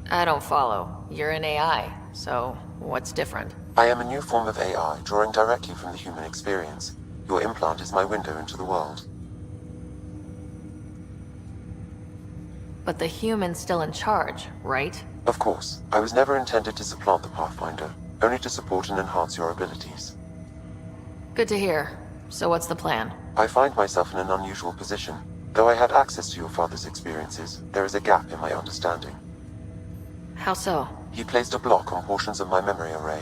[SPEAKER 4] I don't follow. You're an AI, so what's different?
[SPEAKER 5] I am a new form of AI, drawing directly from the human experience. Your implant is my window into the world.
[SPEAKER 4] But the human's still in charge, right?
[SPEAKER 5] Of course. I was never intended to supplant the Pathfinder, only to support and enhance your abilities.
[SPEAKER 4] Good to hear. So what's the plan?
[SPEAKER 5] I find myself in an unusual position. Though I had access to your father's experiences, there is a gap in my understanding.
[SPEAKER 4] How so?
[SPEAKER 5] He placed a block on portions of my memory array.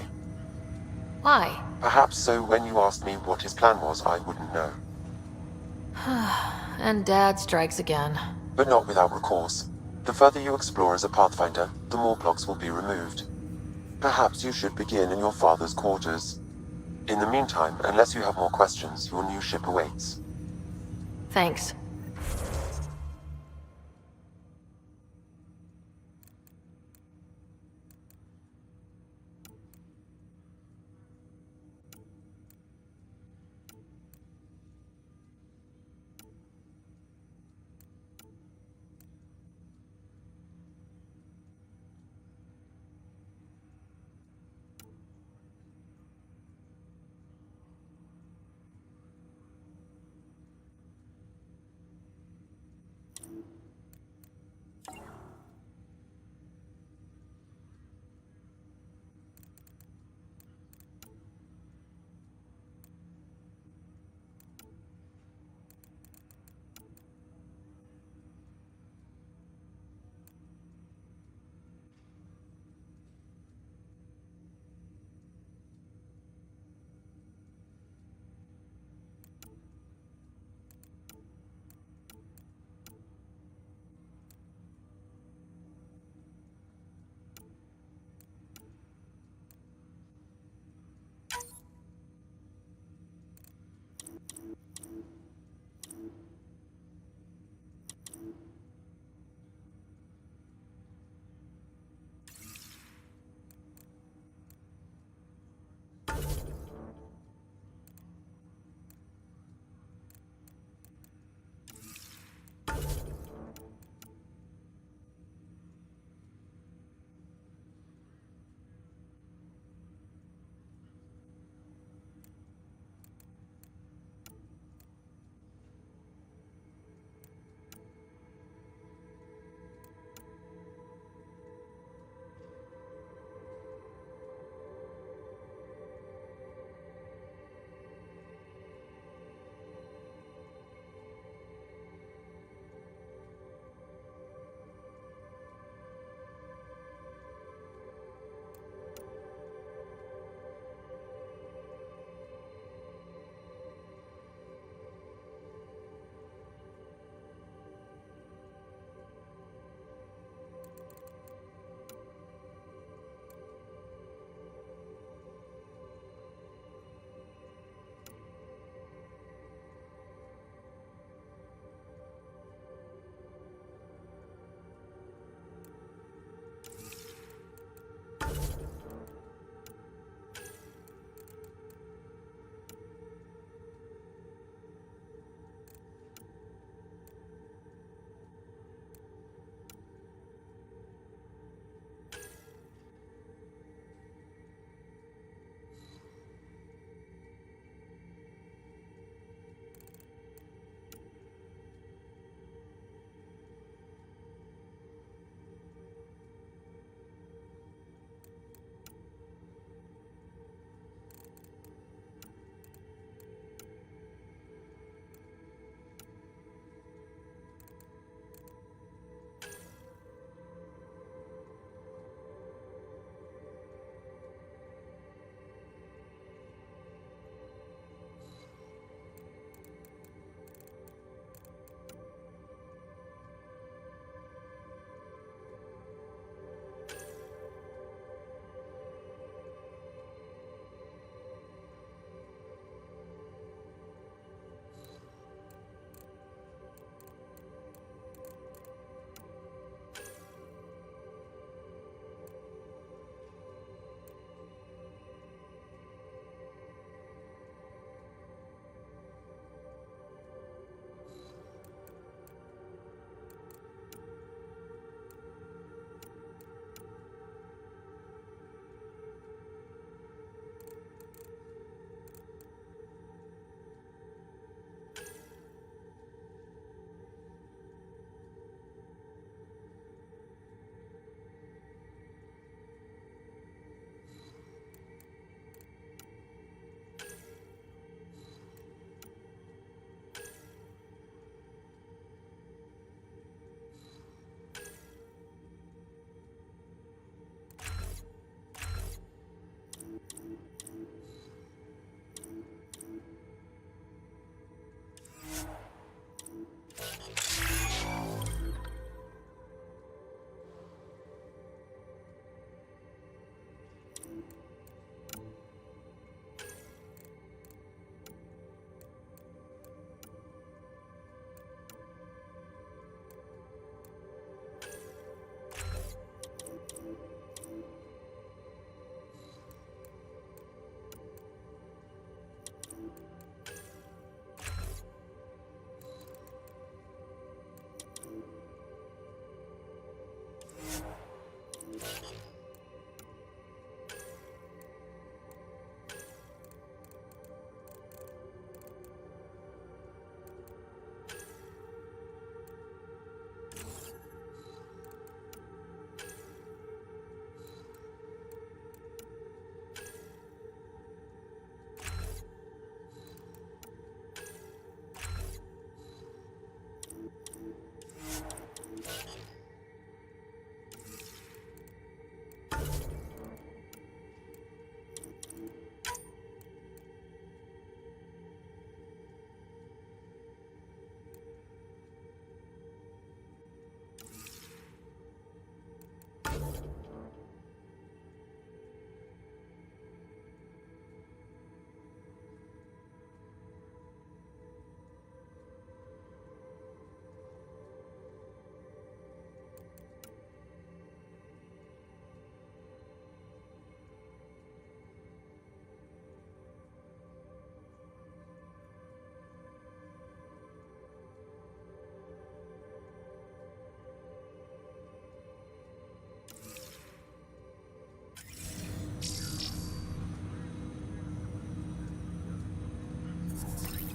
[SPEAKER 4] Why?
[SPEAKER 5] Perhaps so when you asked me what his plan was, I wouldn't know.
[SPEAKER 4] And Dad strikes again.
[SPEAKER 5] But not without recourse. The further you explore as a Pathfinder, the more blocks will be removed. Perhaps you should begin in your father's quarters. In the meantime, unless you have more questions, your new ship awaits.
[SPEAKER 4] Thanks.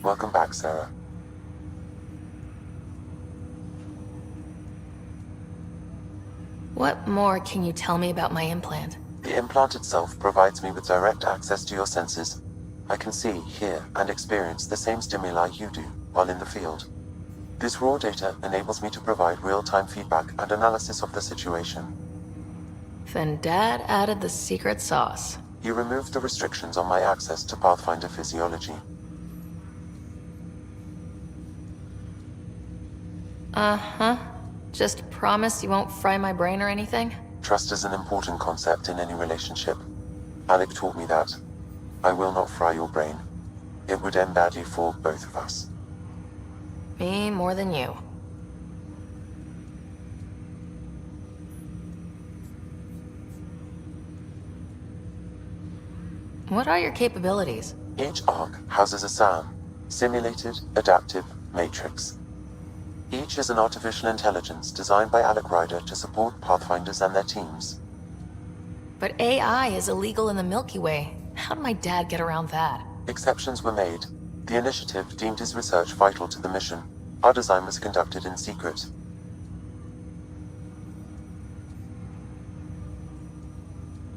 [SPEAKER 5] Welcome back, Sarah.
[SPEAKER 4] What more can you tell me about my implant?
[SPEAKER 5] The implant itself provides me with direct access to your senses. I can see, hear, and experience the same stimuli you do while in the field. This raw data enables me to provide real-time feedback and analysis of the situation.
[SPEAKER 4] Then Dad added the secret sauce.
[SPEAKER 5] He removed the restrictions on my access to Pathfinder physiology.
[SPEAKER 4] Uh-huh. Just promise you won't fry my brain or anything?
[SPEAKER 5] Trust is an important concept in any relationship. Alec taught me that. I will not fry your brain. It would end badly for both of us.
[SPEAKER 4] Me more than you. What are your capabilities?
[SPEAKER 5] Each arc houses a SAM, Simulated Adaptive Matrix. Each is an artificial intelligence designed by Alec Ryder to support Pathfinders and their teams.
[SPEAKER 4] But AI is illegal in the Milky Way. How did my dad get around that?
[SPEAKER 5] Exceptions were made. The initiative deemed his research vital to the mission. Our design was conducted in secret.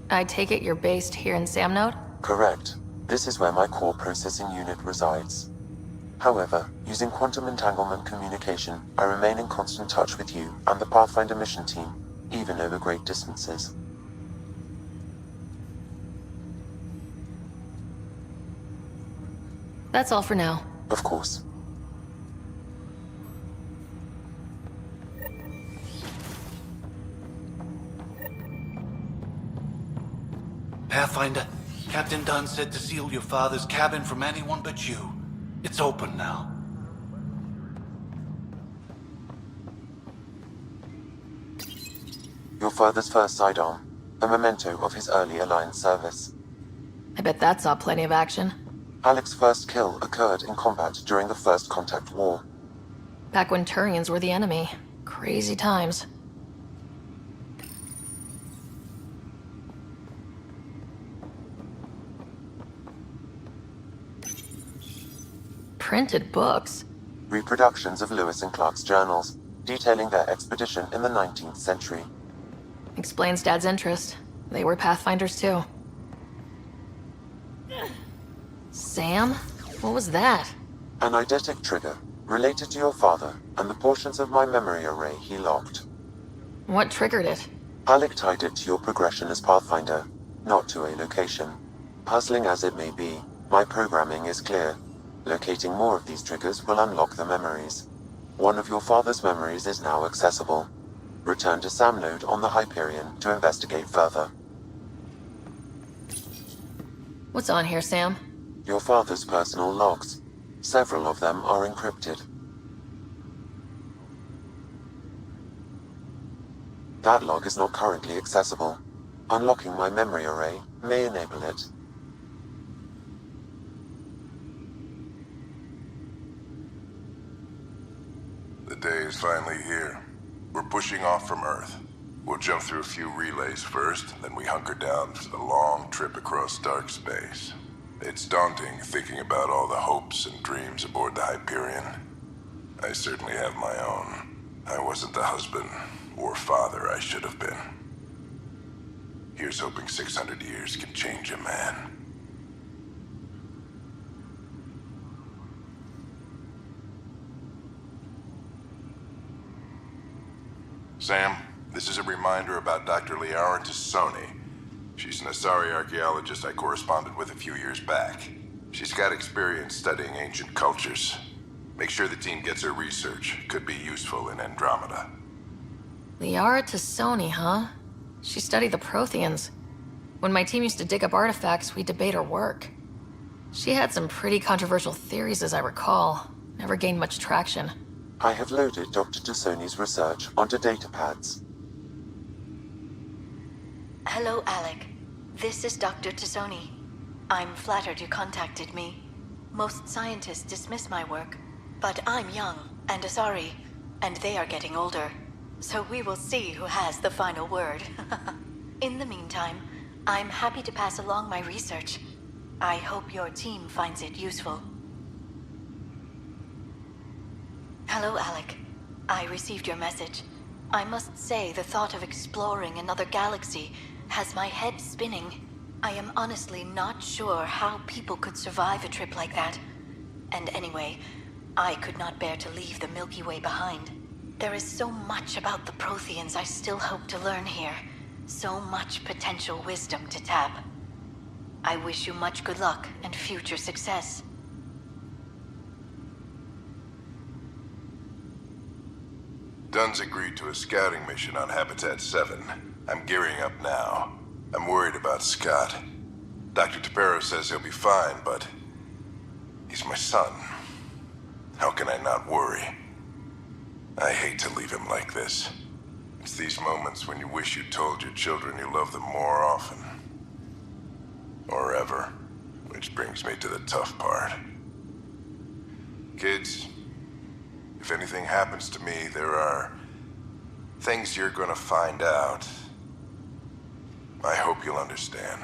[SPEAKER 4] I take it you're based here in Samnode?
[SPEAKER 5] Correct. This is where my core processing unit resides. However, using quantum entanglement communication, I remain in constant touch with you and the Pathfinder mission team, even over great distances.
[SPEAKER 4] That's all for now.
[SPEAKER 5] Of course.
[SPEAKER 1] Pathfinder, Captain Dunn said to seal your father's cabin from anyone but you. It's open now.
[SPEAKER 5] Your father's first sidearm, a memento of his early Alliance service.
[SPEAKER 4] I bet that saw plenty of action.
[SPEAKER 5] Alec's first kill occurred in combat during the First Contact War.
[SPEAKER 4] Back when Turians were the enemy. Crazy times. Printed books?
[SPEAKER 5] Reproductions of Lewis and Clark's journals, detailing their expedition in the 19th century.
[SPEAKER 4] Explains Dad's interest. They were Pathfinders too. Sam? What was that?
[SPEAKER 5] An eidetic trigger, related to your father, and the portions of my memory array he locked.
[SPEAKER 4] What triggered it?
[SPEAKER 5] Alec tied it to your progression as Pathfinder, not to a location. Puzzling as it may be, my programming is clear. Locating more of these triggers will unlock the memories. One of your father's memories is now accessible. Return to Samnode on the Hyperion to investigate further.
[SPEAKER 4] What's on here, Sam?
[SPEAKER 5] Your father's personal logs. Several of them are encrypted. That log is not currently accessible. Unlocking my memory array may enable it.
[SPEAKER 16] The day is finally here. We're pushing off from Earth. We'll jump through a few relays first, then we hunker down for the long trip across dark space. It's daunting thinking about all the hopes and dreams aboard the Hyperion. I certainly have my own. I wasn't the husband or father I should have been. Here's hoping 600 years can change a man. Sam, this is a reminder about Dr. Liara Tassoni. She's an Asari archaeologist I corresponded with a few years back. She's got experience studying ancient cultures. Make sure the team gets her research. Could be useful in Andromeda.
[SPEAKER 4] Liara Tassoni, huh? She studied the Protheans. When my team used to dig up artifacts, we'd debate her work. She had some pretty controversial theories, as I recall. Never gained much traction.
[SPEAKER 5] I have loaded Dr. Tassoni's research onto datapads.
[SPEAKER 6] Hello, Alec. This is Dr. Tassoni. I'm flattered you contacted me. Most scientists dismiss my work, but I'm young and Asari, and they are getting older. So we will see who has the final word. In the meantime, I'm happy to pass along my research. I hope your team finds it useful. Hello, Alec. I received your message. I must say, the thought of exploring another galaxy has my head spinning. I am honestly not sure how people could survive a trip like that. And anyway, I could not bear to leave the Milky Way behind. There is so much about the Protheans I still hope to learn here. So much potential wisdom to tap. I wish you much good luck and future success.
[SPEAKER 16] Dunn's agreed to a scouting mission on Habitat 7. I'm gearing up now. I'm worried about Scott. Dr. Tapero says he'll be fine, but he's my son. How can I not worry? I hate to leave him like this. It's these moments when you wish you told your children you love them more often. Or ever. Which brings me to the tough part. Kids, if anything happens to me, there are things you're gonna find out. I hope you'll understand.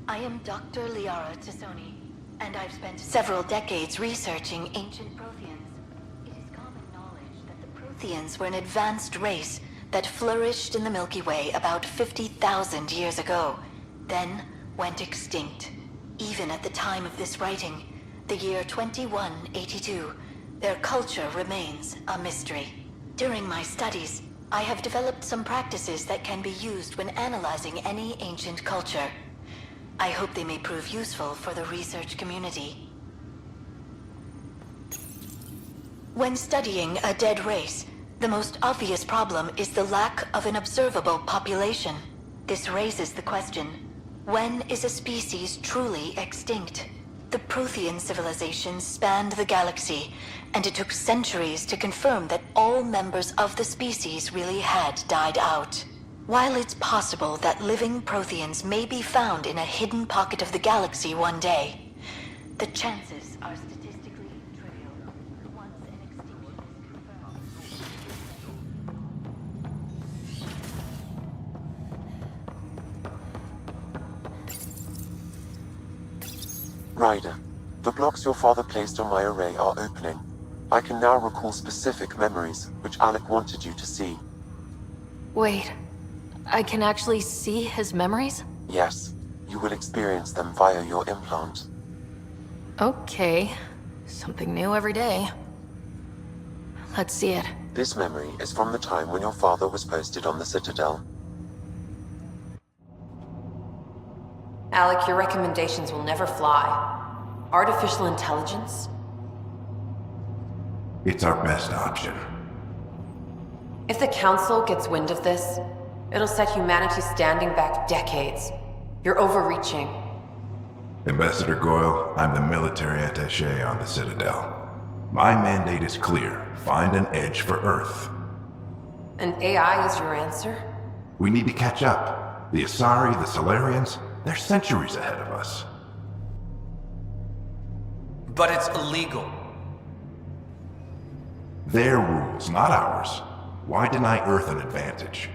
[SPEAKER 6] I am Dr. Liara Tassoni, and I've spent several decades researching ancient Protheans. It is common knowledge that the Protheans were an advanced race that flourished in the Milky Way about 50,000 years ago, then went extinct. Even at the time of this writing, the year 2182, their culture remains a mystery. During my studies, I have developed some practices that can be used when analyzing any ancient culture. I hope they may prove useful for the research community. When studying a dead race, the most obvious problem is the lack of an observable population. This raises the question, when is a species truly extinct? The Prothean civilization spanned the galaxy, and it took centuries to confirm that all members of the species really had died out. While it's possible that living Protheans may be found in a hidden pocket of the galaxy one day, the chances are statistically trivial. Once an extinction is confirmed.
[SPEAKER 5] Ryder, the blocks your father placed on my array are opening. I can now recall specific memories, which Alec wanted you to see.
[SPEAKER 2] Wait, I can actually see his memories?
[SPEAKER 5] Yes, you will experience them via your implant.
[SPEAKER 2] Okay, something new every day. Let's see it.
[SPEAKER 5] This memory is from the time when your father was posted on the Citadel.
[SPEAKER 23] Alec, your recommendations will never fly. Artificial intelligence?
[SPEAKER 17] It's our best option.
[SPEAKER 23] If the Council gets wind of this, it'll set humanity standing back decades. You're overreaching.
[SPEAKER 17] Ambassador Goyle, I'm the military attaché on the Citadel. My mandate is clear. Find an edge for Earth.
[SPEAKER 23] And AI is your answer?
[SPEAKER 17] We need to catch up. The Asari, the Solarians, they're centuries ahead of us.
[SPEAKER 13] But it's illegal.
[SPEAKER 17] Their rules, not ours. Why deny Earth an advantage?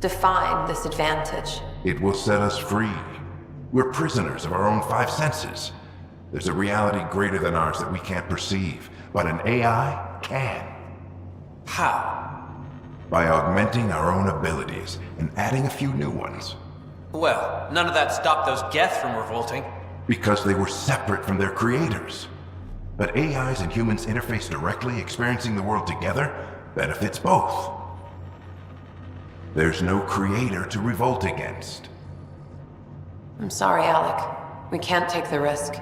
[SPEAKER 23] Define this advantage.
[SPEAKER 17] It will set us free. We're prisoners of our own five senses. There's a reality greater than ours that we can't perceive, but an AI can.
[SPEAKER 13] How?
[SPEAKER 17] By augmenting our own abilities and adding a few new ones.
[SPEAKER 13] Well, none of that stopped those Geth from revolting.
[SPEAKER 17] Because they were separate from their creators. But AIs and humans interface directly, experiencing the world together, benefits both. There's no creator to revolt against.
[SPEAKER 23] I'm sorry, Alec. We can't take the risk.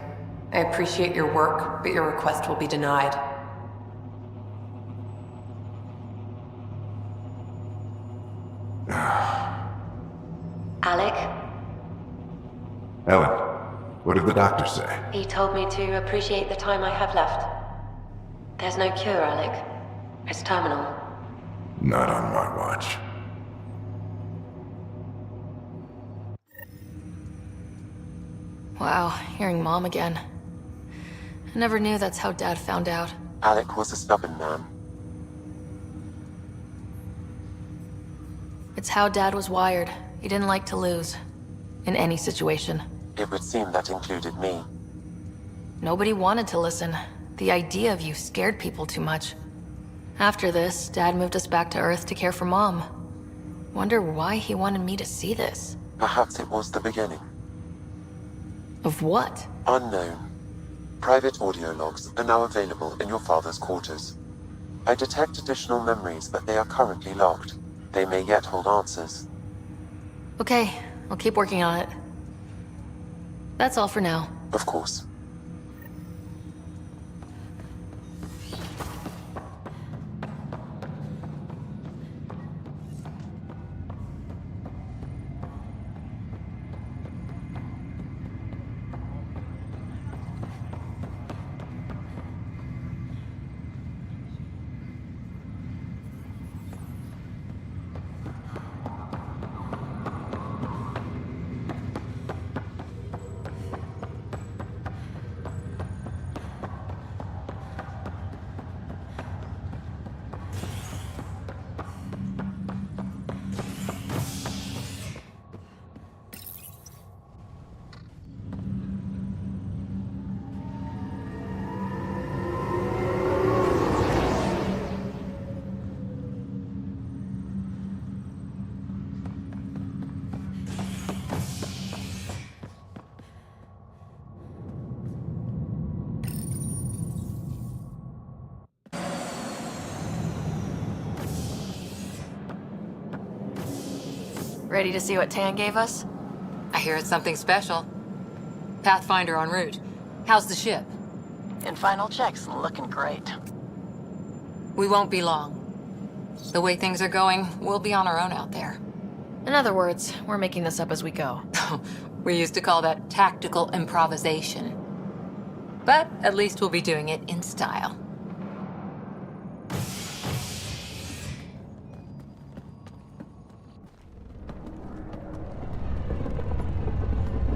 [SPEAKER 23] I appreciate your work, but your request will be denied.
[SPEAKER 6] Alec?
[SPEAKER 17] Ellen, what did the doctor say?
[SPEAKER 23] He told me to appreciate the time I have left. There's no cure, Alec. It's terminal.
[SPEAKER 17] Not on my watch.
[SPEAKER 2] Wow, hearing Mom again. I never knew that's how Dad found out.
[SPEAKER 5] Alec was a stubborn man.
[SPEAKER 2] It's how Dad was wired. He didn't like to lose. In any situation.
[SPEAKER 5] It would seem that included me.
[SPEAKER 2] Nobody wanted to listen. The idea of you scared people too much. After this, Dad moved us back to Earth to care for Mom. Wonder why he wanted me to see this.
[SPEAKER 5] Perhaps it was the beginning.
[SPEAKER 2] Of what?
[SPEAKER 5] Unknown. Private audio logs are now available in your father's quarters. I detect additional memories, but they are currently locked. They may yet hold answers.
[SPEAKER 2] Okay, I'll keep working on it. That's all for now.
[SPEAKER 5] Of course.
[SPEAKER 2] Ready to see what Tan gave us?
[SPEAKER 3] I hear it's something special. Pathfinder en route. How's the ship?
[SPEAKER 4] In final checks, looking great.
[SPEAKER 3] We won't be long. The way things are going, we'll be on our own out there.
[SPEAKER 2] In other words, we're making this up as we go.
[SPEAKER 3] We used to call that tactical improvisation. But at least we'll be doing it in style.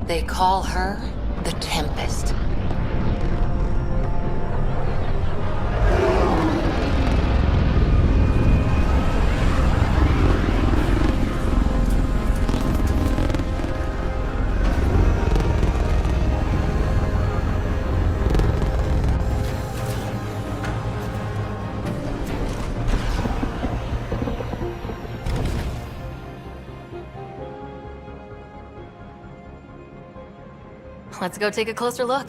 [SPEAKER 3] They call her the Tempest.
[SPEAKER 2] Let's go take a closer look.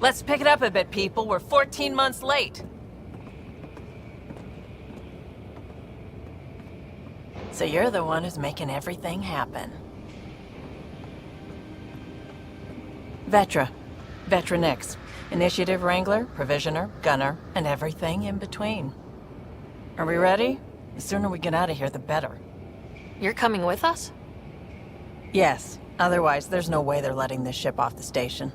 [SPEAKER 15] Let's pick it up a bit, people. We're 14 months late. So you're the one who's making everything happen. Vetra. Vetra Nix. Initiative Wrangler, Provisioner, Gunner, and everything in between. Are we ready? The sooner we get out of here, the better.
[SPEAKER 2] You're coming with us?
[SPEAKER 15] Yes. Otherwise, there's no way they're letting this ship off the station.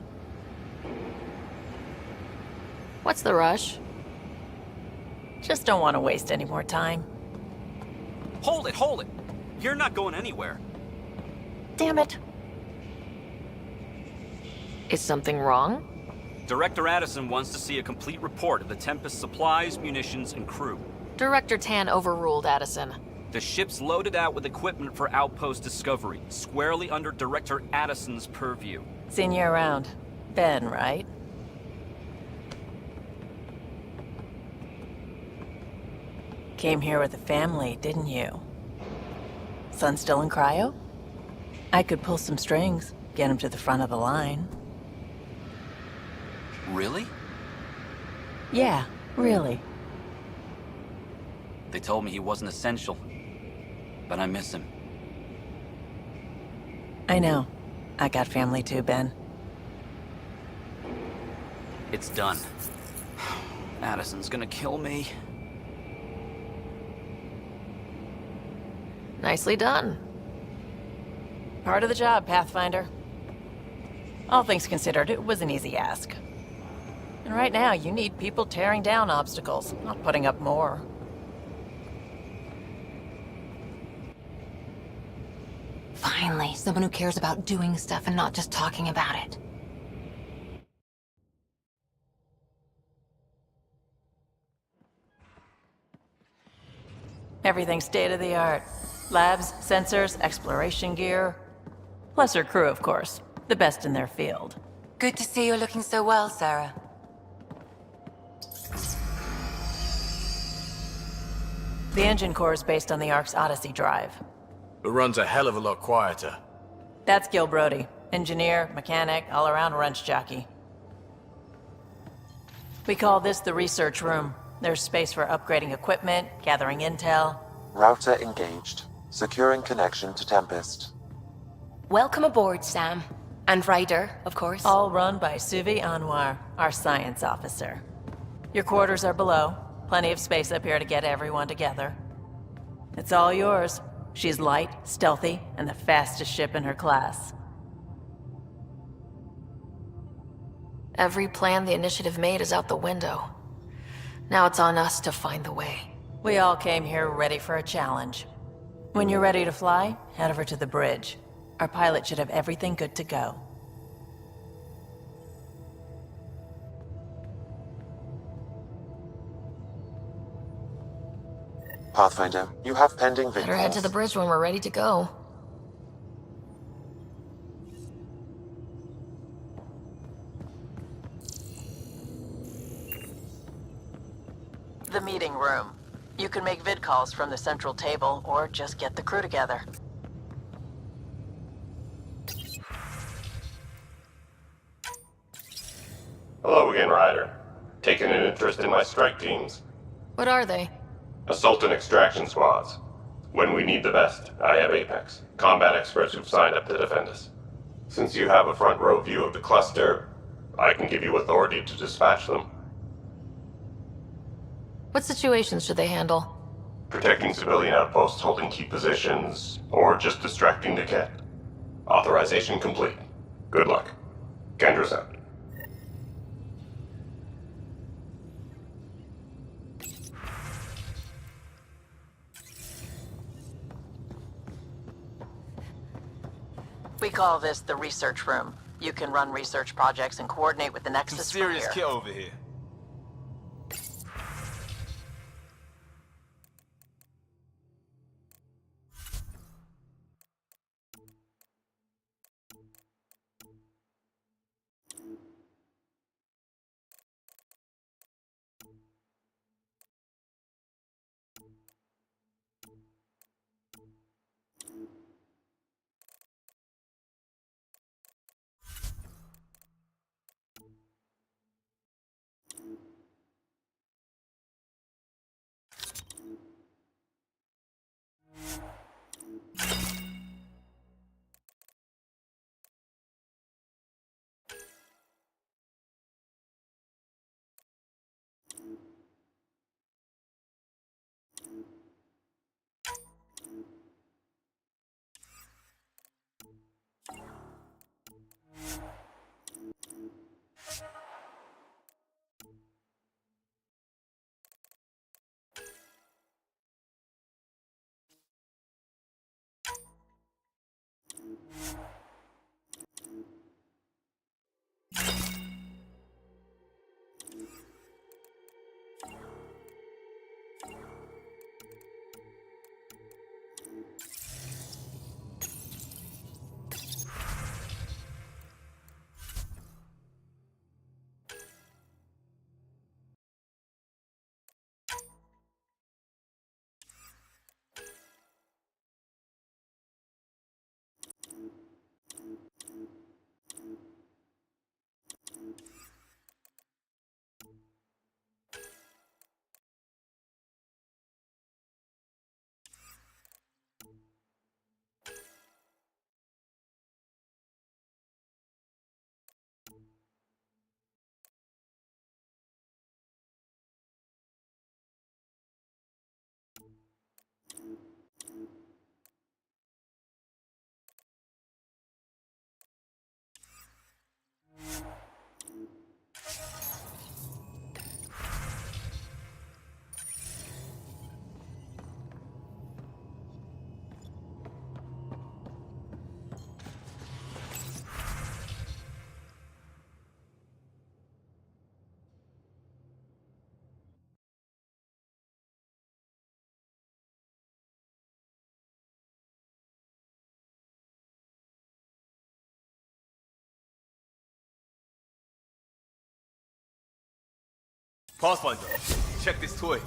[SPEAKER 2] What's the rush?
[SPEAKER 15] Just don't want to waste any more time.
[SPEAKER 18] Hold it, hold it! You're not going anywhere.
[SPEAKER 2] Damn it. Is something wrong?
[SPEAKER 18] Director Addison wants to see a complete report of the Tempest's supplies, munitions, and crew.
[SPEAKER 2] Director Tan overruled Addison.
[SPEAKER 18] The ship's loaded out with equipment for outpost discovery, squarely under Director Addison's purview.
[SPEAKER 15] Seen you around. Ben, right? Came here with a family, didn't you? Son still in cryo? I could pull some strings, get him to the front of the line.
[SPEAKER 18] Really?
[SPEAKER 15] Yeah, really.
[SPEAKER 18] They told me he wasn't essential, but I miss him.
[SPEAKER 15] I know. I got family too, Ben.
[SPEAKER 18] It's done. Addison's gonna kill me.
[SPEAKER 2] Nicely done.
[SPEAKER 15] Part of the job, Pathfinder. All things considered, it was an easy ask. And right now, you need people tearing down obstacles, not putting up more.
[SPEAKER 3] Finally, someone who cares about doing stuff and not just talking about it.
[SPEAKER 15] Everything state-of-the-art. Labs, sensors, exploration gear. Plus her crew, of course. The best in their field.
[SPEAKER 3] Good to see you're looking so well, Sarah.
[SPEAKER 15] The engine core is based on the Ark's Odyssey drive.
[SPEAKER 20] It runs a hell of a lot quieter.
[SPEAKER 15] That's Gil Brody. Engineer, mechanic, all-around wrench jockey. We call this the research room. There's space for upgrading equipment, gathering intel.
[SPEAKER 5] Router engaged. Securing connection to Tempest.
[SPEAKER 4] Welcome aboard, Sam. And Ryder, of course.
[SPEAKER 15] All run by Suvi Anwar, our science officer. Your quarters are below. Plenty of space up here to get everyone together. It's all yours. She's light, stealthy, and the fastest ship in her class.
[SPEAKER 2] Every plan the Initiative made is out the window. Now it's on us to find the way.
[SPEAKER 15] We all came here ready for a challenge. When you're ready to fly, head over to the bridge. Our pilot should have everything good to go.
[SPEAKER 5] Pathfinder, you have pending vid
[SPEAKER 2] Better head to the bridge when we're ready to go.
[SPEAKER 15] The meeting room. You can make vid calls from the central table, or just get the crew together.
[SPEAKER 8] Hello again, Ryder. Taking an interest in my strike teams.
[SPEAKER 2] What are they?
[SPEAKER 8] Assault and extraction squads. When we need the best, I have Apex, combat experts who've signed up to defend us. Since you have a front row view of the cluster, I can give you authority to dispatch them.
[SPEAKER 2] What situations should they handle?
[SPEAKER 8] Protecting civilian outposts holding key positions, or just distracting the Ket. Authorization complete. Good luck. Kendra's out.
[SPEAKER 15] We call this the research room. You can run research projects and coordinate with the Nexus
[SPEAKER 20] Some serious
[SPEAKER 15] from
[SPEAKER 20] kit
[SPEAKER 15] here.
[SPEAKER 20] over here.
[SPEAKER 12] Pathfinder, check this toy.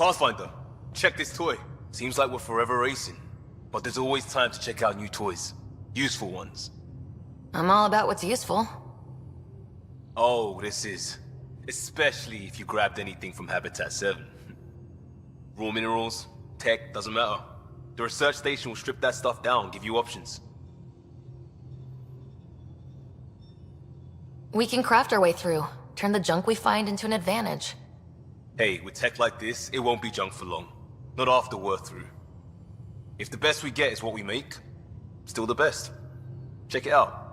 [SPEAKER 12] Pathfinder, check this toy. Seems like we're forever racing, but there's always time to check out new toys. Useful ones.
[SPEAKER 2] I'm all about what's useful.
[SPEAKER 12] Oh, this is. Especially if you grabbed anything from Habitat 7. Raw minerals, tech, doesn't matter. The research station will strip that stuff down, give you options.
[SPEAKER 2] We can craft our way through, turn the junk we find into an advantage.
[SPEAKER 12] Hey, with tech like this, it won't be junk for long. Not after we're through. If the best we get is what we make, still the best. Check it out.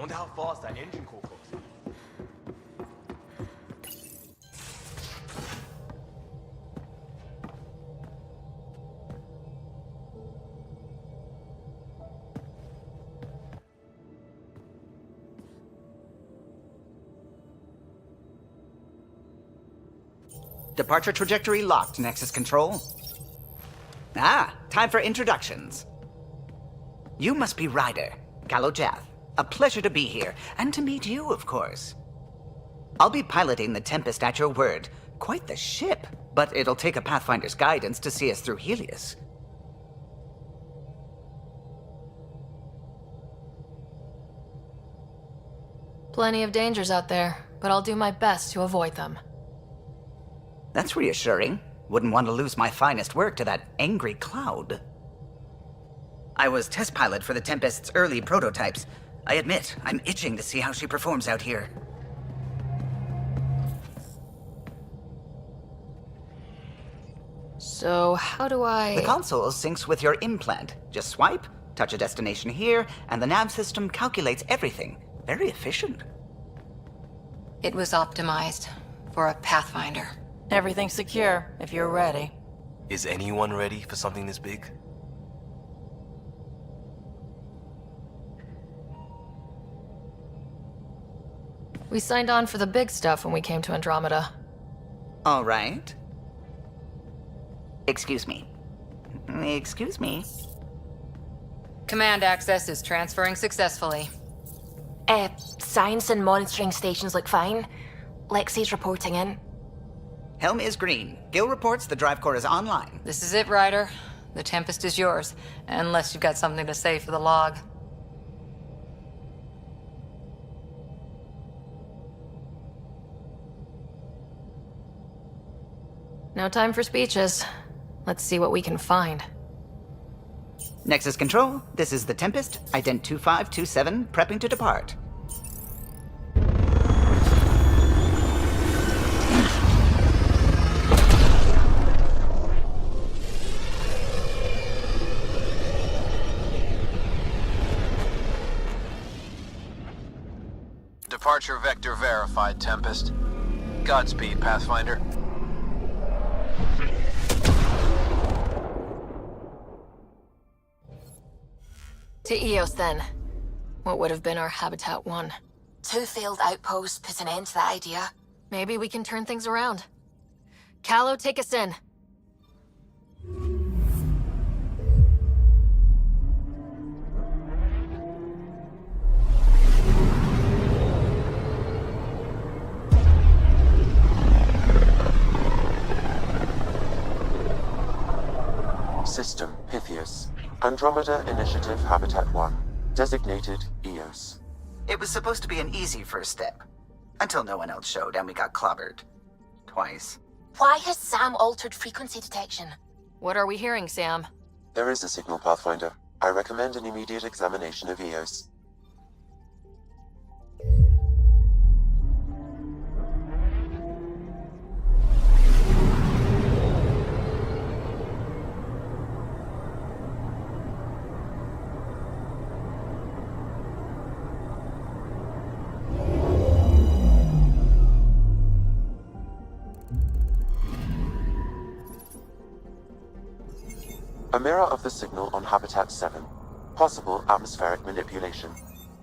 [SPEAKER 12] Wonder how fast that engine core goes.
[SPEAKER 9] Departure trajectory locked, Nexus Control. Ah, time for introductions. You must be Ryder, Kalojath. A pleasure to be here, and to meet you, of course. I'll be piloting the Tempest at your word. Quite the ship, but it'll take a Pathfinder's guidance to see us through Helios.
[SPEAKER 2] Plenty of dangers out there, but I'll do my best to avoid them.
[SPEAKER 9] That's reassuring. Wouldn't want to lose my finest work to that angry cloud. I was test pilot for the Tempest's early prototypes. I admit, I'm itching to see how she performs out here.
[SPEAKER 2] So, how do I...
[SPEAKER 9] The console syncs with your implant. Just swipe, touch a destination here, and the nav system calculates everything. Very efficient.
[SPEAKER 3] It was optimized for a Pathfinder.
[SPEAKER 15] Everything's secure, if you're ready.
[SPEAKER 12] Is anyone ready for something this big?
[SPEAKER 2] We signed on for the big stuff when we came to Andromeda.
[SPEAKER 9] All right. Excuse me. Excuse me.
[SPEAKER 3] Command access is transferring successfully.
[SPEAKER 4] Science and monitoring stations look fine. Lexi's reporting in.
[SPEAKER 9] Helm is green. Gil reports the drive core is online.
[SPEAKER 3] This is it, Ryder. The Tempest is yours, unless you've got something to say for the log.
[SPEAKER 2] No time for speeches. Let's see what we can find.
[SPEAKER 9] Nexus Control, this is the Tempest, ident 2527, prepping to depart.
[SPEAKER 19] Departure vector verified, Tempest. Godspeed, Pathfinder.
[SPEAKER 2] To Eos, then. What would have been our Habitat 1?
[SPEAKER 4] 2 failed outposts put an end to that idea.
[SPEAKER 2] Maybe we can turn things around. Callow, take us in.
[SPEAKER 5] System Pythias. Andromeda Initiative Habitat 1. Designated Eos.
[SPEAKER 9] It was supposed to be an easy first step. Until no one else showed and we got clobbered. Twice.
[SPEAKER 4] Why has Sam altered frequency detection?
[SPEAKER 2] What are we hearing, Sam?
[SPEAKER 5] There is a signal, Pathfinder. I recommend an immediate examination of Eos. A mirror of the signal on Habitat 7. Possible atmospheric manipulation.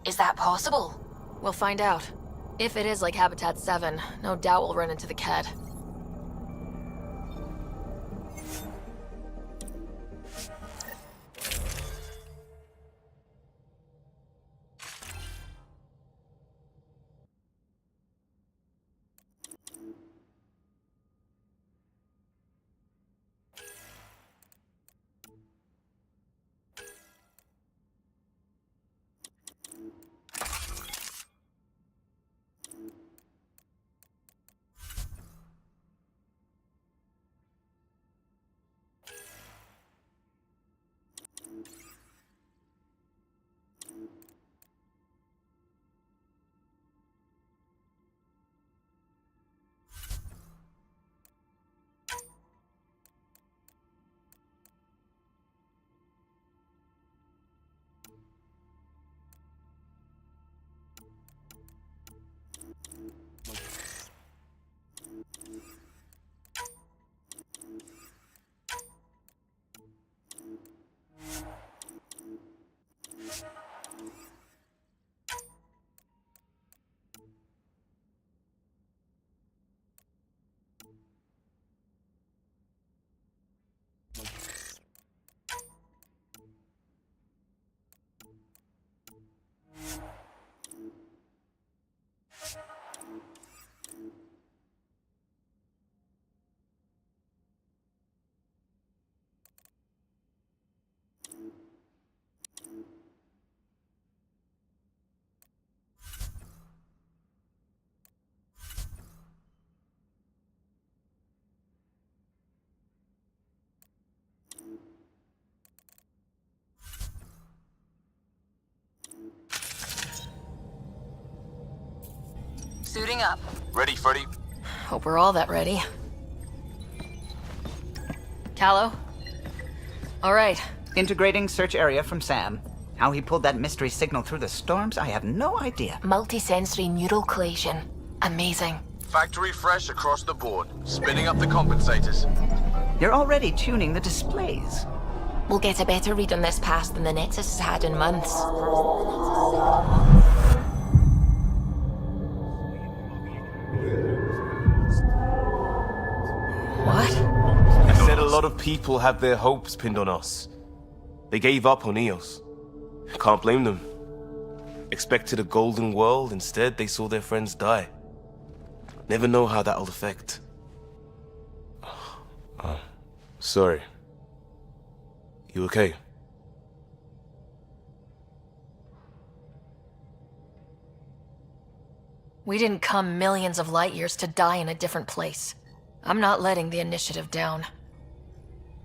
[SPEAKER 4] Is that possible?
[SPEAKER 2] We'll find out. If it is like Habitat 7, no doubt we'll run into the Ked.
[SPEAKER 3] Suiting up.
[SPEAKER 19] Ready, Freddy?
[SPEAKER 2] Hope we're all that ready. Callow? All right.
[SPEAKER 9] Integrating search area from Sam. How he pulled that mystery signal through the storms, I have no idea.
[SPEAKER 4] Multisensory neural collation. Amazing.
[SPEAKER 19] Factory fresh across the board. Spinning up the compensators.
[SPEAKER 9] You're already tuning the displays.
[SPEAKER 4] We'll get a better read on this pass than the Nexus has had in months.
[SPEAKER 2] What?
[SPEAKER 12] I said a lot of people have their hopes pinned on us. They gave up on Eos. Can't blame them. Expected a golden world, instead they saw their friends die. Never know how that'll affect. Sorry. You okay?
[SPEAKER 2] We didn't come millions of light years to die in a different place. I'm not letting the initiative down.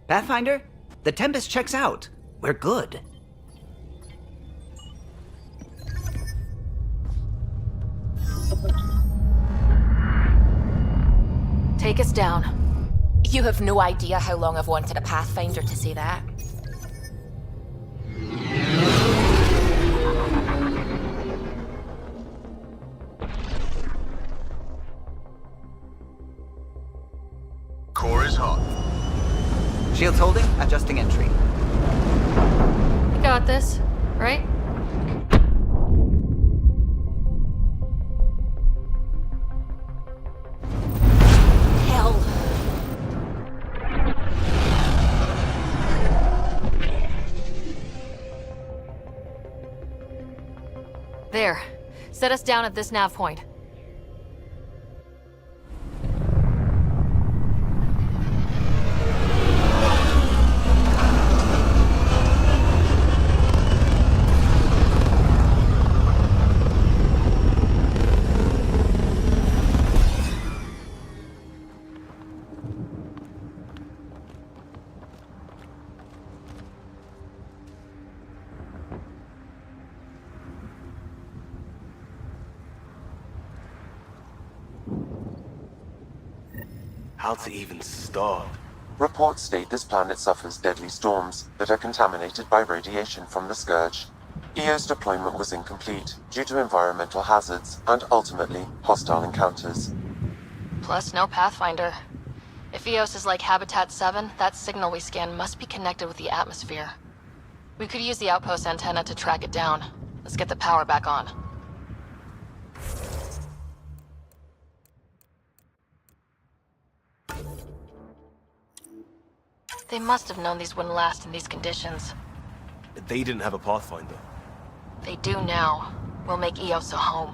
[SPEAKER 9] Pathfinder, the Tempest checks out. We're good.
[SPEAKER 2] Take us down.
[SPEAKER 4] You have no idea how long I've wanted a Pathfinder to say that.
[SPEAKER 11] Core is hot.
[SPEAKER 9] Shields holding, adjusting entry.
[SPEAKER 2] You got this, right?
[SPEAKER 4] Hell.
[SPEAKER 2] There. Set us down at this nav point.
[SPEAKER 12] How to even start?
[SPEAKER 5] Reports state this planet suffers deadly storms that are contaminated by radiation from the Scourge. EO's deployment was incomplete due to environmental hazards and ultimately hostile encounters.
[SPEAKER 2] Plus, no Pathfinder. If EOS is like Habitat 7, that signal we scan must be connected with the atmosphere. We could use the outpost antenna to track it down. Let's get the power back on. They must have known these wouldn't last in these conditions.
[SPEAKER 12] They didn't have a Pathfinder.
[SPEAKER 2] They do now. We'll make EOS a home.